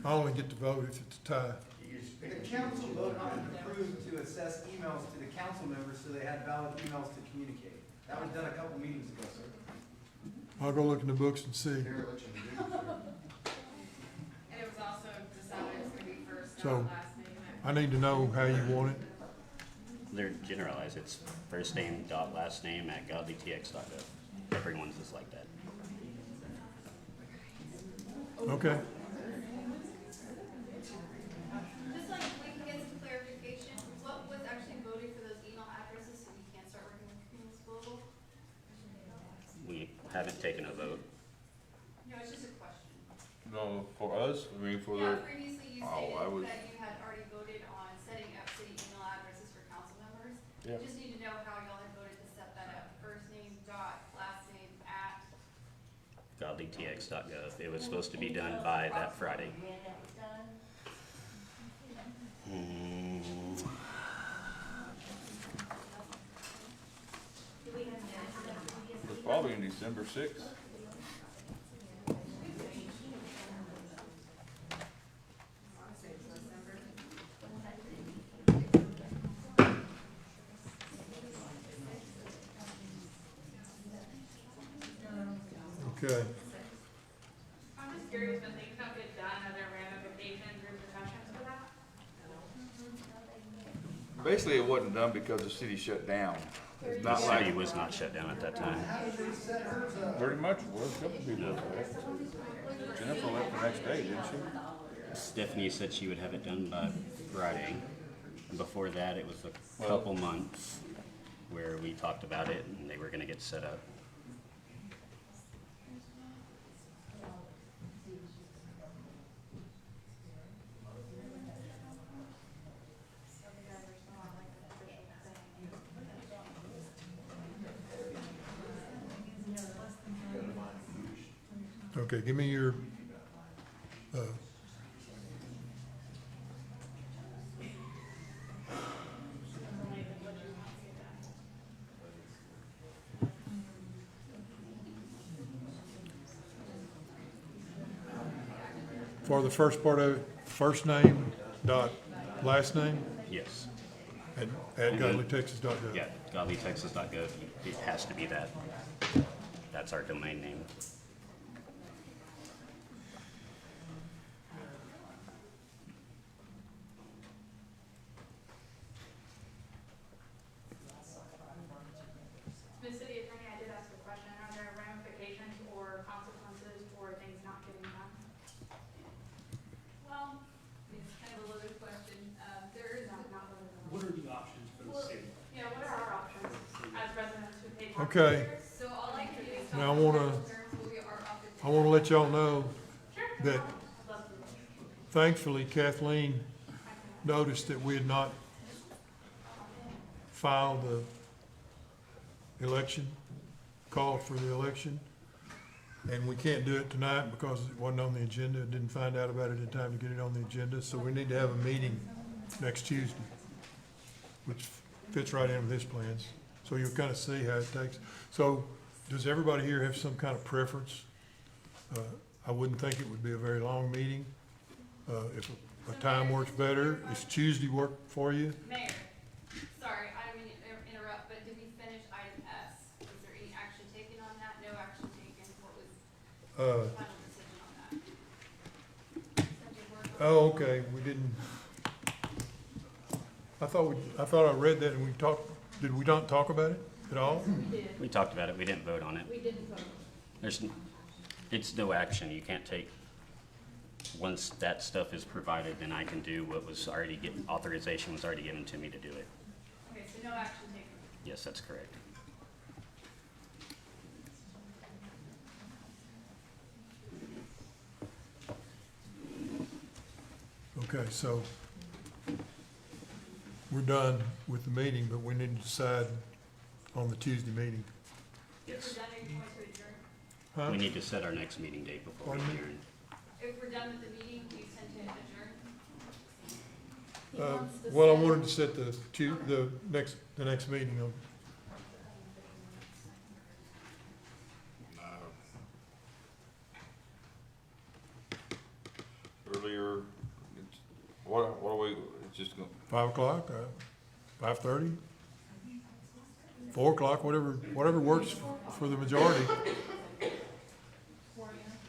Speaker 4: I only get to vote if it's a tie.
Speaker 15: You just pick
Speaker 1: The
Speaker 15: and choose.
Speaker 1: council voted on and approved to assess emails to the council members so they had valid emails to communicate. That was done a couple meetings ago, sir.
Speaker 4: I'll go look in the books and see.
Speaker 15: Dereliction of duty, sir.
Speaker 2: And it was also decided it's gonna be first,
Speaker 4: So,
Speaker 2: not last name.
Speaker 4: I need to know how you want it.
Speaker 12: They're generalized. It's first name dot last name at godlytx.gov. Everyone's is like that.
Speaker 4: Okay.
Speaker 10: Just like, we can get some clarification, what was actually voted for those email addresses so we can start working with Cumulus Global?
Speaker 12: We haven't taken a vote.
Speaker 10: No, it's just a question.
Speaker 9: No, for us, I mean, for
Speaker 10: Yeah,
Speaker 9: the,
Speaker 10: previously you
Speaker 9: Oh, I was-
Speaker 10: stated that you had already voted on setting up city email addresses for council members.
Speaker 9: Yeah.
Speaker 10: Just need to know how y'all had voted to set that up, first name dot, last name at.
Speaker 12: godlytx.gov. It was supposed to be done by that Friday.
Speaker 11: When that was done,
Speaker 9: it was probably in December 6th.
Speaker 4: Okay.
Speaker 6: I'm just curious when things don't get done, are there ramifications or repercussions for that?
Speaker 9: Basically, it wasn't done because the city shut down. It's
Speaker 12: The
Speaker 9: not
Speaker 12: city
Speaker 9: like,
Speaker 12: was not shut down at that time.
Speaker 9: pretty much it was, a couple people left. Jennifer left the next day, didn't she?
Speaker 12: Stephanie said she would have it done by Friday. And before that, it was a couple months where we talked about it and they were gonna get set up.
Speaker 4: Okay, give me your, For the first part of it, first name dot last name
Speaker 12: Yes.
Speaker 4: at godlytexas.gov.
Speaker 12: Yeah, godlytexas.gov, it has to be that. That's our domain name.
Speaker 10: Ms. City Attorney, I did ask a question. Are there ramifications or consequences for things not getting done? Well, it's kind of a loaded question. There is not loaded.
Speaker 13: What are the options for the city?
Speaker 10: Yeah, what are our options as residents who pay
Speaker 4: Okay.
Speaker 10: taxes? So all I can do is
Speaker 4: Now,
Speaker 10: tell you we'll get our options.
Speaker 4: I wanna let y'all know that thankfully Kathleen noticed that we had not filed the election, called for the election. And we can't do it tonight because it wasn't on the agenda, didn't find out about it in time to get it on the agenda, so we need to have a meeting next Tuesday, which fits right in with his plans. So you'll kind of see how it takes. So does everybody here have some kind of preference? I wouldn't think it would be a very long meeting. If a time works better, is Tuesday work for you?
Speaker 10: Mayor, sorry, I didn't mean to interrupt, but did we finish item S? Was there any action taken on that? No action taken? What was the final decision on that?
Speaker 4: Oh, okay, we didn't. I thought I read that and we talked, did we not talk about it at all?
Speaker 12: We talked about it, we didn't vote on it.
Speaker 10: We didn't vote.
Speaker 12: It's no action, you can't take, once that stuff is provided, then I can do what was already given, authorization was already given to me to do it.
Speaker 10: Okay, so no action taken.
Speaker 12: Yes, that's correct.
Speaker 4: Okay, so we're done with the meeting, but we need to decide on the Tuesday meeting.
Speaker 12: Yes.
Speaker 10: If we're done, are you going to adjourn?
Speaker 4: Huh?
Speaker 12: We need to set our next meeting date before we
Speaker 4: Pardon me?
Speaker 12: adjourn.
Speaker 10: If we're done with the meeting, we tend to adjourn?
Speaker 4: Well, I wanted to set the next meeting on.
Speaker 9: Earlier, what are we, it's just gonna,
Speaker 4: 5 o'clock, 5:30, 4 o'clock, whatever works for the majority.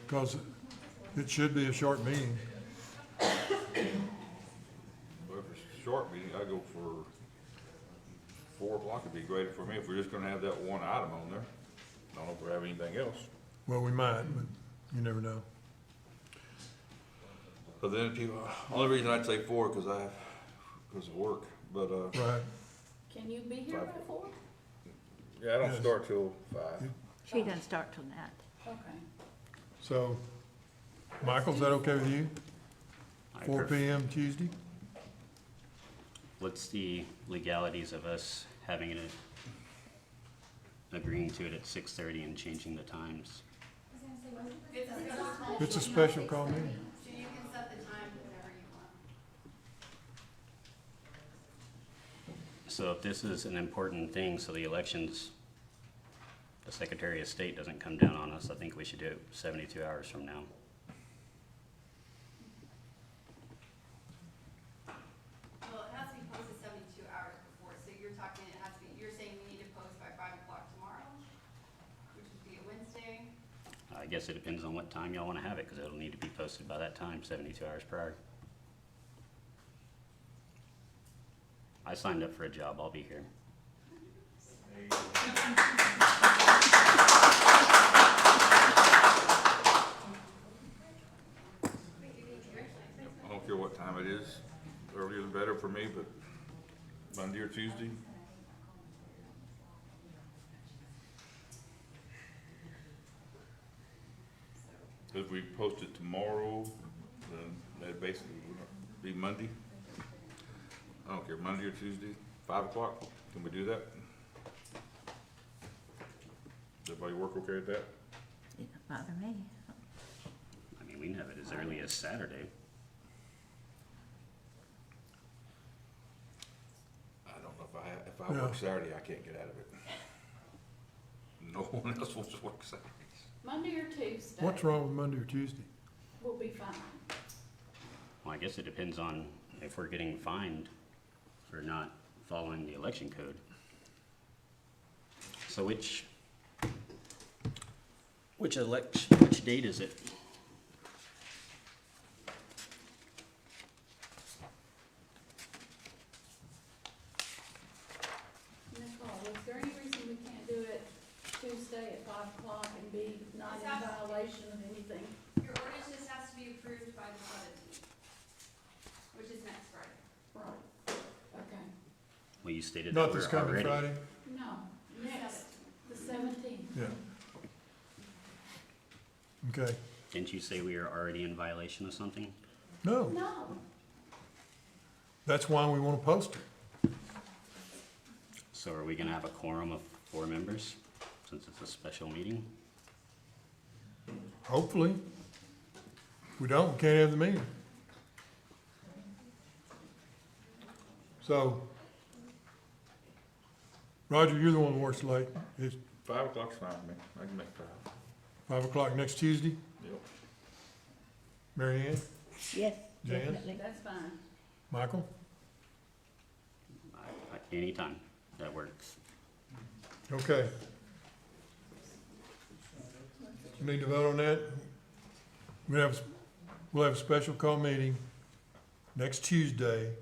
Speaker 4: Because it should be a short meeting.
Speaker 9: well, if it's a short meeting, I go for 4 o'clock would be great for me, if we're just gonna have that one item on there. I don't know if we have anything else.
Speaker 4: Well, we might, but you never know.
Speaker 9: But then people, only reason I'd say 4, because of work, but,
Speaker 4: Right.
Speaker 7: Can you be here by 4?
Speaker 9: yeah, I don't
Speaker 4: Yes.
Speaker 9: start till 5.
Speaker 11: She doesn't start till that.
Speaker 7: Okay.
Speaker 4: So, Michael, is that okay with you?
Speaker 12: I
Speaker 4: 4
Speaker 12: prefer-
Speaker 4: PM Tuesday?
Speaker 12: What's the legalities of us having it, agreeing to it at 6:30 and changing the times?
Speaker 4: It's a special call meeting.
Speaker 10: So you can set the time whenever you want.
Speaker 12: So if this is an important thing, so the elections, the Secretary of State doesn't come down on us, I think we should do it 72 hours from now.
Speaker 10: Well, it has to be posted 72 hours before, so you're talking, it has to be, you're saying we need to post by 5 o'clock tomorrow, which would be a Wednesday.
Speaker 12: I guess it depends on what time y'all want to have it, because it'll need to be posted by that time, 72 hours prior. I signed up for a job, I'll be here.
Speaker 9: I don't care what time it is, earlier the better for me, but Monday or Tuesday. If we post it tomorrow, then that basically would be Monday. I don't care, Monday or Tuesday, 5 o'clock, can we do that? Does everybody work okay with that?
Speaker 11: It doesn't bother me.
Speaker 12: I mean, we can have it as early as Saturday.
Speaker 9: I don't know if I work Saturday, I can't get out of it. No one else wants to work Saturdays.
Speaker 7: Monday or Tuesday?
Speaker 4: What's wrong with Monday or Tuesday?
Speaker 7: Will be fine.
Speaker 12: Well, I guess it depends on if we're getting fined for not following the election code. So which date is it?
Speaker 19: Nicole, is there any reason we can't do it Tuesday at 5 o'clock and be not in violation of anything?
Speaker 10: Your ordinance just has to be approved by the 17th, which is next Friday.
Speaker 19: Right, okay.
Speaker 12: Well, you stated
Speaker 4: Not
Speaker 12: that
Speaker 4: this
Speaker 12: we're
Speaker 4: coming
Speaker 12: already.
Speaker 4: Friday?
Speaker 19: No, next, the 17th.
Speaker 4: Yeah. Okay.
Speaker 12: Didn't you say we are already in violation of something?
Speaker 4: No,
Speaker 19: No,
Speaker 4: that's why we want to post it.
Speaker 12: So are we gonna have a quorum of 4 members, since it's a special meeting?
Speaker 4: Hopefully. If we don't, we can't have the meeting. So, Roger, you're the one who works late. It's
Speaker 9: 5 o'clock's fine with me. I can make 5.
Speaker 4: 5 o'clock next Tuesday.
Speaker 9: Yep.
Speaker 4: Mary Ann?
Speaker 11: Yes,
Speaker 4: Jan?
Speaker 11: definitely.
Speaker 19: that's fine.
Speaker 4: Michael?
Speaker 12: Anytime, that works.
Speaker 4: Okay. We need to vote on that. We'll have a special call meeting next Tuesday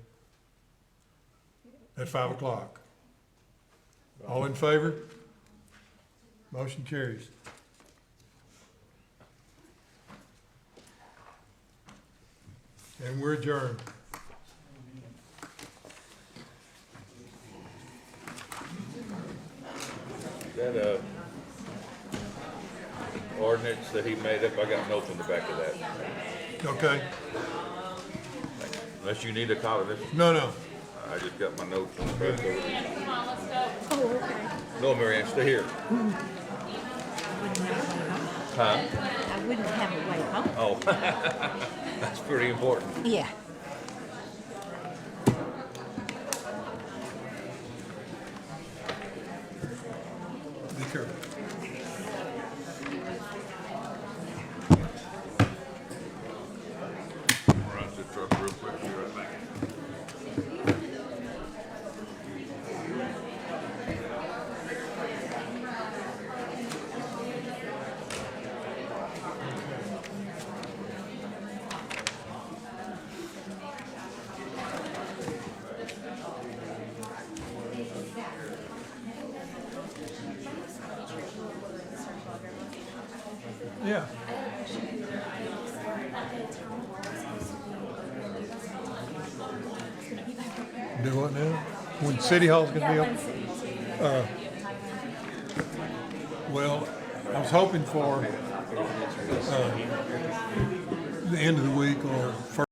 Speaker 4: at 5 o'clock. All in favor? Motion carries. And we're adjourned.
Speaker 9: That, ordinance that he made up, I got notes on the back of that.
Speaker 4: Okay?
Speaker 9: Unless you need a copy of this,
Speaker 4: No, no.
Speaker 9: I just got my notes on the back of it.
Speaker 19: Come on, let's go.
Speaker 11: Oh, okay.
Speaker 9: No, Mary Ann, stay here. Huh?
Speaker 11: I wouldn't have a way home.
Speaker 9: Oh, that's pretty important.
Speaker 11: Yeah.
Speaker 4: Be careful.
Speaker 9: Run to the truck real quick, be right back.
Speaker 4: Yeah. Do what now? When City Hall's gonna be open? Well, I was hoping for, the end of the week or first